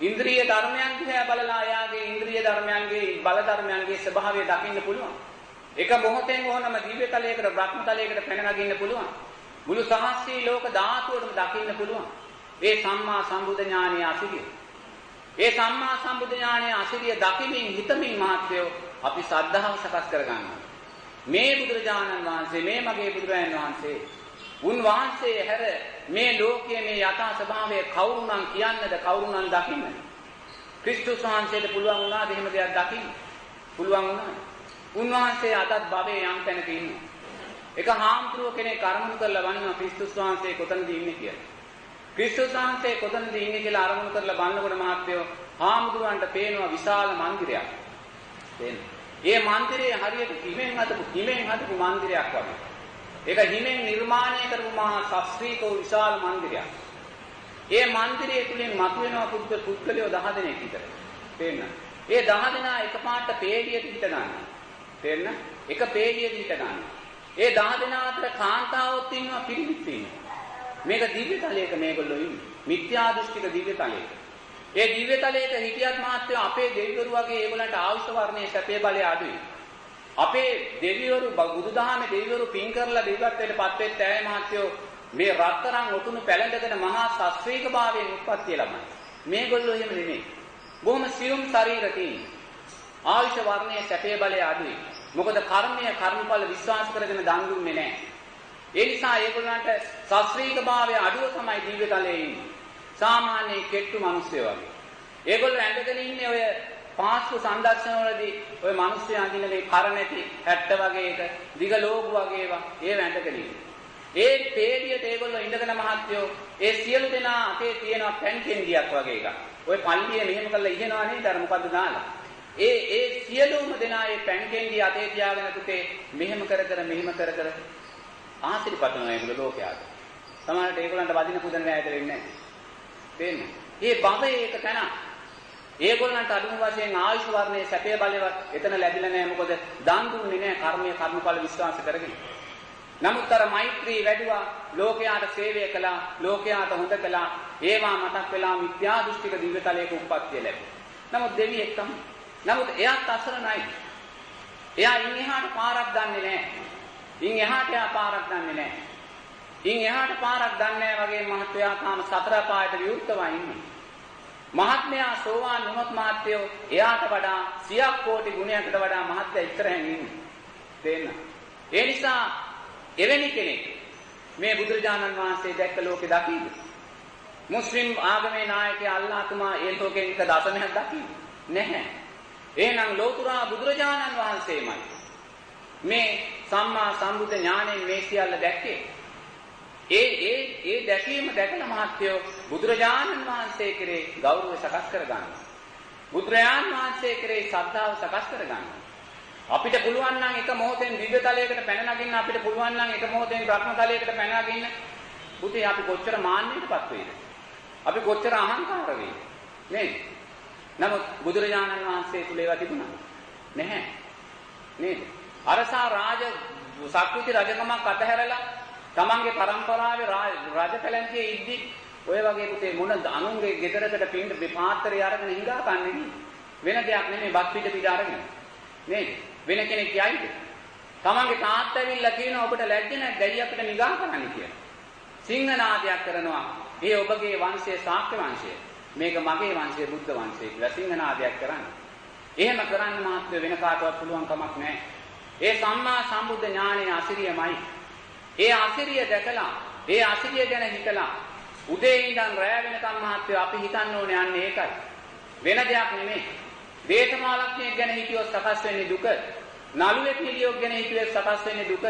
ඉන්ද්‍රිය ධර්මයන් දිහා බලලා යාගේ ඉන්ද්‍රිය ධර්මයන්ගේ බල ධර්මයන්ගේ ස්වභාවය දකින්න පුළුවන්. එක මොහොතෙන් ඕනම දිව්‍ය තලයකට බ්‍රහ්ම තලයකට පැන නගින්න පුළුවන්. මුළු සහස්‍රී ලෝක ධාතුවටම දකින්න පුළුවන්. ඒ සම්මා සම්බුද්ධ ඥානය අසිරිය. ඒ සම්මා සම්බුද්ධ ඥානය අසිරිය දකිමින් හිතමින් මහත්වෝ අපි සද්ධාව සකස් කරගන්නවා. මේ බුදුරජාණන් වහන්සේ මේ මගේ බුදුරජාණන් වහන්සේ උන්වහන්සේ හැර මේ ලෝකයේ මේ යථා ස්වභාවය කවුරුනම් කියන්නද කවුරුනම් දකින්නද? ක්‍රිස්තුස් වහන්සේට පුළුවන් වුණාද එහෙම දෙයක් දකින්න? පුළුවන් වුණා. උන්වහන්සේ අදත් භවයේ යම් තැනක ඉන්නවා. එක හාමුදුරුවෝ කෙනෙක් අරමුණු කරලා වන්නවා ක්‍රිස්තුස් වහන්සේ කොතනද ඉන්නේ කියලා. ක්‍රිස්තුස් වහන්සේ කොතනද ඉන්නේ කියලා අරමුණු කරලා බලනකොට මහත්වෝ හාමුදුරුවන්ට පේනවා විශාල මන්දිරයක්. ඒ මන්දිරයේ හරියට හිමෙන් හදපු මන්දිරයක් වගේ. ඒක හිමෙන් නිර්මාණය කරපු මහා ශාස්ත්‍රීය විශාල මන්දිරයක්. ඒ මන්දිරයේ තුලින් මතුවෙනවා පුද්ගලයෝ 10 දෙනෙක් විතර. තේන්න. ඒ 10 දෙනා එකපාරට පේළියට හිට ගන්නවා. තේන්න. එක පේළියට හිට ගන්නවා. ඒ 10 දෙනා අතර කාන්තාවොත් ඉන්නවා පිරිමිත් ඉන්නවා. මේක දිව්‍ය තලයක මේගොල්ලෝ ඉන්නේ. මිත්‍යා දෘෂ්ටික දිව්‍ය තලයක. ඒ දිව්‍ය තලයක හිටියත් මහත්වෝ අපේ දෙවිවරු වගේ ඒගොල්ලන්ට ආයුෂ වර්ණයේ සැපේ බලය අඩුයි. අපේ දෙවිවරු බුදුදහමේ දෙවිවරු පින් කරලා දෙවිවත්වයටපත් වෙච්ච අය මහත්වෝ මේ රත්තරන් ඔතුණු පැලඳගෙන මහා ශාස්ත්‍රීය භාවයෙන් උත්පත්ති ලබන. මේගොල්ලෝ එහෙම නෙමෙයි. බොහොම සියුම් ශරීරකින් ආයුෂ වර්ණයේ සැපේ බලය අඩුයි. මොකද කර්මඵල විශ්වාස කරගෙන දන් දුන්නේ නැහැ. ඒ නිසා ඒගොල්ලන්ට ශාස්ත්‍රීය භාවය අඩුව තමයි දිව්‍ය තලයේ ඉන්නේ. සාමාන්‍ය කෙට්ටු මිනිස්සු වගේ. ඒගොල්ලෝ ඇඳගෙන ඉන්නේ ඔය පාස්කු සංදර්ශනවලදී ඔය මිනිස්සු අඳින මේ කර නැති 60 වගේ එක දිග ලෝගු වගේ ඒවා ඒව ඇඳගෙන ඉන්නේ. ඒ පේළියට ඒගොල්ලෝ ඉඳගෙන මහත්යෝ ඒ සියලු දෙනා අතේ තියෙන පැන් කෙන්ඩියක් වගේ එකක්. ඔය පල්ලියේ මෙහෙම කරලා ඉගෙනවා නේද අර මොකද්ද දාලා. ඒ සියලුම දෙනා ඒ පැන් කෙන්ඩිය අතේ තියාගෙන තුතේ මෙහෙම කර කර ආශිර්වාදනවා ඒගොල්ලෝ ලෝකයාට. සමහරවිට ඒගොල්ලන්ට වදින පුදන නෑද වෙන්නේ නැහැ. තේන්නේ. මේ භවයේ එක තැන. ඒගොල්ලන්ට අදුම වශයෙන් ආයුෂ වර්ණයේ සැපේ බලවත් එතන ලැබිලා නැහැ. මොකද දන් දුන්නේ නැහැ කර්මයේ කර්මඵල විශ්වාස කරගෙන. නමුත් අර මෛත්‍රී වැඩිවා ලෝකයාට සේවය කළා, ලෝකයාට හොඳ කළා. ඒවා මතක් වෙලා මිත්‍යා දෘෂ්ටික දිව්‍ය තලයක උප්පත්තිය ලැබුවා. නමුත් දෙවියෙක් තමයි. නමුත් එයාත් අසරණයි. එයා ඉන් එහාට පාරක් දන්නේ නැහැ. ඉන් එහාට යා පාරක් දන්නේ නැහැ. ඉන් එහාට පාරක් දන්නේ නැහැ වගේ මහත්වයා තාම සතර පායට විවෘතව ඉන්නේ. මහත්මයා සෝවාන් වුණොත් මහත්යෝ එයාට වඩා 100ක් කෝටි ගුණයකට වඩා මහත්ය ඉස්සරහින් ඉන්නේ. තේන්න. ඒ නිසා එවැනි කෙනෙක් මේ බුදුරජාණන් වහන්සේ දැක්ක ලෝකේ දකින්න. මුස්ලිම් ආගමේ නායකයා අල්ලාහ්තුමා ඒ ලෝකෙන් එක දශමයක් දකින්න නැහැ. එහෙනම් ලෝතුරා බුදුරජාණන් වහන්සේමයි මේ සම්මා සම්බුද්ධ ඥාණයෙන් මේ සියල්ල දැක්කේ. ඒ දැකීම දැකලා මහත්යෝ බුදුරජාණන් වහන්සේ කෙරේ ගෞරවය සකස් කරගන්නවා. බුදුරජාණන් වහන්සේ කෙරේ ශ්‍රද්ධාව සකස් කරගන්නවා. අපිට පුළුවන් නම් එක මොහොතෙන් දිව්‍ය තලයකට පැන නගින්න, අපිට පුළුවන් නම් එක මොහොතෙන් බ්‍රහ්ම තලයකට පැන නගින්න. පුතේ අපි කොච්චර මාන්නයටපත් වෙයිද? අපි කොච්චර අහංකාර වෙයිද? නේද? නමුත් බුදුරජාණන් වහන්සේ තුල ඒවා තිබුණා නැහැ. නේද? අරසා රාජ සක්විති රජකමක් අතහැරලා තමන්ගේ පරම්පරාවේ රාජ පැලැන්තියේ ඉද්දි ඔය වගේ පුතේ මොන අනුන්ගේ ගෙදරකට පින්න පාත්‍රය අරගෙන හිඟා කන්නේ වෙන දෙයක් නෙමෙයි බත් පිට අරගෙන. නේද? වෙන කෙනෙක් යයිද? තමන්ගේ තාත්තා ඇවිල්ලා කියනවා ඔබට ලැජ්ජ නැද්ද? ඇයි අපිට නිගා කරන්නේ කියලා. සිංහනාදයක් කරනවා. ඒ ඔබගේ වංශය ශාක්‍ය වංශය. මේක මගේ වංශය බුද්ධ වංශය කියලා සිංහනාදයක් කරන්නේ. එහෙම කරන්න මාත්‍ය වෙන කාටවත් පුළුවන් කමක් නැහැ. ඒ සම්මා සම්බුද්ධ ඥානයේ අසිරියමයි. ඒ අසිරිය දැකලා, ඒ අසිරිය ගැන හිතලා උදේ ඉඳන් රැය වෙනකම් මාත්‍ය අපි හිතන්න ඕනේ යන්නේ ඒකයි. වෙන දෙයක් නෙමෙයි. දේශමාලක්ෂණයක් ගැන හිතියොත් සකස් වෙන්නේ දුක. නළුවෙක් නිලියක් ගැන හිතුවෙත් සකස් වෙන්නේ දුක.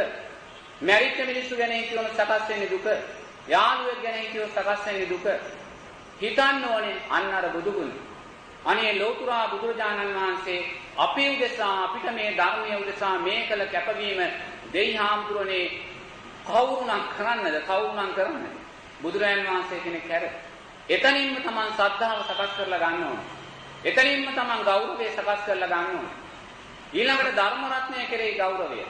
මැරිච්ච මිනිස්සු ගැන හිතුවොත් සකස් වෙන්නේ දුක. යාළුවෙක් ගැන හිතුවොත් සකස් වෙන්නේ දුක. හිතන්න ඕනේ අන්න අර බුදුගුණ. අනේ ලෝතුරා බුදුරජාණන් වහන්සේ අපි උදෙසා අපිට මේ ධර්මයේ උදෙසා මේ කළ කැපවීම දෙයි හාමුදුරනේ කවුරුනම් කරන්නද? බුදුරජාණන් වහන්සේ කෙනෙක් හැර. එතනින්ම තමන් ශ්‍රද්ධාව සකස් කරලා ගන්න ඕනේ. එතනින්ම තමන් ගෞරවය සකස් කරලා ගන්න ඕනේ. ඊළඟට ධර්ම රත්නය කෙරෙහි ගෞරවය.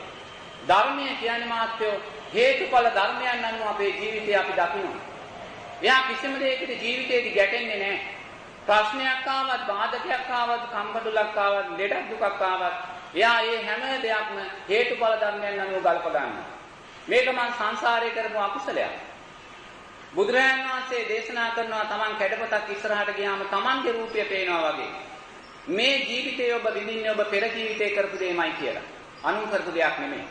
ධර්මය කියන්නේ මාත්‍යෝ හේතුඵල ධර්මයන් අනුව අපේ ජීවිතය අපි දකිනවා. එයා කිසිම දෙයකට ජීවිතේදී ගැටෙන්නේ නැහැ. ප්‍රශ්නයක් ආවත්, බාධකයක් ආවත්, කම්කටොලක් ආවත්, ලෙඩක් දුකක් ආවත්, එයා මේ හැම දෙයක්ම හේතුඵල ධර්මයන් අනුව ගලප ගන්නවා. මේක මං සංසාරේ කරපු අකුසලයක්. බුදුරජාණන් වහන්සේ දේශනා කරනවා තමන් කැඩපතක් ඉස්සරහට ගියාම තමන්ගේ රූපය පේනවා වගේ. මේ ජීවිතේ ඔබ විඳින්නේ ඔබ පෙර ජීවිතේ කරපු දෙයමයි කියලා. අනුන් කරපු දෙයක් නෙමෙයි.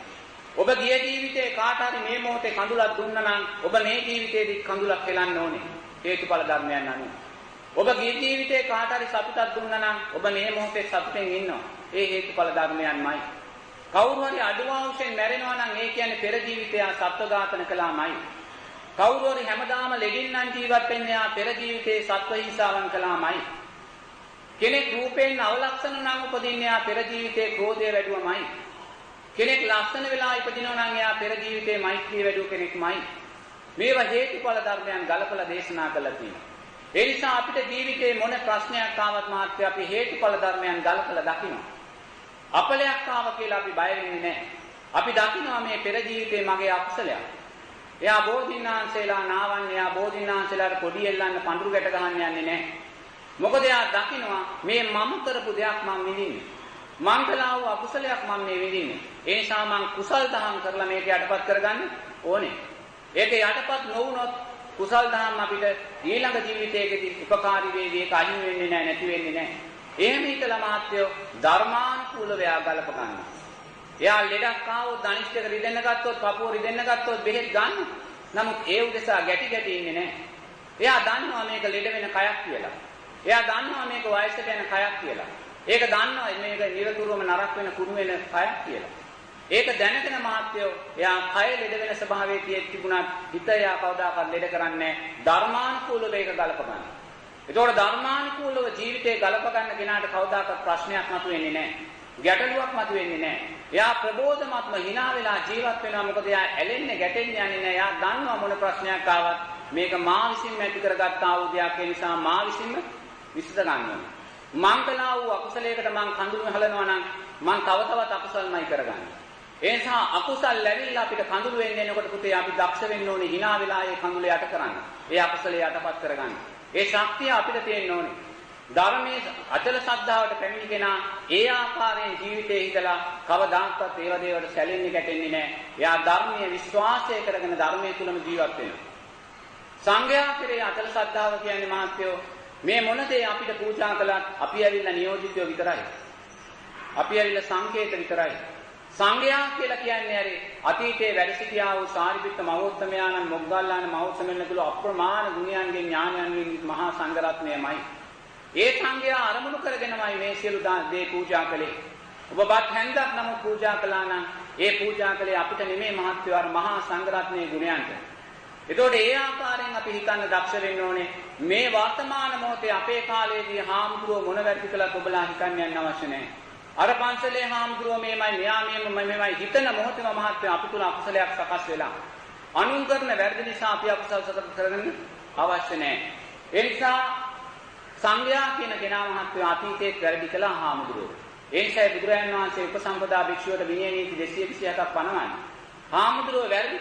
ඔබ ගිය ජීවිතේ කාට හරි මේ මොහොතේ කඳුලක් දුන්නා නම් ඔබ මේ ජීවිතේදී කඳුලක් හෙලන්න ඕනේ. හේතුඵල ධර්මයන් අනුව. ඔබ ගිය ජීවිතේ කාට හරි සතුටක් දුන්නා නම් ඔබ මේ මොහොතේ සතුටෙන් ඉන්නවා. ඒ හේතුඵල ධර්මයන්මයි. කවුරු හරි අඩුවාවුෂෙන් මැරෙනවා නම් ඒ කියන්නේ පෙර ජීවිතය සත්ව ඝාතන කළාමයි. කවුරු හරි හැමදාම ලෙඩින්නම් ජීවත් වෙන්නේ ආ පෙර ජීවිතේ සත්ව හිංසාවන් කළාමයි. කෙනෙක් රූපයෙන් අවලක්ෂණ නම් උපදින්නේ ආ පෙර ජීවිතේ ක්‍රෝධය වැඩුවමයි. කෙනෙක් ලස්සන වෙලා ඉපදිනවා නම් එයා පෙර ජීවිතේ මෛත්‍රිය වැඩුව කෙනෙක්මයි. මේවා හේතුඵල ධර්මයන් ගලපලා දේශනා කළා තියෙනවා. ඒ නිසා අපිට ජීවිතේ මොන ප්‍රශ්නයක් ආවත් මාත්‍ය අපි හේතුඵල ධර්මයන් ගලපලා දකිනවා. අපලයක් ආව කියලා අපි බය වෙන්නේ නැහැ. අපි දකිනවා මේ පෙර ජීවිතේ මගේ අකුසලයක්. එයා බෝධින්නාන්සේලා නාවන්නේ, එයා බෝධින්නාන්සේලාට පොඩි එල්ලන්න පඳුරු ගැට ගහන්න යන්නේ නැහැ. මොකද එයා දකිනවා මේ මම කරපු දෙයක් මම විඳින්නේ. මං කළා වූ අකුසලයක් මම මේ විඳින්නේ. ඒ නිසා මං කුසල් දහම් කරලා මේක යටපත් කරගන්න ඕනේ. ඒක යටපත් නොවුනොත් කුසල් දහම් අපිට ඊළඟ ජීවිතයකදී උපකාරී වේවි. ඒක අහිමි වෙන්නේ නැහැ, නැති වෙන්නේ නැහැ. එහෙම හිතලා මාත්‍යෝ ධර්මානුකූලව එයා ගලප ගන්නවා. එයා ලෙඩක් ආවොත් අනිෂ්ඨක රිදෙන්න ගත්තොත්, පපුව රිදෙන්න ගත්තොත් බෙහෙත් ගන්න. නමුත් ඒ උදෙසා ගැටි ඉන්නේ නැහැ. එයා දන්නවා මේක ලෙඩ වෙන කයක් කියලා. එයා දන්නවා මේක වයසට යන කයක් කියලා. ඒක දන්නවා මේක නිරතුරුවම නරක වෙන කුණු වෙන කයක් කියලා. ඒක දැනගෙන මාත්‍යෝ එයා කය ලෙඩ වෙන ස්වභාවයේ තිබුණත් හිත එයා කවදාකවත් ලෙඩ කරන්නේ ධර්මානුකූලව ඒක ගලප ගන්න. ඒතකොට ධර්මානුකූලව ජීවිතේ ගලප ගන්න කෙනාට කවදාකවත් ප්‍රශ්නයක් මතුවෙන්නේ නැහැ. ගැටලුවක් මතුවෙන්නේ නැහැ. එයා ප්‍රබෝධමත්ම hina වෙලා ජීවත් වෙනවා. මොකද එයා ඇලෙන්නේ ගැටෙන්නේ යන්නේ නැහැ. එයා දන්නවා මොන ප්‍රශ්නයක් ආවත් මේක මා විසින්ම ඇති කරගත්තා වූ දෙයක්. ඒ නිසා මා විසින්ම විසඳ ගන්න ඕනේ. මං කළා වූ අකුසලයකට මං කඳුළු හලනවා නම් මං තව තවත් අකුසල්මයි කරගන්නේ. ඒ නිසා අකුසල් ලැබිලා අපිට කඳුළු වෙන්නේ එනකොට පුතේ අපි දක්ෂ වෙන්න ඕනේ hina වෙලා ඒ කඳුළු යට කරන්න. ඒ අකුසලයේ යටපත් කරගන්න. ඒ ශක්තිය අපිට තියෙන්න ඕනේ. ධර්මයේ අචල ශ්‍රද්ධාවට පැමිණි කෙනා ඒ ආකාරයෙන් ජීවිතේ හිතලා කවදාකවත් ඒව දේවල් සැලෙන්නේ ගැටෙන්නේ නැහැ. එයා ධර්මයේ විශ්වාසය කරගෙන ධර්මයේ තුලම ජීවත් වෙනවා. සංඝයා කෙරේ අචල ශ්‍රද්ධාව කියන්නේ මහත්යෝ මේ මොන දේ අපිට පූජා කළත් අපි ඇවිල්ලා නියෝජිතයෝ විතරයි. අපි ඇවිල්ලා සංකේත විතරයි. සංඝයා කියලා කියන්නේ අර අතීතයේ වැඩ සිටියා වූ සාරිපුත්ත මහෝත්තමයාණන් මොග්ගල්ලාන මහෝත්තමයන් තුළ අප්‍රමාණ ගුණයන්ගෙන් ඥානයන්ගෙන් මහා සංඝ රත්නයමයි. ඒ සංඝයා අරමුණු කරගෙනමයි මේ සියලු දේ පූජා කළේ. ඔබවත් හැන්දක් නමුත් පූජා කළා නම් ඒ පූජා කළේ අපිට නෙමෙයි මහත්වෝ අර මහා සංඝ රත්නයේ ගුණයන්ට. එතකොට ඒ ආකාරයෙන් අපි හිතන්න දක්ෂ වෙන්න ඕනේ මේ වර්තමාන මොහොතේ අපේ කාලේදී හාමුදුරුවෝ මොන වැඩි කළත් ඔබලා හිතන්න යන්න අවශ්‍ය නැහැ. අර පන්සලේ හාමුදුරුවෝ මේමයි මෙයා මේමයි හිතන මොහොතේම මහත්වෝ අපි තුල අකුසලයක් සකස් වෙලා අනුන් කරන වැරදි නිසා අපි අකුසල් සකස් කරගන්න අවශ්‍ය නැහැ. ඒ නිසා සංඝයා කියන කෙනා මහත්වෝ අතීතයේ වැරදි කළා හාමුදුරුවෝ. ඒ නිසා බුදුරජාණන් වහන්සේ උපසම්පදා භික්ෂුවට විනය නීති 227ක් පනවන්නේ. හාමුදුරුවෝ වැරදි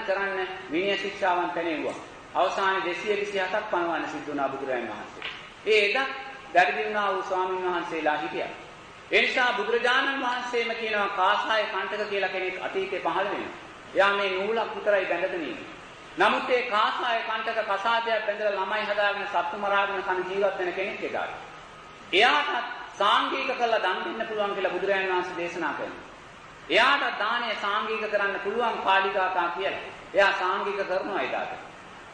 කරන්න විනය ශික්ෂාවන් පැනෙවුවා. අවසානයේ 227ක් පනවන්න සිද්ධ වුණා බුදුරජාණන් වහන්සේ. ඒ එදා වැරදි වුණා වූ ස්වාමීන් වහන්සේලා හිටියා. ඒ නිසා බුදුරජාණන් වහන්සේම කියනවා කාසාය කණ්ඨක කියලා කෙනෙක් අතීතේ පහළ වෙනවා. එයා මේ නූලක් විතරයි බැඳගෙන ඉන්නේ. නමුත් ඒ කාසාය කණ්ඨක කසාදයක් බැඳලා ළමයි හදාගෙන සත්තු මරාගෙන කන ජීවත් වෙන කෙනෙක් එදාට. එයාට සාංගික කළා දන් දෙන්න පුළුවන් කියලා බුදුරජාණන් වහන්සේ දේශනා කරනවා. එයාට දානය සාංගික කරන්න පුළුවන් පාලිකාකා කියලා. එයා සාංගික කරනවා එදාට.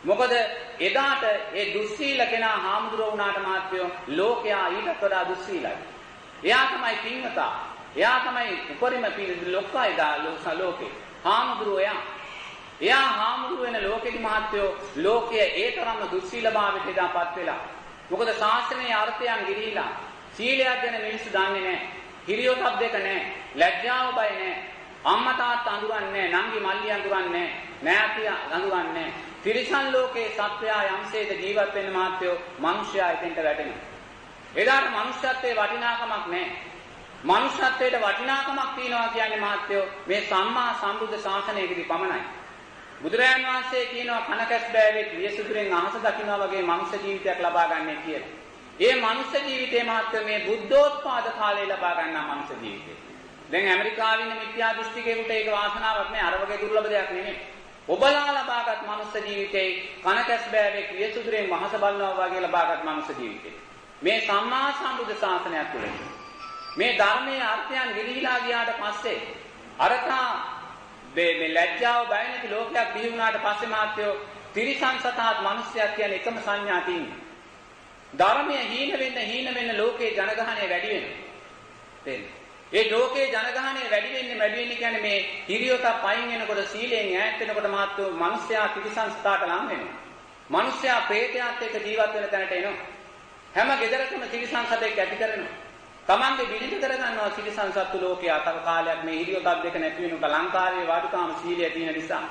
මොකද එදාට ඒ දුස්සීල කෙනා හාමුදුරුවෝ වුණාට මාත්‍යෝ ලෝකයා ඊටත් වඩා දුස්සීලයි. එයා තමයි පින්වතා. එයා තමයි උපරිම ලොක්කා එදා ලෝකේ. හාමුදුරුවෝ එයා හාමුදුරුවෝ වෙන ලෝකෙදි මාත්‍යෝ ලෝකයේ ඒ තරම්ම දුස්සීලභාවයට එදාපත් වෙලා. මොකද ශාස්ත්‍රයේ අර්ථයන් ගිරීලා සීලයක් ගැන මිනිස්සු දන්නේ නැහැ. හිරියොතක් දෙක නැහැ. ලැජ්ජාව බය නැහැ. අම්මා තාත්තා අඳුරන්නේ නැහැ. නංගි මල්ලි අඳුරන්නේ නැහැ. නෑතිය අඳුරන්නේ නැහැ. තිරිසන් ලෝකේ සත්වයා යම්සේද ජීවත් වෙන්න මාත්‍යෝ මිනිස්යා එතෙන්ට වැටෙනවා. එදාට මනුෂ්‍යත්වයේ වටිනාකමක් නැහැ. මනුෂ්‍යත්වයට වටිනාකමක් තියනවා කියන්නේ මාත්‍යෝ මේ සම්මා සම්බුද්ධ ශාසනයකදී පමණයි. බුදුරජාණන් වහන්සේ කියනවා කනකැස් බෑවෙක් වියසුදුරෙන් අහස දකින්නවා වගේ මනුෂ්‍ය ජීවිතයක් ලබා ගන්නයි කියලා. ඒ මනුෂ්‍ය ජීවිතේ මාත්‍යෝ මේ බුද්ධෝත්පාද කාලේ ලබා ගන්නා මනුෂ්‍ය ජීවිතේ. දැන් ඇමරිකාවේ ඉන්න මිත්‍යා දෘෂ්ටිකයෙකුට ඒක වාසනාවක් නෑ. අර වගේ දුර්ලභ දෙයක් නෙමෙයි. ඔබලා ලබාගත් මනුෂ්‍ය ජීවිතේ කනකැස් බෑවෙක් වියසුදුරෙන් අහස බලනවා වගේ ලබාගත් මනුෂ්‍ය ජීවිතේ. මේ සම්මා සම්බුද්ධ ශාසනයක් තුළ මේ ධර්මයේ අර්ථයන් විලිහිලා ගියාට පස්සේ අරකා මේ ලැජ්ජාව බය නැති ලෝකයක් බිහි වුණාට පස්සේ මාත්‍යෝ තිරිසන් සතහත් මිනිස්යාත් කියන්නේ එකම සංඥා තියෙනවා. ධර්මයේ හීන වෙන්න ලෝකේ ජනගහණය වැඩි වෙනවා. තේරෙන්නේ? ඒ ලෝකේ ජනගහණය වැඩි වෙන්නේ කියන්නේ මේ හිරියොත පයින් එනකොට සීලයෙන් ඈත් වෙනකොට මාත්‍යෝ මිනිස්යා තිරිසන් සතහට ලං වෙනවා. මිනිස්යා ප්‍රේතයාත් එක්ක ජීවත් වෙන තැනට එනවා. හැම ගෙදරකම තිරිසන් සතෙක් ඇති කරනවා. තමන්ගේ බිරිඳ කරගන්නවා තිරිසන් සත්තු ලෝකයේ අතව කාලයක් මේ හිරියොතක් දෙක නැති වෙනුක ලංකාවේ වාදුකාම සීලය තියෙන නිසා.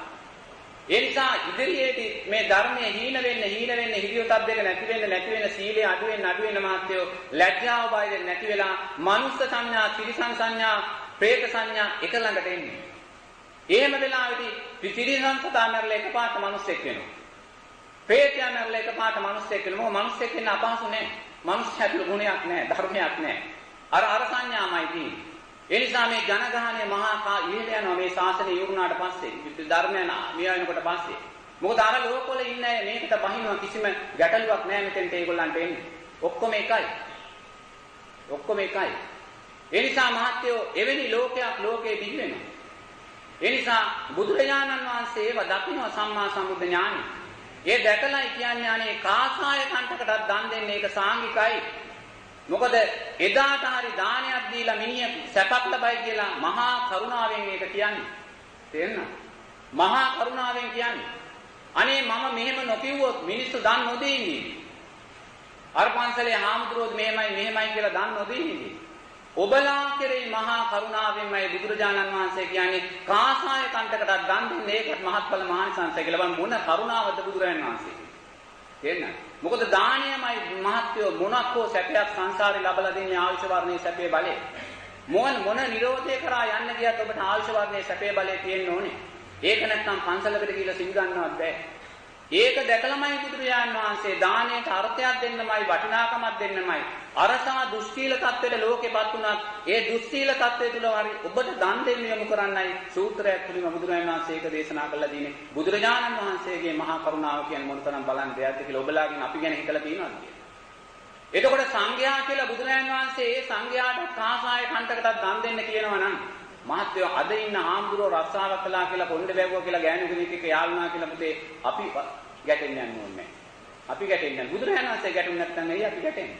ඒ නිසා ඉදිරියේදී මේ ධර්මයේ හීන වෙන්න හිරියොතක් දෙක නැති වෙන්න සීලය අඩු වෙන්න මාත්‍යෝ ලැජ්ජාව බය නැති වෙලා මනුස්ස සංඥා තිරිසන් සංඥා പ്രേත සංඥා එක ළඟට එන්නේ. එහෙම වෙලාවෙදී තිරිසන් සතා මරලා එකපාරට මිනිස්සෙක් වෙනවා. ප්‍රේතයන් මරලා එකපාරට මිනිස්සෙක් වෙනවා. මොකද මිනිස්සෙක් වෙන්න අපහසු නෑ. මිනිස්සුන්ට ගුණයක් නෑ, ධර්මයක් නෑ. අර සංඥාමයි තියෙන්නේ. ඒ නිසා මේ ජනගහණය මහා ඉහළ යනවා මේ ශාසනය ඉවරුනාට පස්සේ ධර්මයන් මිය වෙනකොට පස්සේ. මොකද අර ලෝකවල ඉන්න අය මේකට බහිනවා කිසිම ගැටලුවක් නෑ මෙතෙන්ට ඒගොල්ලන්ට එන්නේ. ඔක්කොම එකයි. ඒ නිසා මහත්යෝ එවැනි ලෝකයක් ලෝකේ බිහි වෙනවා. ඒ නිසා බුදුරජාණන් වහන්සේ ඒව දකින්න සම්මා සම්බුද්ධ ඥානෙ. ඒ දැකලා කියන්නේ අනේ කාසාය කණ්ඨකටත් දන් දෙන්නේ ඒක සාංගිකයි. මොකද එදාට හරි දානයක් දීලා මිනිහ සැපක් ලබයි කියලා මහා කරුණාවෙන් ඒක කියන්නේ. තේරෙනවද? මහා කරුණාවෙන් කියන්නේ. අනේ මම මෙහෙම නොකියුවොත් මිනිස්සු දන් නොදී ඉන්නේ. අර පන්සලේ හාමුදුරුවෝ මෙහෙමයි කියලා දන් නොදී ඉන්නේ. ඔබලා කෙරෙහි මහා කරුණාවෙන්මයි බුදුරජාණන් වහන්සේ කියන්නේ කාසාය කණ්ඨකටත් දන් දෙන්නේ ඒකට මහත්ඵල මහානිසංසය කියලා. මොන කරුණාවද බුදුරජාණන් වහන්සේ. තේරෙනවද? මොකද දානයමයි මහත්යෝ මොනක් හෝ සැපයක් සංසාරේ ලබලා දෙන්නේ ආයුෂ වර්ණයේ සැපේ බලය. මොන නිරෝධය කරා යන්න ගියත් ඔබට ආයුෂ වර්ණයේ සැපේ බලය තියෙන්න ඕනේ. ඒක නැත්නම් පන්සලකට ගිහලා සිල් ගන්නවත් බෑ. ඒක දැකලාමයි බුදුරජාණන් වහන්සේ දානයට අර්ථයක් දෙන්නමයි වටිනාකමක් දෙන්නමයි අරසා දුස්සීල තත්ත්වයට ලෝකෙපත් උනත් ඒ දුස්සීල තත්ත්වය තුල හරි ඔබට දන් දෙන්න යොමු කරන්නයි සූත්‍රයක් තුලින් බුදුරජාණන් වහන්සේ ඒක දේශනා කළා දිනේ. බුදුරජාණන් වහන්සේගේ මහා කරුණාව කියන්නේ මොනතරම් බලන් දෙයක්ද කියලා ඔබලාගෙන් අපි ගැන හිතලා තියෙනවද කියලා. එතකොට සංඝයා කියලා බුදුරජාණන් වහන්සේ ඒ සංඝයාට කාසාය කණ්ඨකටත් දන් දෙන්න කියනවා නම් මහත්යෝ අද ඉන්න හාමුදුරුවෝ රස්සාවක් කළා කියලා කොණ්ඩේ බැවුවා කියලා ගෑනු කෙනෙක් එක්ක යාළුනා කියලා පුතේ අපි ගැටෙන්න යන්න ඕනේ නැහැ. අපි ගැටෙන්නේ බුදුරජාණන් වහන්සේ ගැටුනේ නැත්නම් එයි අපි ගැටෙන්නේ.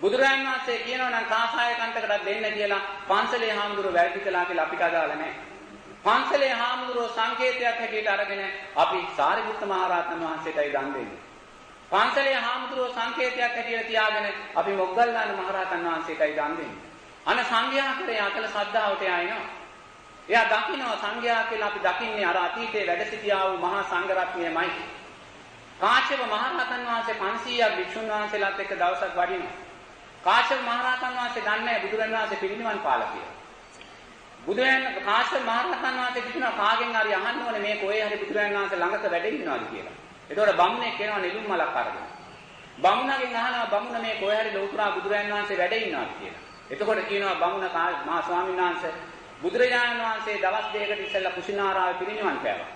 බුදුරජාණන් වහන්සේ කියනවා නම් කාසාය කණ්ඨකටත් දෙන්න කියලා පන්සලේ හාමුදුරුවෝ වැරදි කළා කියලා අපිට අදාළ නැහැ. පන්සලේ හාමුදුරුවෝ සංකේතයක් හැටියට අරගෙන අපි සාරිපුත්ත මහ රහතන් වහන්සේටයි දන් දෙන්නේ. පන්සලේ හාමුදුරුවෝ සංකේතයක් හැටියට තියාගෙන අපි මොග්ගල්ලාන මහ රහතන් වහන්සේටයි දන් දෙන්නේ. අන සංඝයා කරේ අකල ශ්‍රද්ධාවට යනවා. එයා දකින්න සංඝයා කියලා අපි දකින්නේ අර අතීතයේ වැඩ සිටියා වූ මහා සංඝ රත්නයමයි. කාශ්‍යප මහ රහතන් වහන්සේ 500ක් භික්ෂුන් වහන්සේලාත් එක්ක දවසක් වඩිනවා. කාශ්‍යප මහ රහතන් වහන්සේ දන්නේ බුදුරන් වහන්සේ පිරිනිවන් පාලා කියලා. කාශ්‍යප මහ රහතන් වහන්සේ කිව්වා කාගෙන් හරි අහන්න ඕනේ මේ කොහේ හරි බුදුරන් වහන්සේ ළඟට වැඩ ඉන්නවාද කියලා. ඒතකොට බමුණෙක් කියනවා නෙළුම් මලක් අරගෙන. බමුණගෙන් අහනවා බමුණ මේ කොහේ හරි ලෞතුරා බුදුරන් වහන්සේ වැඩ ඉන්නවාද කියලා. එතකොට කියනවා බමුණ මහා ස්වාමීන් වහන්සේ බුදුරජාණන් වහන්සේ දවස් දෙකකට ඉස්සෙල්ලා කුසිනාරාවේ පිරිනිවන් පෑවා.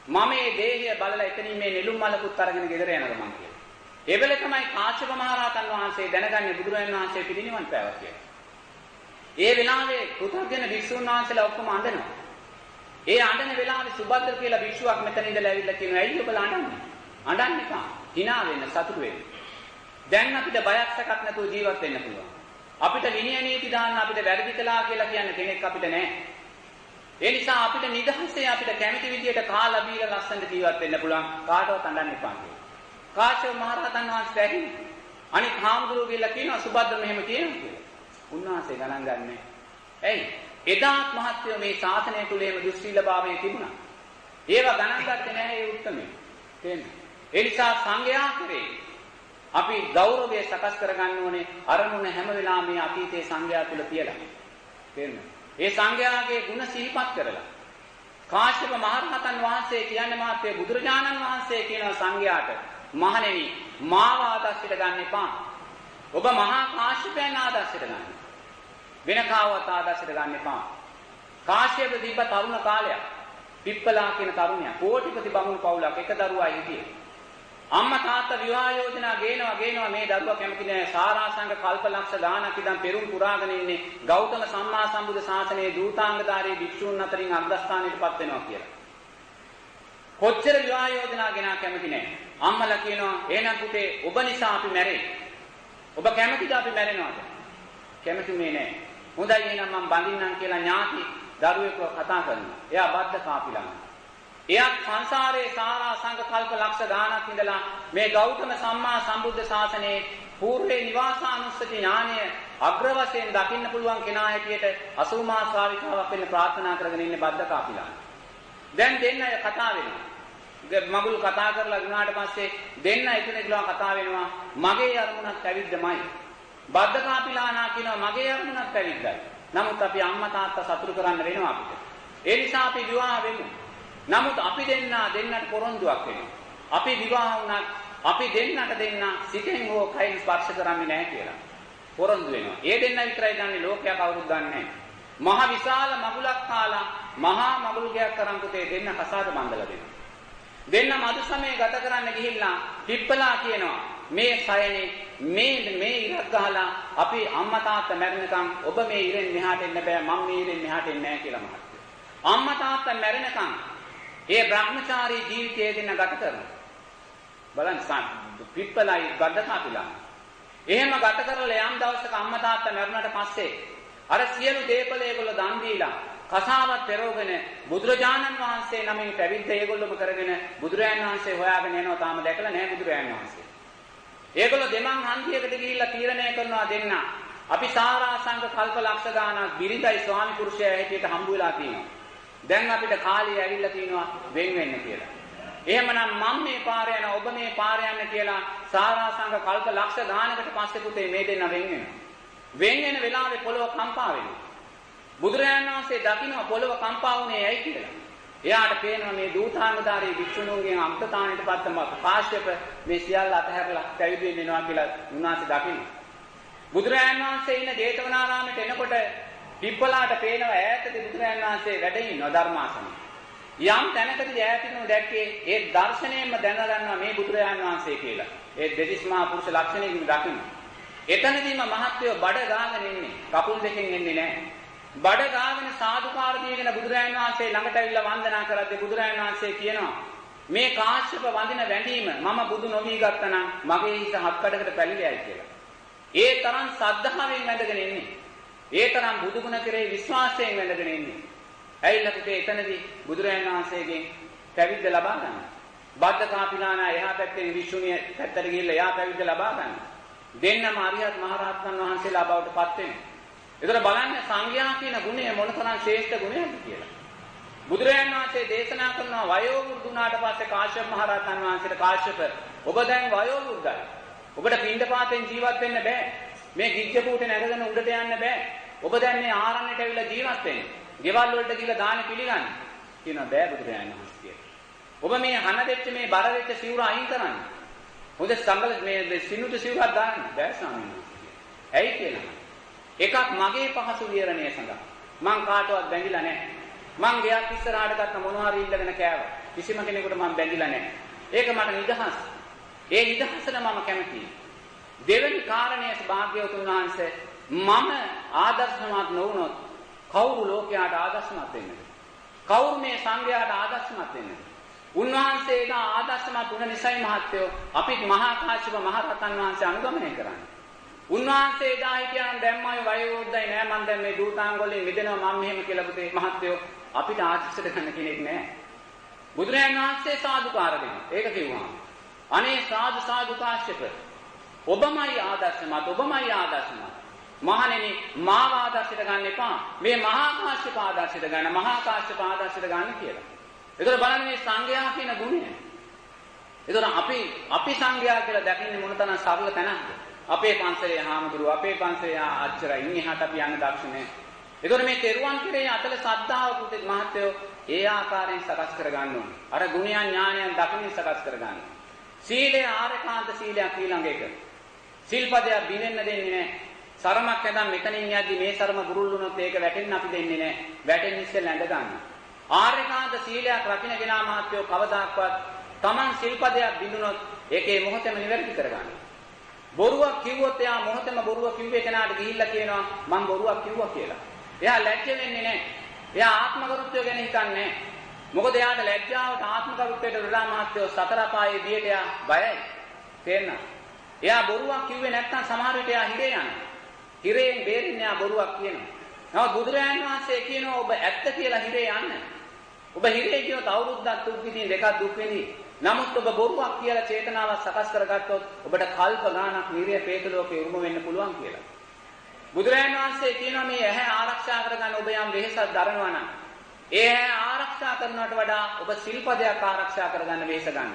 මම මේ දේහය බලලා එතනින් මේ නෙළුම් මලකුත් අරගෙන ගෙදර යනවා මං කියලා. ඒ වෙලේ තමයි කාශ්‍යප මහ රහතන් වහන්සේ දැනගන්නේ බුදුරජාණන් වහන්සේ පිරිනිවන් පෑවා කියලා. ඒ වෙලාවේ කෘතඥ භික්ෂුන් වහන්සේලා ඔක්කොම අඬනවා. ඒ අඬන වෙලාවේ සුබද්ද කියලා භික්ෂුවක් මෙතන ඉඳලා ඇවිල්ලා කියනවා ඇයි ඔබලා අඬන්නේ? අඬන්න එපා. hina වෙන්න සතුටු වෙන්න. දැන් අපිට බයක් සැකක් නැතුව ජීවත් වෙන්න පුළුවන්. අපිට විනය නීති දාන්න අපිට වැරදි කළා කියලා කියන කෙනෙක් අපිට නැහැ. ඒ නිසා අපිට නිදහසේ අපිට කැමති විදියට කාලා බීලා ලස්සනට ජීවත් වෙන්න පුළුවන්. කාටවත් අඬන්න එපා කියලා. කාශ්‍යප මහ රහතන් වහන්සේ ඇහිණි. අනිත් හාමුදුරුවෝ කියලා කියනවා සුබද්ද මෙහෙම කියනවා කියලා. උන්වහන්සේ ගණන් ගන්නෑ. ඇයි? එදාත් මහත්වෝ මේ ශාසනය තුලේම දුස්සීලභාවය තිබුණා. ඒවා ගණන් ගත්තේ නැහැ ඒ උත්තරමේ. තේරෙනවද? ඒ නිසා සංඝයා කරේ අපි ගෞරවය සකස් කරගන්න ඕනේ අරමුණ හැම වෙලාවෙම මේ අතීතයේ සංඝයා තුල තියලා. තේරෙනවද? ඒ සංඝයාගේ ගුණ සිහිපත් කරලා. කාශ්‍යප මහ රහතන් වහන්සේ කියන්නේ මහත්වෝ බුදුරජාණන් වහන්සේ කියන සංඝයාට මහණෙනි මාව ආදර්ශයට ගන්න එපා. ඔබ මහා කාශ්‍යපයන් ආදර්ශයට ගන්න. වෙන කාවවත් ආදර්ශයට ගන්න එපා. කාශ්‍යප දීප තරුණ කාලයක්. පිප්පලා කියන තරුණයා කෝටිපති බමුණු පවුලක් එක දරුවා හිටියේ. අම්මා තාත්තා විවාහ යෝජනා ගේනවා මේ දරුවා කැමති නෑ සාරාංශක කල්පලක්ෂ ගානක් ඉඳන් පෙරුම් පුරාගෙන ඉන්නේ ගෞතම සම්මා සම්බුද්ධ ශාසනයේ දූතාංගධාරී භික්ෂූන් අතරින් අග්‍රස්ථානයටපත් වෙනවා කියලා. කොච්චර විවාහ යෝජනා ගෙනා කැමති නෑ. අම්මලා කියනවා එහෙනම් පුතේ ඔබ නිසා අපි මැරෙයි. ඔබ කැමතිද අපි මැරෙනවද? කැමතිුනේ නෑ. හොඳයි එහෙනම් මම බඳින්නම් කියලා ඥාති දරුවෙක් කතා කරනවා. එයා බද්ද කාපිලා. එයාත් සංසාරේ සාරා සංඝ කල්ප ලක්ෂ ගානක් ඉඳලා මේ ගෞතම සම්මා සම්බුද්ධ ශාසනයේ పూర్වේ නිවාසානුස්සති ඥානය අග්‍ර වශයෙන් දකින්න පුළුවන් කෙනා හැටියට 80 මා ශ්‍රාවිකාවක් වෙන්න ප්‍රාර්ථනා කරගෙන ඉන්නේ බද්ද කාපිලා. දැන් දෙන්න අය කතා වෙනවා. මගුල් කතා කරලා ගුණාට පස්සේ දෙන්න එකිනෙකලා කතා වෙනවා. මගේ අරමුණක් පැවිද්දමයි. බද්ද කාපිලානා කියනවා මගේ අරමුණක් පැවිද්දයි. නමුත් අපි අම්මා තාත්තා සතුටු කරන්න වෙනවා අපිට. ඒ නිසා අපි විවාහ වෙමු. නමුත් අපි දෙන්නට පොරොන්දුවක් වෙනවා. අපි විවාහ වුණත් අපි දෙන්න සිතෙන් හෝ කයින් ස්පර්ශ කරන්නේ නැහැ කියලා. පොරොන්දු වෙනවා. ඒ දෙන්න විතරයි දන්නේ ලෝකයා කවුරුත් දන්නේ නැහැ. මහ විශාල මගුලක් කාලා මහා මගුල් ගයක් කරන් පුතේ දෙන්න කසාද බඳලා දෙනවා. දෙන්න මදු සමයේ ගත කරන්න ගිහිල්ලා පිප්පලා කියනවා මේ සයනේ මේ ඉරක් ගහලා අපි අම්මා තාත්තා මැරෙනකම් ඔබ මේ ඉරෙන් මෙහාට එන්න බෑ මම මේ ඉරෙන් මෙහාට එන්නේ නැහැ කියලා මහත්තයා. අම්මා තාත්තා මැරෙනකම් ඒ බ්‍රහ්මචාරී ජීවිතය දෙන්න ගත කරනවා. බලන්න පිප්පලයි බද්ද කාපිලා. එහෙම ගත කරලා යම් දවසක අම්මා තාත්තා මැරුණාට පස්සේ අර සියලු දේපල ඒගොල්ලෝ දන් දීලා කසාවත් පෙරෝගෙන බුදුරජාණන් වහන්සේ නමින් පැවිද්ද ඒගොල්ලෝම කරගෙන බුදුරජාණන් වහන්සේ හොයාගෙන යනවා. තාම දැකලා නැහැ බුදුරජාණන් වහන්සේ. ඒගොල්ලෝ දෙමන් හන්දියකට ගිහිල්ලා තීරණය කරනවා දෙන්න. අපි සාරා සංඝ කල්ප ලක්ෂ ගානක් බිරිඳයි ස්වාමි පුරුෂයා හැටියට හම්බ වෙලා තියෙනවා. දැන් අපිට කාලය ඇවිල්ලා තියෙනවා වෙන් වෙන්න කියලා. එහෙමනම් මම මේ පාර යනවා ඔබ මේ පාර යන්න කියලා සාරා සංඝ කල්ප ලක්ෂ ගානකට පස්සේ පුතේ මේ දෙන්න වෙන් වෙනවා. වෙන් වෙන වෙලාවේ පොළොව කම්පා වෙනවා. බුදුරජාණන් වහන්සේ දකින්න පොළොව කම්පා වුණේ ඇයි කියලා. එයාට පේනවා මේ දූතාංගධාරී භික්ෂුණුන්ගෙන් අම්තතාණයට පත්තම කාශ්‍යප මේ සියල්ල අතහැරලා පැවිදි වෙනවා කියලා උන්වහන්සේ දකින්න. බුදුරජාණන් වහන්සේ ඉන්න ජේතවනාරාමයට එනකොට පිප්පලාට පේනවා ඈතදී බුදුරජාණන් වහන්සේ වැඩ ඉන්නවා ධර්මාසනේ. යම් තැනකදී ඈතින්ම දැක්කේ ඒ දර්ශනයෙන්ම දැනගන්නවා මේ බුදුරජාණන් වහන්සේ කියලා. ඒ දෙතිස් මහා පුරුෂ ලක්ෂණයෙන් දකින්න. එතනදීම මහත්වෝ බඩ ගාගෙන ඉන්නේ. කකුල් දෙකෙන් එන්නේ නැහැ. බඩ ගාගෙන සාදුකාර දීගෙන බුදුරජාණන් වහන්සේ ළඟට ඇවිල්ලා වන්දනා කරද්දී බුදුරජාණන් වහන්සේ කියනවා මේ කාශ්‍යප වඳින වැඳීම මම බුදු නොවී ගත්තනම් මගේ හිස හත් කඩකට පැලිලයි කියලා. ඒ තරම් සද්ධාවෙන් වැඳගෙන ඉන්නේ. ඒ තරම් බුදු ගුණ කෙරෙහි විශ්වාසයෙන් වැඳගෙන ඉන්නේ. ඇයිලා පුතේ එතනදී බුදුරජාණන් වහන්සේගෙන් පැවිද්ද ලබා ගන්න. බද්ද කාපිලානා එහා පැත්තෙන් විසුණිය පැත්තට ගිහිල්ලා එහා පැවිද්ද ලබා ගන්න. දෙන්නම අරියත් මහ රහතන් වහන්සේලා බවට පත් වෙනවා. ඒතර බලන්න සංඝයා කියන ගුණය මොනතරම් ශ්‍රේෂ්ඨ ගුණයක්ද කියලා. බුදුරජාණන් වහන්සේ දේශනා කරනවා වයෝ වෘද්ධ වුණාට පස්සේ කාශ්‍යප මහ රහතන් වහන්සේට කාශ්‍යප ඔබ දැන් වයෝ වෘද්ධයි. ඔබට පින්ඩපාතෙන් ජීවත් වෙන්න බෑ. මේ ගිජ්ජපූටේ නැගගෙන උඩට යන්න බෑ. ඔබ දැන් මේ ආරණ්‍යට ඇවිල්ලා ජීවත් වෙන්න. ගෙවල් වලට ගිහලා දාන පිළිගන්න. කියනවා බෑ බුදුරජාණන් වහන්සේ. ඔබ මේ හන දෙච්ච මේ බර වෙච්ච සිවුර අයින් කරන්න. හොඳ සංගල මේ සිනුට සිවුරක් දාන්න බෑ ස්වාමීන් වහන්සේ. ඇයි කියලා. එකක් මගේ පහසු විහරණය සඳහා. මං කාටවත් බැඳිලා නැහැ. මං ගියක් ඉස්සරහට ගත්ත මොනවා හරි ඉල්ලගෙන කෑවා. කිසිම කෙනෙකුට මං බැඳිලා නැහැ. ඒක මට නිදහස්. ඒ නිදහසට මම කැමතියි. දෙවෙනි කාරණය භාග්‍යවතුන් වහන්සේ මම ආදර්ශමත් නොවුනොත් කවුරු ලෝකයට ආදර්ශමත් වෙන්නද? කවුරු මේ සංඝයාට ආදර්ශමත් වෙන්නද? උන්වහන්සේලා ආදර්ශමත් වුණ නිසයි මහත්වෝ අපිත් මහා කාශ්‍යප මහ රහතන් වහන්සේ අනුගමනය කරන්නේ. උන්වහන්සේ දා හිටියනම් දැම්මයි වයෝවෘද්ධයි නෑ මම දැන් මේ දූතාංගවලින් මිදෙනවා මම මෙහෙම කියලා පුතේ මහත්වෝ අපිට ආශිර්වාද ගන්න කෙනෙක් නෑ. බුදුරජාණන් වහන්සේ සාදුකාර දෙනවා. ඒක කිව්වා. අනේ සාදු සාදු කාශ්‍යප ඔබමයි ආදර්ශමත් ඔබමයි ආදර්ශමත්. මහණෙනි මාව ආදර්ශයට ගන්න එපා. මේ මහා කාශ්‍යප ආදර්ශයට ගන්න මහා කාශ්‍යප ආදර්ශයට ගන්න කියලා. ඒතර බලන්න මේ සංඝයා කියන ගුණය. ඒතර අපි සංඝයා කියලා දකින්නේ මොනතරම් සරල තැනක්ද? අපේ පන්සලේ හාමුදුරුවෝ අපේ පන්සලේ අච්චරයි ඉන්නහට අපි යන්න දක්ෂ නැහැ. ඒතකොට මේ තෙරුවන් කෙරේ අතල සද්ධාව පුතේ මහත්වෝ ඒ ආකාරයෙන් සකස් කරගන්න ඕනේ. අර ගුණයන් ඥානයන් දකින්න සකස් කරගන්න. සීලය ආරකාන්ත සීලයක් ඊළඟ එක. සිල්පදයක් බිනෙන්න දෙන්නේ නැහැ. සරමක් නැදන් මෙතනින් යද්දි මේ සරම ගුරුල් වුණොත් ඒක වැටෙන්න අපි දෙන්නේ නැහැ. වැටෙන්න ඉස්සෙල්ලා ඇඳ ගන්න. ආරකාන්ත සීලයක් රකින්න කෙනා මහත්වෝ කවදාක්වත් Taman සිල්පදයක් බිඳුනොත් ඒකේ මොහොතේම නිවැරදි කරගන්න. බොරුවක් කිව්වොත් එයා මොහොතේම බොරුව කිව්වේ කෙනාට ගිහිල්ලා කියනවා මම බොරුවක් කිව්වා කියලා. එයා ලැජ්ජ වෙන්නේ නැහැ. එයා ආත්මගරුත්වය ගැන හිතන්නේ නැහැ. මොකද එයාට ලැජ්ජාවට ආත්මගරුත්වයට වඩා මහත්වෝ සතර පායේ දියට එයා බයයි. තේරෙනවද? එයා බොරුවක් කිව්වේ නැත්නම් සමහර විට එයා හිරේ යනවා. හිරේන් බේරෙන්නේ එයා බොරුවක් කියනවා. නමුත් බුදුරජාණන් වහන්සේ කියනවා ඔබ ඇත්ත කියලා හිරේ යන්න. ඔබ හිරේ කියොත් අවුරුද්දක් දුක් විඳින දෙකක් දුක් විඳින. නමුත් ඔබ බොරුවක් කියලා චේතනාවක් සකස් කරගත්තොත් ඔබට කල්ප ගාණක් නිර්ය ප්‍රේත ලෝකේ උරුම වෙන්න පුළුවන් කියලා. බුදුරජාණන් වහන්සේ කියනවා මේ ඇහැ ආරක්ෂා කරගන්න ඔබ යම් වෙහෙසක් දරනවා නම් ඒ ඇහැ ආරක්ෂා කරනවට වඩා ඔබ සිල්පදයක් ආරක්ෂා කරගන්න වෙහෙස ගන්න.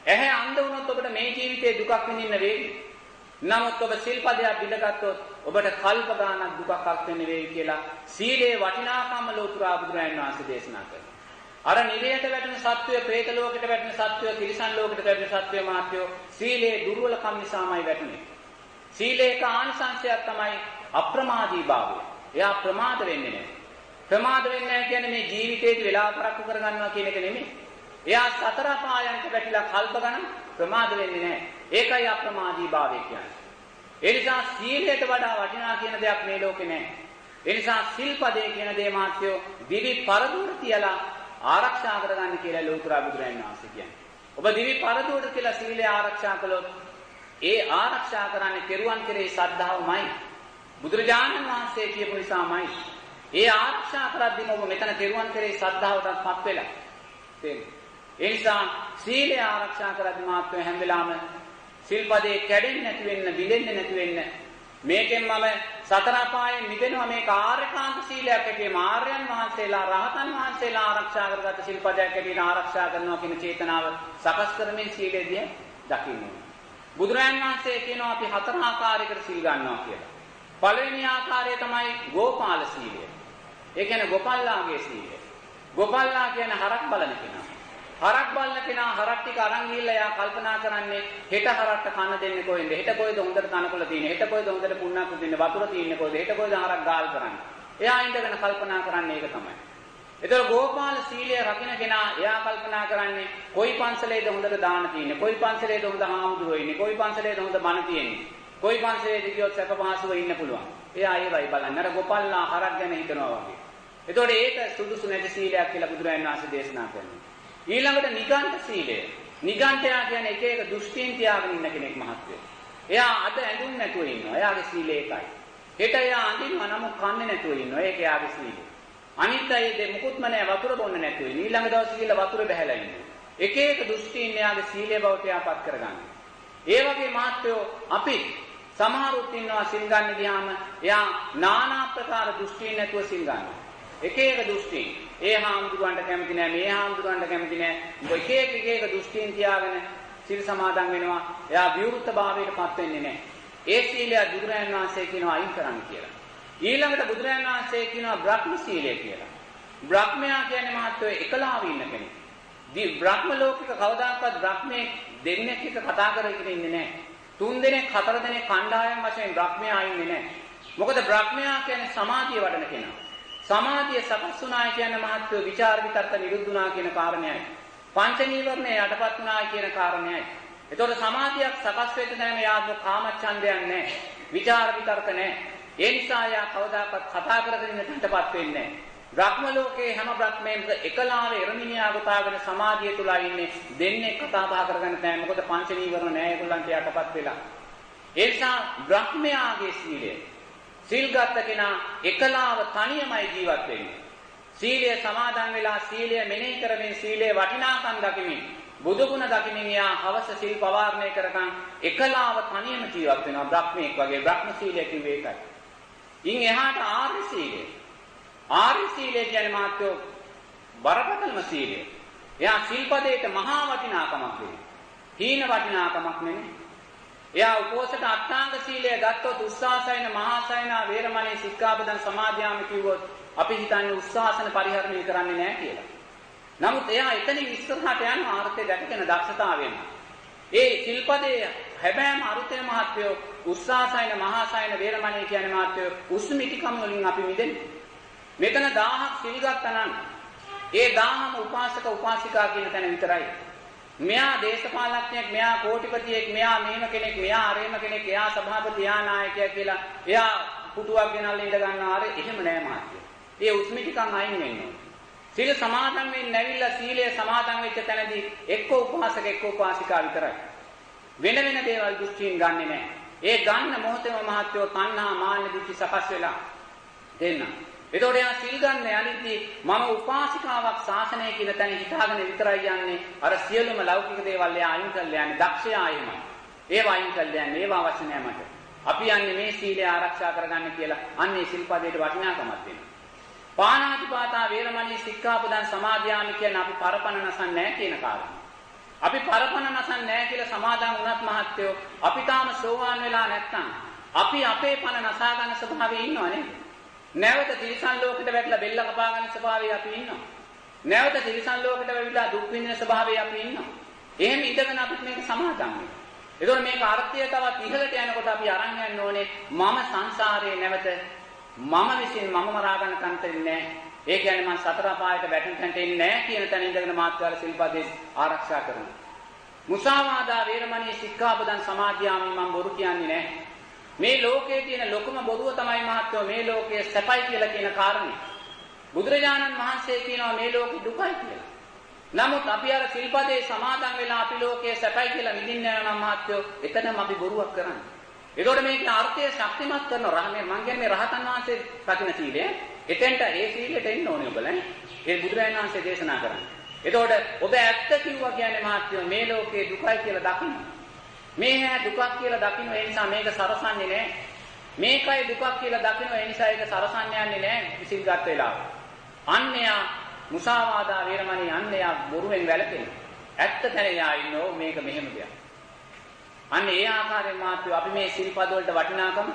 ඇහැ අන්ධ වුණොත් ඔබට මේ ජීවිතේ දුකක් විඳින්න වෙයි. නමුත් ඔබ සිල්පදයක් බිඳගත්තොත් ඔබට කල්ප ගාණක් දුකක් අත් වෙන්න වෙයි කියලා සීලේ වටිනාකම ලෝතුරා බුදුරජාණන් වහන්සේ දේශනා කරනවා. අර නිරයට වැටෙන සත්වය, പ്രേත ලෝකෙට වැටෙන සත්වය, තිරිසන් ලෝකෙට වැටෙන සත්වය මාත්‍යෝ සීලේ දුර්වලකම් නිසාමයි වැටෙන්නේ. සීලේක ආනිසංශයක් තමයි අප්‍රමාදී භාවය. එයා ප්‍රමාද වෙන්නේ නැහැ. ප්‍රමාද වෙන්නේ නැහැ කියන්නේ මේ ජීවිතේදී වෙලා කරක්කු කරගන්නවා කියන එක නෙමෙයි. එයා සතර පායන්ට වැටිලා කල්ප ගණන් ප්‍රමාද වෙන්නේ නැහැ. ඒකයි අප්‍රමාදී භාවය කියන්නේ. ඒ නිසා සීලයට වඩා වටිනා කියන දෙයක් මේ ලෝකේ නැහැ. ඒ නිසා සිල්පදේ කියන දේ මාත්‍යෝ දිවි පරදුර තියලා ආරක්ෂා කරගන්න කියලා ලෝතුරා බුදුරජාණන් වහන්සේ කියන්නේ. ඔබ දිවි පරදුවට කියලා සීලය ආරක්ෂා කළොත් ඒ ආරක්ෂා කරන්නේ කෙරුවන් කෙරෙහි ශ්‍රද්ධාවමයි. බුදුරජාණන් වහන්සේ කියපු නිසාමයි. ඒ ආරක්ෂා කරද්දීම ඔබ මෙතන කෙරුවන් කෙරෙහි ශ්‍රද්ධාවටපත් වෙලා. තේරෙනවද? ඒ නිසා සීලය ආරක්ෂා කරද්දී මාත්‍රේ හැම වෙලාවෙම සිල්පදේ කැඩෙන්නේ නැති වෙන්න, බිඳෙන්නේ නැති වෙන්න මේකෙන් මම සතර අපායෙන් මිදෙනවා. මේක ආර්යකාන්ත සීලයක් ඇටියෙ මාර්යයන් වහන්සේලා රහතන් වහන්සේලා ආරක්ෂා කරගත්ත සිල්පදයක් ඇටියෙ ආරක්ෂා කරනවා කියන චේතනාව සකස් කරමින් සීලයේදී දකින්න ඕනේ. බුදුරජාණන් වහන්සේ කියනවා අපි හතර ආකාරයකට සීල් ගන්නවා කියලා. පළවෙනි ආකාරය තමයි ගෝපාල සීලය. ඒ කියන්නේ ගෝපල්ලාගේ සීලය. ගෝපල්ලා කියන්නේ හරක් බලන කෙනා. හරක් බලන කෙනා හරක් ටික අරන් ගිහිල්ලා යා කල්පනා කරන්නේ හෙට හරක්ට කන්න දෙන්නේ කොහෙන්ද? හෙට කොහෙද හොඳට තනකොළ තියෙන්නේ? හෙට කොහෙද හොඳට පුන්නක් දෙන්නේ? වතුර තියෙන්නේ කොහෙද? හෙට කොහෙද හරක් ගාල් කරන්නේ? එයා ඉඳගෙන කල්පනා කරන්නේ ඒක තමයි. ඒතර ගෝපාල සීලය රකින්න කෙනා එයා කල්පනා කරන්නේ කොයි පන්සලේද හොඳට දාන තියෙන්නේ? කොයි පන්සලේද හොඳ හාමුදුරුවෝ ඉන්නේ? කොයි පන්සලේද හොඳ බණ තියෙන්නේ? කොයි පන්සලේද කියොත් සැප පහසුව ඉන්න පුළුවන්? එයා ඒවයි බලන්නේ. අර ගෝපල්ලා හරක් ගැන හිතනවා වගේ. ඒතකොට ඒක සුදුසු නැති සීලයක් කියලා බුදුරජාණන් වහන්සේ දේශනා කරනවා. ඊළඟට නිගණ්ඨ සීලය. නිගණ්ඨයා කියන්නේ එක එක දෘෂ්ටීන් තියාගෙන ඉන්න කෙනෙක් මහත්වෝ. එයා අද ඇඳුම් නැතුව ඉන්නවා. එයාගේ සීලය ඒකයි. හෙට එයා අඳිනවා නමුත් කන්නේ නැතුව ඉන්නවා. ඒක එයාගේ සීලය. අනිත් අය මුකුත්ම නැහැ වතුර බොන්න නැතුව ඉන්නේ. ඊළඟ දවසේ ගිහලා වතුර බහැලා ඉන්නවා. එක එක දෘෂ්ටීන් එයාගේ සීලය බවට යාපත් කරගන්නවා. ඒ වගේ මහත්වෝ අපි සමහරුත් ඉන්නවා සිල් ගන්න ගියාම එයා নানা ප්‍රකාර දෘෂ්ටීන් නැතුව සිල් ගන්නවා. එක එක දෘෂ්ටීන්. ඒ හාමුදුරුවන්ට කැමති නැහැ, මේ හාමුදුරුවන්ට කැමති නැහැ. එක එක දෘෂ්ටීන් තියාගෙන සිල් සමාදන් වෙනවා. එයා විවෘතභාවයටපත් වෙන්නේ නැහැ. ඒ සීලය බුදුරජාණන් වහන්සේ කියනවා අයින් කරන්න කියලා. ඊළඟට බුදුරජාණන් වහන්සේ කියනවා බ්‍රහ්ම සීලය කියලා. බ්‍රහ්මයා කියන්නේ මහත්වයේ එකලාවේ ඉන්න කෙනෙක්. බ්‍රහ්ම ලෝකික කවදාකවත් බ්‍රහ්මයේ දෙන්නෙක් එක කතා කරගෙන ඉන්නේ නැහැ. 3 දෙනෙක් 4 දෙනෙක් කණ්ඩායම් වශයෙන් බ්‍රහ්මයා ඉන්නේ නැහැ. මොකද බ්‍රහ්මයා කියන්නේ සමාධිය වඩන කෙනා. සමාධිය සකස් වුණා කියන්නේ මහත්වයේ විචාර විතර්ක නිරුද්ධුණා කියන කාරණයයි. පංච නීවරණය යටපත් වුණා කියන කාරණයයි. එතකොට සමාධියක් සකස් වෙච්ච තැනම යාත්ම කාමච්ඡන්දයක් නැහැ. විචාර විතර්ක නැහැ. ඒ නිසා යා කවදාකවත් කතා කරගෙන ඉන්න තැනටපත් වෙන්නේ නැහැ. බ්‍රහ්ම ලෝකේ හැම බ්‍රහ්මයෙක්ම එකලාවේ එරමිනියා ගොතාගෙන සමාධිය තුල ඉන්නේ දෙන්නේ කතා බහ කරගෙන නැහැ. මොකද පංච නීවරණ නැහැ ඒගොල්ලන්ට යටපත් වෙලා. ඒ නිසා බ්‍රහ්මයාගේ සීලය සීල් ගත කෙනා එකලාව තනියමයි ජීවත් වෙන්නේ. සීලය සමාදන් වෙලා සීලය මෙනෙහි කරමින් සීලේ වටිනාකම් දකිමින් බුදු ගුණ දකිමින් යා හවස සීල් පවාරණය කරකන් එකලාව තනියම ජීවත් වෙනවා. බ්‍රහ්මෙක් වගේ බ්‍රහ්ම සීලය කිව්වේ ඒකයි. ඉන් එහාට ආර්ය සීලය. ආර්ය සීලය කියන්නේ මාත්‍යෝ බරපතලම සීලය. එයා සිල්පදයට මහා වටිනාකමක් දෙනවා. හීන වටිනාකමක් නෙමෙයි. එයා උපෝසත අට්ඨාංග සීලය ගත්තොත් උස්සාසයන මහාසයන වේරමණී සික්ඛාපදං සමාදියාම කිව්වොත් අපි හිතන්නේ උස්සාසන පරිහරණය කරන්නේ නැහැ කියලා. නමුත් එයා එතනින් ඉස්සරහට යන ආර්ථය දැකගෙන දක්ෂතාවයෙන් ඒ සිල්පදයේ හැබෑම අරුතේ මහත්වෝ උස්සාසයන මහාසයන වේරමණී කියන්නේ මහත්වෝ උස්මිතිකම් වලින් අපි මිදෙන්නේ. මෙතන 1000ක් සිල් ගත්තා නම් ඒ 1000ම උපාසක උපාසිකා කියන තැන විතරයි. මෙයා දේශපාලඥයෙක්, මෙයා කෝටිපතියෙක්, මෙයා මේම කෙනෙක්, මෙයා අරේම කෙනෙක්, එයා සභාපති, එයා නායකයා කියලා එයා පුටුවක් ගෙනල්ලා ඉඳ ගන්නවා. අර එහෙම නෑ මහත්තයෝ. ඒ උස්මිතිකම් අයින් වෙන්න ඕනේ. සීල සමාදන් වෙන්න ඇවිල්ලා සීලය සමාදන් වෙච්ච තැනදී එක්ක උපාසක එක්ක උපාසිකා විතරයි. වෙන වෙන දේවල් දෘෂ්ටීන් ගන්නෙ නෑ. ඒ ගන්න මොහොතේම මහත්තයෝ තණ්හා මාන්න දිට්ඨි සකස් වෙලා දෙන්න. එතකොට යා සිල් ගන්න යලිද්දී මම උපාසිකාවක් ශාසනය කියන තැන හිතාගෙන විතරයි යන්නේ. අර සියලුම ලෞකික දේවල් එයා අයින් කරලා යන්නේ. දක්ෂයා එහෙමයි. ඒවා අයින් කරලා යන්නේ. ඒවා අවශ්‍ය නැහැ මට. අපි යන්නේ මේ සීලය ආරක්ෂා කරගන්න කියලා. අන්නේ සිල්පදයට වටිනාකමක් දෙන්න. පාණාතිපාතා වේරමණී සික්ඛාපදං සමාදියාමි කියන්නේ අපි පරපණ නසන්නේ නැහැ කියන කාරණා. අපි පරපණ නසන්නේ නැහැ කියලා සමාදන් වුණත් මහත්තයෝ අපි තාම සෝවාන් වෙලා නැත්නම් අපි අපේ පණ නසා ගන්න ස්වභාවයේ ඉන්නව නේද? නැවත තිරිසන් ලෝකෙට වැටලා බෙල්ල කපා ගන්න ස්වභාවයේ අපි ඉන්නවා. නැවත තිරිසන් ලෝකෙට වැවිලා දුක් විඳින ස්වභාවයේ අපි ඉන්නවා. එහෙම ඉඳගෙන අපිට මේක සමාදන් වෙනවා. ඒතකොට මේක අර්ථය තවත් ඉහළට යනකොට අපි අරන් යන්න ඕනේ මම සංසාරයේ නැවත මම විසින් මම මරා ගන්න තන්තරින් නැහැ. ඒ කියන්නේ මම සතර පායට වැටෙන්න තැනට එන්නේ නැහැ කියන තැන ඉඳගෙන මාත්‍යාල සිල්පදේ ආරක්ෂා කරනවා. මුසාවාදා වේරමණී සික්ඛාපදං සමාදියාමි මම බොරු කියන්නේ නැහැ. මේ ලෝකයේ තියෙන ලොකුම බොරුව තමයි මහත්වෝ මේ ලෝකයේ සැපයි කියලා කියන කාරණේ. බුදුරජාණන් වහන්සේ කියනවා මේ ලෝකේ දුකයි කියලා. නමුත් අපි අර සිල්පදේ සමාදන් වෙලා අපි ලෝකයේ සැපයි කියලා විඳින්න යනවා නම් මහත්වෝ එතනම අපි බොරුවක් කරන්නේ. ඒකෝට මේකේ අර්ථය ශක්තිමත් කරනවා. මම කියන්නේ මේ රහතන් වහන්සේ රකින්න සීලය. එතෙන්ට ඒ සීලෙට එන්න ඕනේ ඔබලා. ඒ බුදුරජාණන් වහන්සේ දේශනා කරන්නේ. ඒකෝට ඔබ ඇත්ත කිව්වා කියන්නේ මහත්වෝ මේ ලෝකයේ දුකයි කියලා දකින්න. මේ හැ දුකක් කියලා දකින්න ඒ නිසා මේක සරසන්නේ නැහැ. මේකයි දුකක් කියලා දකින්න ඒ නිසා ඒක සරසන්නේ යන්නේ නැහැ විසින් ගත වෙලාව. අන්‍යයා මුසාවාදා වේරමණී අන්‍යයා බොරුවෙන් වැළපෙන. ඇත්ත තැනයා ඉන්නෝ මේක මෙහෙම දෙයක්. අන්න ඒ ආකාරයෙන් මාත්‍ය අපි මේ සිල්පද වලට වටිනාකම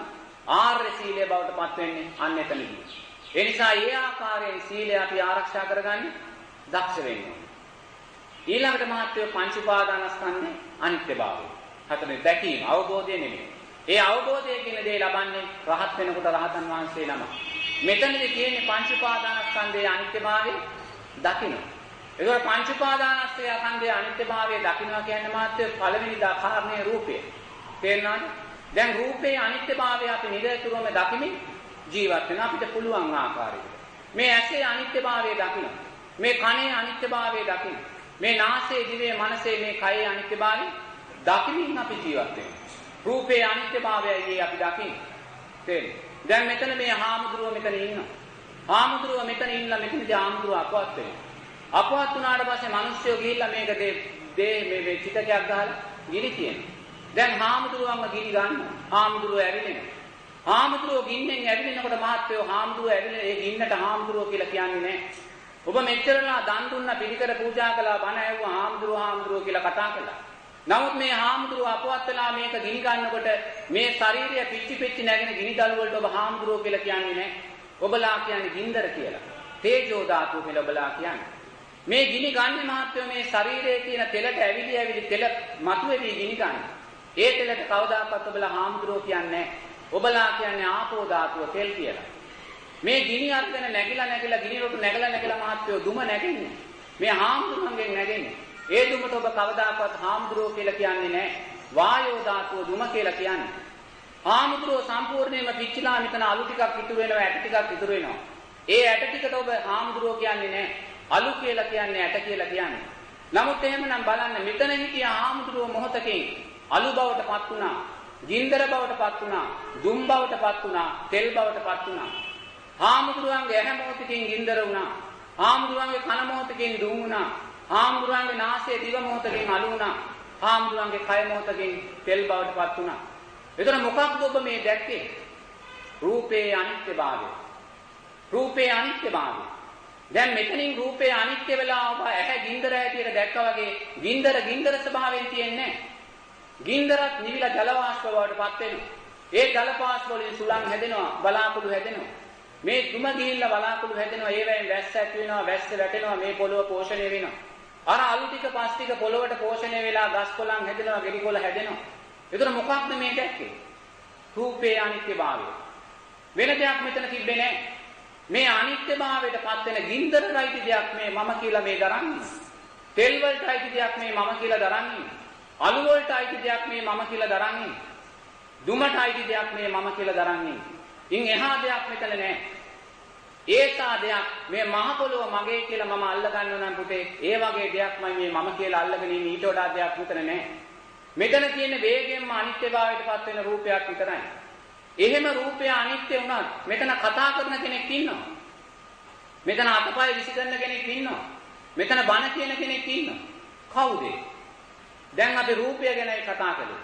ආර්ය සීලය බවට පත් වෙන්නේ අන්න එතනදී. ඒ නිසා ඒ ආකාරයෙන් සීලය අපි ආරක්ෂා කරගන්න දක්ෂ වෙන්න ඕනේ. ඊළඟට මාත්‍ය පංච උපාදානස්කන්ධේ අනිත්‍යභාවය. හතරේ දැකීම අවබෝධය නෙමෙයි. ඒ අවබෝධය කියන දේ ලබන්නේ රහත් වෙනකොට රහතන් වහන්සේ නම. මෙතනදී කියන්නේ පංච උපාදානස්කන්ධයේ අනිත්‍යභාවය දකින්න. ඒක පංච උපාදානස්කන්ධයේ අනිත්‍යභාවය දකින්නවා කියන්නේ මාත්‍ය පළවෙනි කාරණේ රූපය. තේරෙනවද? දැන් රූපේ අනිත්‍යභාවය අපි නිරතුරුවම දකිමින් ජීවත් වෙන අපිට පුළුවන් ආකාරයකට. මේ ඇසේ අනිත්‍යභාවය දකින්න. මේ කනේ අනිත්‍යභාවය දකින්න. මේ නාසයේ දිවේ මනසේ මේ කයේ අනිත්‍යභාවය දකින්න අපි ජීවත් වෙනවා. රූපේ අනිත්‍යභාවයයි අපි දකින්න. තේරෙනවද? දැන් මෙතන මේ හාමුදුරුව මෙතන ඉන්නවා. හාමුදුරුව මෙතන ඉන්නලා මෙතනදී හාමුදුරුව අපවත් වෙනවා. අපවත් වුණාට පස්සේ මිනිස්සුયો ගිහිල්ලා මේක මේ චිතකයක් ගහලා ගිනි තියෙනවා. දැන් හාමුදුරුවන්ව ගිනි ගන්නවා. හාමුදුරුවෝ ඇවිදිනවා. හාමුදුරුවෝ ගින්නෙන් ඇවිදිනකොට මහත්වෝ හාමුදුරුවෝ ඇවිදින ඒ ගින්නට හාමුදුරුවෝ කියලා කියන්නේ නැහැ. ඔබ මෙච්චරලා දන් දුන්නා, පිළිකර පූජා කළා, බණ ඇහුවා, හාමුදුරුවෝ කියලා කතා කළා. නමුත් මේ හාමුදුරුවෝ අපවත් වෙලා මේක ගිනි ගන්නකොට මේ ශරීරය පිච්චි පිච්චි නැගෙන ගිනි දළු වලට ඔබ හාමුදුරුවෝ කියලා කියන්නේ නැහැ. ඔබලා කියන්නේ ගින්දර කියලා. තේජෝ ධාතුව කියලා ඔබලා කියන්නේ. මේ ගිනි ගන්නේ මහත්වෝ මේ ශරීරයේ තියෙන තෙලට ඇවිලි තෙල මතුවේවි ගිනි ගන්න. ඒ තෙලට කවදාකවත් ඔබලා හාමුදුරුවෝ කියන්නේ නැහැ. ඔබලා කියන්නේ ආපෝ ධාතුව තෙල් කියලා. මේ ගිනි අර්ධන නැగిලා ගිනි රොටු නැගලා මහත්වෝ දුම නැගෙන්නේ. මේ හාමුදුරුවන්ගෙන් නැගෙන්නේ. ඒ දුමට ඔබ කවදාකවත් හාමුදුරුවෝ කියලා කියන්නේ නැහැ. වායෝ ධාතුව දුම කියලා කියන්නේ. හාමුදුරුවෝ සම්පූර්ණයෙන්ම පිච්චිලා මෙතන අලු ටිකක් ඉතුරු වෙනවා, ඇට ටිකක් ඉතුරු වෙනවා. ඒ ඇට ටිකට ඔබ හාමුදුරුවෝ කියන්නේ නැහැ. අලු කියලා කියන්නේ ඇට කියලා කියන්නේ. නමුත් එහෙමනම් බලන්න මෙතන හිටිය හාමුදුරුවෝ මොහොතකින් අලු බවට පත් වුණා, ගින්දර බවට පත් වුණා, දුම් බවට පත් වුණා, තෙල් බවට පත් වුණා. හාමුදුරුවන්ගේ ඇහැ මොහොතකින් ගින්දර වුණා. හාමුදුරුවන්ගේ කන මොහොතකින් දුම් වුණා. හාමුදුරුවන්ගේ නාසය දිව මොහොතකින් අලු වුණා. හාමුදුරුවන්ගේ කය මොහොතකින් තෙල් බවට පත් වුණා. එතන මොකක්ද ඔබ මේ දැක්කේ? රූපේ අනිත්‍යභාවය. රූපේ අනිත්‍යභාවය. දැන් මෙතනින් රූපේ අනිත්‍ය වෙලා ඔබ ඇහැ ගින්දර හැටියට දැක්කා වගේ ගින්දර ස්වභාවයෙන් තියන්නේ නැහැ. ගින්දරත් නිවිලා ජල වාෂ්ප බවට පත් වෙනවා. ඒ ජල වාෂ්ප වලින් සුළං හැදෙනවා, බලාකුළු හැදෙනවා. මේ දුම ගිහිල්ලා බලාකුළු හැදෙනවා, ඒවෙන් වැස්ස ඇති වෙනවා, වැස්ස වැටෙනවා, මේ පොළොව පෝෂණය වෙනවා. අර අලු ටික පස් ටික පොළොවට පෝෂණය වෙලා ගස් කොළන් හැදෙනවා, ගෙඩි කොළ හැදෙනවා. ඒතර මොකක්ද මේ දැක්කේ? රූපේ අනිත්‍යභාවය. වෙන දෙයක් මෙතන තිබ්බේ නැහැ. මේ අනිත්‍යභාවයට පත් වෙන ගින්දරයිති දෙයක් මේ මම කියලා මේ දරන්නේ. තෙල් වලටයිති දෙයක් මේ මම කියලා දරන්නේ. අලු වලටයිති දෙයක් මේ මම කියලා දරන්නේ. දුමටයිති දෙයක් මේ මම කියලා දරන්නේ. ඉන් එහා දෙයක් මෙතන නැහැ. ඒසා දෙයක් මේ මහ පොළොව මගේ කියලා මම අල්ල ගන්නව නම් පුතේ, ඒ වගේ දෙයක්මයි මේ මම කියලා අල්ලගෙන ඉන්නේ. ඊට වඩා දෙයක් මෙතන නැහැ. මෙතන තියෙන වේගයෙන්ම අනිත්‍යභාවයට පත් වෙන රූපයක් විතරයි. එහෙම රූපය අනිත්‍ය වුණත් මෙතන කතා කරන කෙනෙක් ඉන්නවා. මෙතන අතපය විසිකරන කෙනෙක් ඉන්නවා. මෙතන බණ කියන කෙනෙක් ඉන්නවා. කවුද? දැන් අපි රූපය ගැනයි කතා කළේ.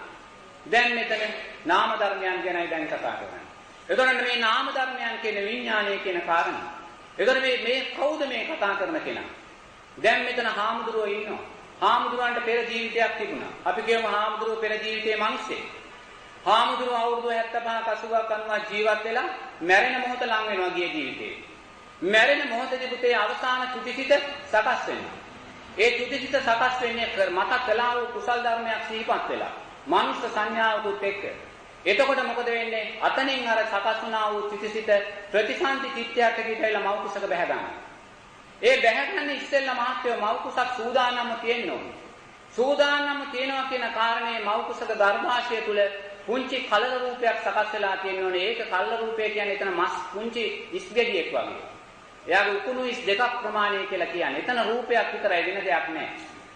දැන් මෙතන නාම ධර්මයන් ගැනයි දැන් කතා කරන්නේ. එතකොට මේ නාම ධර්මයන් කියන විඥානය කියන කාරණා. එතකොට මේ කවුද මේ කතා කරන කෙනා? දැන් මෙතන හාමුදුරුවෝ ඉන්නවා. හාමුදුරුවන්ට පෙර ජීවිතයක් තිබුණා. අපි කියමු හාමුදුරුවෝ පෙර ජීවිතේ මිනිස්සෙක්. හාමුදුරුවෝ අවුරුදු 75 80ක් 90ක් ජීවත් වෙලා මැරෙන මොහොත ලඟ වෙනවා ගිය ජීවිතේ. මැරෙන මොහොතදී පුතේ අවසාන චුතිසිත සකස් වෙනවා. ඒ චුතිසිත සකස් වෙන්නේ මතක් කළා වූ කුසල් ධර්මයක් සිහිපත් වෙලා. මනුෂ්‍ය සංඥාවකුත් එක්ක. එතකොට මොකද වෙන්නේ? අතනින් අර සකස් වුණා වූ චුතිසිත ප්‍රතිසන්දි චිත්තයට ගිහිල්ලා මව් කුසක බැහැ ගන්නවා. ඒ බැහැගන්නේ ඉස්සෙල්ලා මහත්වෝ මව් කුසක් සූදානම්ම තියෙන්න ඕනේ. සූදානම්ම තියෙනවා කියන කාරණේ මව් කුසක ගර්භාෂය තුල පුංචි කලල රූපයක් සකස් වෙලා තියෙන්න ඕනේ. ඒක කලල රූපය කියන්නේ එතන මස් පුංචි ඉස්ගෙඩියක් වගේ. එයාගේ උකුණු ඉස් දෙකක් ප්‍රමාණය කියලා කියන්නේ. එතන රූපයක් විතරයි, වෙන දෙයක් නැහැ.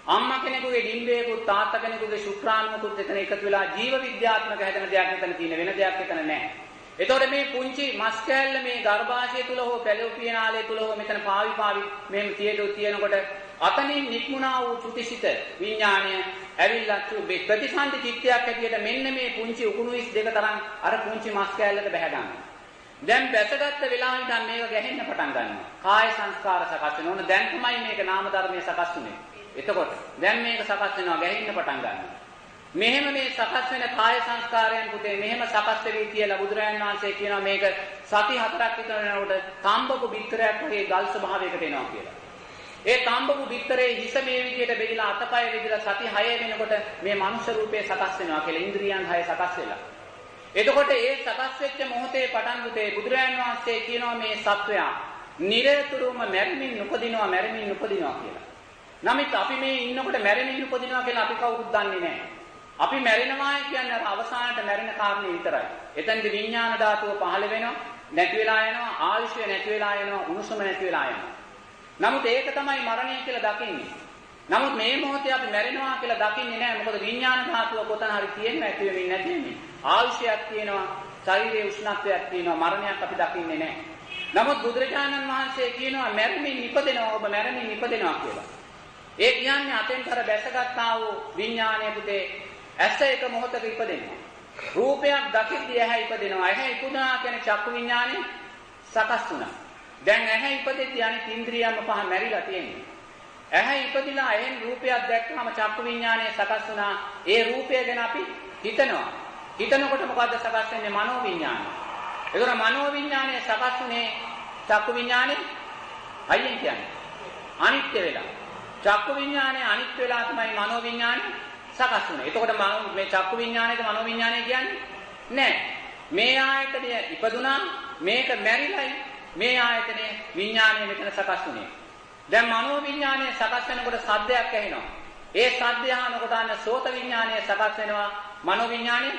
අම්මා කෙනෙකුගේ ඩිම්බේකුත් තාත්තා කෙනෙකුගේ ශුක්‍රාණුකුත් එතන එකතු වෙලා ජීව විද්‍යාත්මක හැදෙන දෙයක් එතන තියෙන, වෙන දෙයක් එතන නැහැ. එතකොට මේ පුංචි මස් කෑල්ල මේ ගර්භාෂය තුල හෝ පැලෝපිය නාලය තුල හෝ මෙතන පාවි මෙහෙම තියෙනකොට අතනින් නික්මුණා වූ චුතිසිත විඥාණය ඇවිල්ලා ප්‍රතිසන්දි චිත්තයක් ඇටියට මෙන්න මේ පුංචි උකුණු ඉස් දෙක තරම් අර පුංචි මස් කෑල්ලට බැහැ ගන්නවා. දැන් බැසගත්ත වෙලාවෙ ඉඳන් මේක ගැහෙන්න පටන් ගන්නවා. කාය සංස්කාර සකස් වෙනවා. ඕන දැන් තමයි මේක නාම ධර්මයේ සකස් වුනේ. එතකොට දැන් මේක සකස් වෙනවා, ගැහෙන්න පටන් ගන්නවා. මෙහෙම මේ සකස් වෙන කාය සංස්කාරයන් පුතේ මෙහෙම සකස් වෙවි කියලා බුදුරජාණන් වහන්සේ කියනවා මේක සති 4ක් විතර වෙනකොට තම්බපු බිත්තරයක් වගේ ගල් ස්වභාවයකට එනවා කියලා. ඒ තම්බපු බිත්තරේ හිස මේ විදිහට බෙදලා අතපය බෙදලා සති 6 වෙනකොට මේ මනුෂ්‍ය රූපේ සකස් වෙනවා කියලා. ඉන්ද්‍රියන් 6 සකස් වෙලා. එතකොට ඒ සකස් වෙච්ච මොහොතේ පටන් පුතේ බුදුරජාණන් වහන්සේ කියනවා මේ සත්වයා නිරතුරුවම මැරෙමින් උපදිනවා කියලා. නමුත් අපි මේ ඉන්නකොට මැරෙමින් උපදිනවා කියලා අපි කවුරුත් දන්නේ නැහැ. අපි මැරෙනවා කියන්නේ අර අවසානට මැරෙන කාරණේ විතරයි. එතෙන්දී විඥාන ධාතුව පහළ වෙනවා, නැති වෙලා යනවා, ආයුෂය නැති වෙලා යනවා, උණුසුම නැති වෙලා යනවා. නමුත් ඒක තමයි මරණය කියලා දකින්නේ. නමුත් මේ මොහොතේ අපි මැරෙනවා කියලා දකින්නේ නැහැ. මොකද විඥාන ධාතුව කොතන හරි තියෙන්නේ නැති වෙමින් නැති වෙමින්. ආයුෂයක් තියෙනවා, ශරීරයේ උෂ්ණත්වයක් තියෙනවා, මරණයක් අපි දකින්නේ නැහැ. නමුත් බුදුරජාණන් වහන්සේ කියනවා මැරෙමින් ඉපදෙනවා, ඔබ මැරෙමින් ඉපදෙනවා කියලා. ඒ කියන්නේ අතෙන්තර බැසගත්තා වූ විඥානයේ පුතේ ඇස එක මොහොතක ඉපදෙනවා. රූපයක් දකිද්දී ඇහැ ඉපදෙනවා. ඇහැ ඉපදුනා කියන්නේ චක්කු විඥානේ සකස් වුණා. දැන් ඇහැ ඉපදෙද්දී අනිත් ඉන්ද්‍රියයන්ම පහ මැරිලා තියෙනවා. ඇහැ ඉපදිලා එහෙන් රූපයක් දැක්කම චක්කු විඥානේ සකස් වුණා. ඒ රූපය ගැන අපි හිතනවා. හිතනකොට මොකද්ද සකස් වෙන්නේ? මනෝ විඥානය. ඒතර මනෝ විඥානේ සකස් වුණේ චක්කු විඥානේ අයියෙන් කියන්නේ අනිත්‍ය වෙලා. චක්කු විඥානේ අනිත්‍ය වෙලා තමයි මනෝ විඥානේ සකස් වුණේ. එතකොට මේ චක්කු විඥානේද මනෝ විඥානේ කියන්නේ නෑ. මේ ආයතනය ඉපදුනා මේක මැරිලයි මේ ආයතනයේ විඥානය මෙතන සකස් වුණේ. දැන් මනෝ විඥානය සකස් වෙනකොට සද්දයක් ඇහෙනවා. ඒ සද්දය අහනකොට අන්න සෝත විඥානය සකස් වෙනවා. මනෝ විඥානය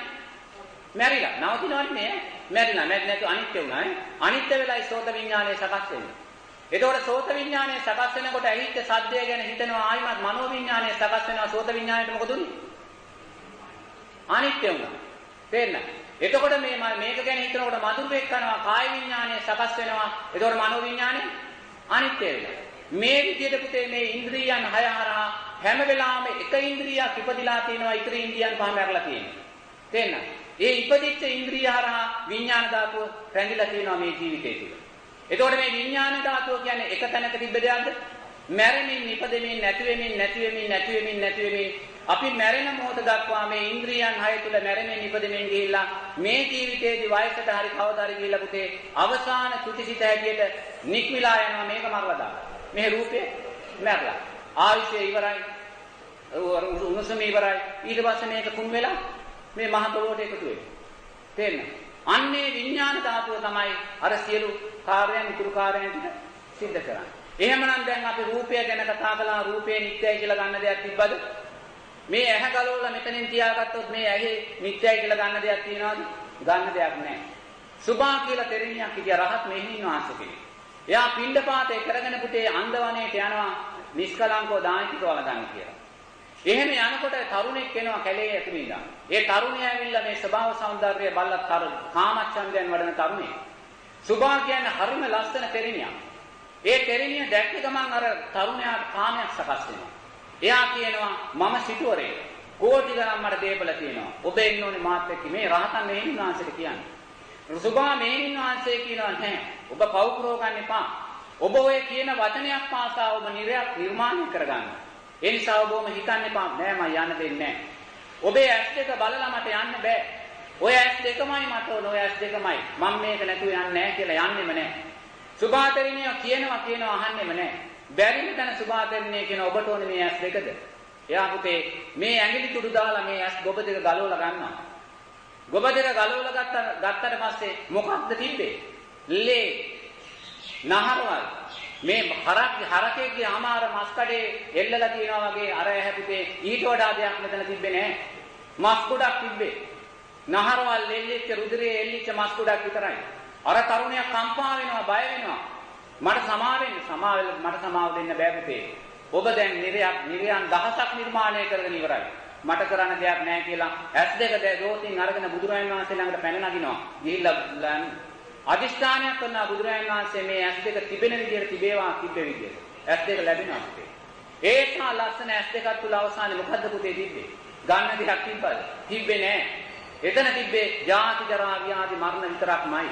මැරිලා. නවතිනවන්නේ මැරිලා. මැරෙන්නේ නැතු අනිත්‍ය වුණා නේ. අනිත්‍ය වෙලයි සෝත විඥානය සකස් වෙන්නේ. එතකොට සෝත විඥානය සකස් වෙනකොට ඇහිච්ච සද්දය ගැන හිතනවා ආයිමත් මනෝ විඥානය සකස් වෙනවා. සෝත විඥානයට මොකද උනේ? අනිත්‍ය වුණා. තේරෙනවද? එතකොට මේක ගැන හිතනකොට මధుරයක් කරනවා කාය විඥානය සකස් වෙනවා. එතකොට මනෝ විඥානය අනිත්‍ය වෙනවා. මේ විදිහට පුතේ මේ ඉන්ද්‍රියයන් හය හරහා හැම වෙලාවෙම එක ඉන්ද්‍රියක් ඉපදිලා තියෙනවා. ඉතර ඉන්ද්‍රියන් පහ මැරලා තියෙනවා. තේරෙනවද? ඒ ඉපදිච්ච ඉන්ද්‍රිය හරහා විඥාන ධාතුව රැඳිලා තියෙනවා මේ ජීවිතේ තුළ. එතකොට මේ විඥාන ධාතුව කියන්නේ එක තැනක තිබ්බ දෙයක්ද? මැරෙමින් ඉපදෙමින් නැති වෙමින් අපි මැරෙන මොහොත දක්වා මේ ඉන්ද්‍රියන් හය තුල මැරෙමින් ඉපදෙමින් ගිහිල්ලා මේ ජීවිතේදී වයසට හරි කවදා හරි ගිහිල්ලා පුතේ අවසාන ත්‍ුතිසිත හැටියට නික්මිලා යනවා. මේක මරලා දාලා මේ රූපේ මැරලා ආයුෂය ඉවරයි, උණුසුම ඉවරයි. ඊට පස්සේ මේක කුණු වෙලා මේ මහ පොළොවට එකතු වෙනවා. තේරෙනවද? අන්නේ විඥාන ධාතුව තමයි අර සියලු කාර්යයන් ඉතුරු කාර්යයන් ටික සිද්ධ කරන්නේ. එහෙමනම් දැන් අපි රූපය ගැන කතා කළා. රූපේ නිත්‍යයි කියලා ගන්න දෙයක් තිබ්බද? මේ ඇහැ ගලවලා මෙතනින් තියාගත්තොත් මේ ඇහි නිත්‍යයි කියලා ගන්න දෙයක් තියනවද? ගන්න දෙයක් නැහැ. සුභා කියලා තෙරණියක් හිටියා රහත් මෙහෙණින් වාසය කෙනෙක්. එයා පිණ්ඩපාතේ කරගෙන පුතේ අන්දවණේට යනවා නිෂ්කලංකව දානිතික වල ගන්න කියලා. එහෙම යනකොට තරුණෙක් එනවා කැලේ ඇතුළේ ඉඳන්. ඒ තරුණයා ඇවිල්ලා මේ ස්වභාව සෞන්දර්යය බල්ලත් කාමච්ඡන්දයන් වඩන තරුණයෙක්. සුභා කියන්නේ හරිම ලස්සන තෙරණියක්. ඒ තෙරණිය දැක්ක ගමන් අර තරුණයාට කාමයක් සකස් වෙනවා. එයා කියනවා මම සිටුවරේ කෝටි ගණන් මට දේපල තියෙනවා. ඔබ එන්න ඕනේ මාත් එක්ක. මේ රහතන් මෙහෙණින් වහන්සේට කියන්නේ. සුභා මෙහෙණින් වහන්සේ කියනවා නැහැ. ඔබ පව් කරව ගන්න එපා. ඔබ ඔය කියන වචනයක් පාසා ඔබ නිරයක් නිර්මාණය කරගන්න. ඒ නිසා ඔබම හිතන්න එපා. නෑ මම යන්න දෙන්නේ නෑ. ඔබේ ඇස් දෙක බලලා මට යන්න බෑ. ඔය ඇස් දෙකමයි මට ඕන. ඔය ඇස් දෙකමයි. මම මේක නැතුව යන්නේ නෑ කියලා යන්නෙම නෑ. සුභාතරිනිය කියනවා අහන්නෙම නෑ. බැරිම තැන සුභාතරිනිය කියන ඔබට ඕනේ මේ ඇස් දෙකද? එයා පුතේ මේ ඇඟිලි තුඩු දාලා මේ ඇස් ගොබ දෙක ගලවලා ගන්නවා. ගොබ දෙක ගලවලා ගත්තට පස්සේ මොකක්ද තිබ්බේ? ලේ නහරවල් මේ හරකෙක්ගේ ආමාර මස් කඩේ එල්ලලා තියනවා වගේ අර ඇහැ පුතේ ඊට වඩා දෙයක් මෙතන තිබ්බේ නෑ. මස් ගොඩක් තිබ්බේ. නහරවල් එල්ලිච්ච රුධිරයේ එල්ලිච්ච මස් ගොඩක් විතරයි. අර තරුණයා කම්පා වෙනවා, බය වෙනවා. මට සමාව දෙන්න බෑ පුතේ. ඔබ දැන් නිරයන් දහසක් නිර්මාණය කරගෙන ඉවරයි. මට කරන්න දෙයක් නැහැ කියලා ඇස් දෙක දෝතින් අරගෙන බුදුරජාණන් වහන්සේ ළඟට පැන නගිනවා. ගිහිල්ලා අදිෂ්ඨානයක් කරනවා බුදුරජාණන් වහන්සේ මේ ඇස් දෙක තිබෙන විදිහට තිබේවා තිබෙ විදිහට. ඇස් දෙක ලැබෙනවා පුතේ. ඒකා ලස්සන ඇස් දෙකක් තුල අවසානයේ මොකද්ද පුතේ තිබ්බේ? ගන්න දෙයක් තිබ්බද? තිබ්බේ නැහැ. එතන තිබ්බේ ජාති ජරා ව්‍යාධි මරණ විතරක්මයි.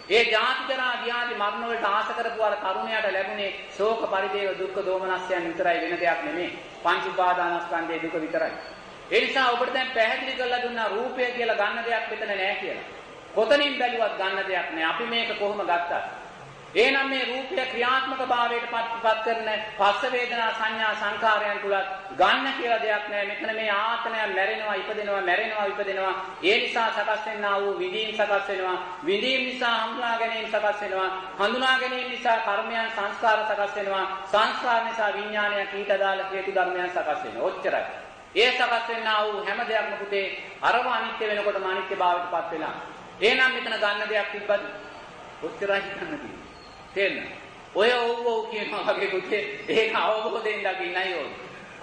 ඒ ජාති ජරා ව්‍යාධි මරණ වලට ආශ කරපු අර තරුණයාට ලැබුණේ ශෝක පරිදේව දුක්ඛ දෝමනස්යන් විතරයි, වෙන දෙයක් නෙමෙයි. පංච උපාදානස්කන්ධයේ දුක විතරයි. ඒ නිසා ඔබට දැන් පැහැදිලි කරලා දුන්නා රූපය කියලා ගන්න දෙයක් මෙතන නැහැ කියලා. කොතනින් බැලුවත් ගන්න දෙයක් නැහැ. අපි මේක කොහොම ගත්තත්. එහෙනම් මේ රූපය ක්‍රියාත්මක භාවයට පත් කරන පස්ස වේදනා සංඥා සංකාරයන් තුල ගන්න කියලා දෙයක් නැහැ. මෙතන මේ ආත්මය මැරෙනවා, ඉපදෙනවා. ඒ නිසා සකස් වෙනා වූ විදීම් සකස් වෙනවා. විදීම් නිසා හඳුනා ගැනීම සකස් වෙනවා. හඳුනා ගැනීම නිසා කර්මයන් සංස්කාර සකස් වෙනවා. සංස්කාර නිසා විඥානයන් ඊට අදාළ හේතු ධර්මයන් සකස් වෙනවා. ඔච්චරයි. ඒ සකස් වෙනා වූ හැම දෙයක්ම පුතේ අරව අනිත්‍ය වෙනකොටම අනිත්‍ය භාවයට පත් වෙනවා. එහෙනම් මෙතන ගන්න දෙයක් තිබ්බද? ඔච්චරයි ගන්න තියෙන්නේ. තේරෙනවද? ඔය ඔව් කියනවා වගේ පුතේ ඒක අවබෝධයෙන් දකින්නයි ඕන.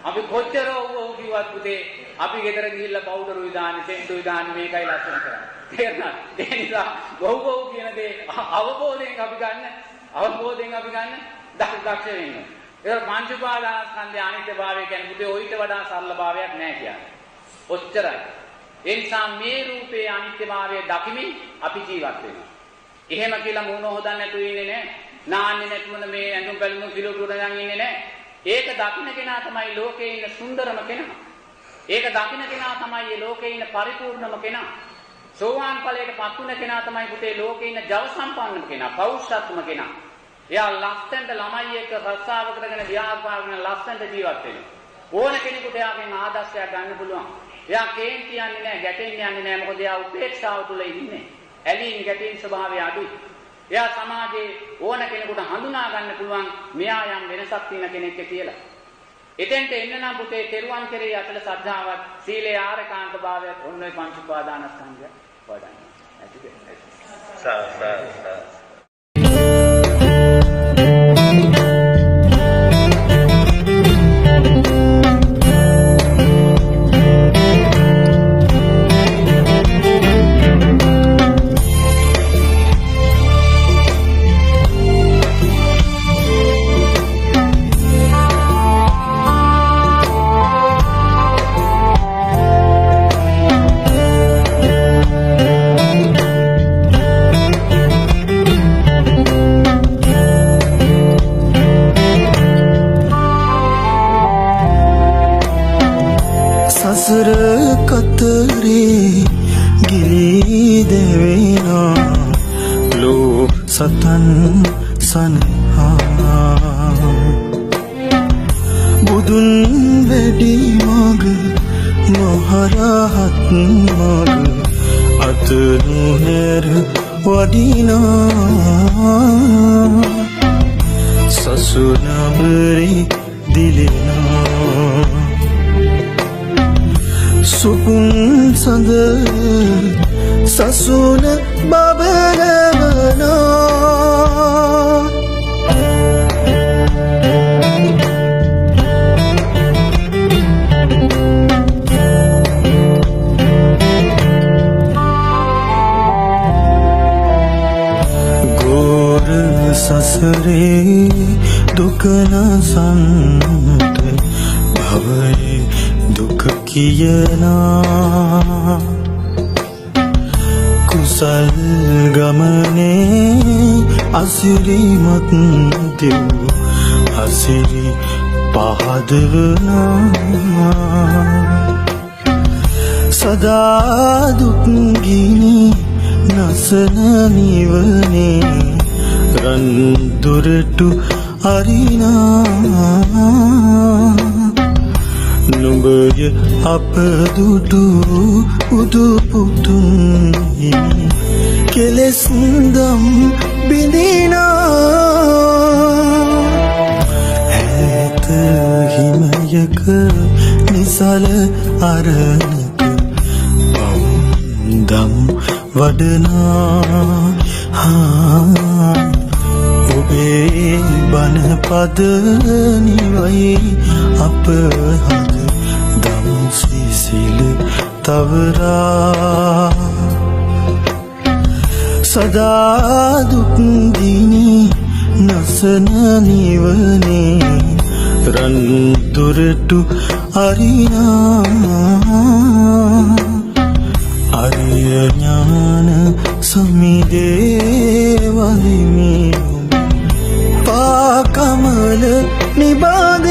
අපි කොච්චර ඔව් කිව්වත් පුතේ අපි ගෙදර ගිහිල්ලා පවුඩරුයි දාන්නේ, සෙන්ටුයි දාන්නේ මේකයි ලස්සන කරන්නේ. තේරෙනවද? ඒ නිසා ඔව් කියන දේ අවබෝධයෙන් අපි ගන්න දක්ෂ වෙන්න. ඒක පංච උපාදානස්කන්ධයේ අනිත්‍යභාවය කියන්නේ පුතේ ඔయిత වඩා සරල භාවයක් නැහැ කියන්නේ. ඔච්චරයි. ඒ නිසා මේ රූපේ අනිත්‍යභාවය දකිමින් අපි ජීවත් වෙනවා. එහෙම කියලා මූණ හොදන්න නැතුව ඉන්නේ නැහැ. නාන්නේ නැතුව මේ ඇඳුම් බැලුම් කිලෝටුවට නම් ඉන්නේ නැහැ. ඒක දකින්න කෙනා තමයි ලෝකේ ඉන්න සුන්දරම කෙනා. ඒක දකින්න කෙනා තමයි මේ ලෝකේ ඉන්න පරිපූර්ණම කෙනා. සෝවාන් ඵලයට පත් වුණ කෙනා තමයි පුතේ ලෝකේ ඉන්න ජව සම්පන්නම කෙනා, පෞරුෂත්වම කෙනා. එයා ලස්සනට ළමයි එක්ක රස්සාව කරගෙන ව්‍යාපාරගෙන ලස්සනට ජීවත් වෙනවා. ඕන කෙනෙකුට එයාගෙන් ආදර්ශයක් ගන්න පුළුවන්. එයා කේන්ති යන්නේ නැහැ, ගැටෙන්නේ යන්නේ නැහැ. මොකද එයා උපේක්ෂාව තුල ඉන්නේ. ඇලීම් ගැටීම් ස්වභාවය අඩුයි. එයා සමාජයේ ඕන කෙනෙකුට හඳුනා ගන්න පුළුවන් මෙයා යම් වෙනසක් තියෙන කෙනෙක් කියලා. එතෙන්ට එන්න නම් පුතේ තෙරුවන් කෙරෙහි අතල ශ්‍රද්ධාවත්, සීලේ ආරකාන්ත භාවයත් ඔන්න ඔය පංච උපාදානස්කන්ධය වඩන්න. ඇතිද? සසර කතරේ ගිලී දෙවෙනා ලෝ සතන් සනහා බුදුන් වැඩි මග මහරහත් මග අත නුහැර වඩිනා සසුනබරේ දිලෙනා සුකුන් සඳ සසුන බබරවනා ගෝර සසරේ දුක නසන්ත භවයේ දුක කියනා කුසල් ගමනේ අසිරිමත් දෙව් අසිරි පහදවනා සදා දුක් ගිනි නසන නිවනේ රන් දොරටු අරිනා නුඹය අප දුටු උදු පුතුන් කෙලෙස් දම් බිඳිනා ඈත හිමයක නිසල අරණක පවුන්දම් වඩනා ඔබේ බණ පද නිවයි අප හද දම් සිසිල තවරා සදා දුක් දිනි නසන නිවනේ රන් දොරටු අරිනා අරිය ඥාන සමිදේ වදිමි පාකමල නිබාද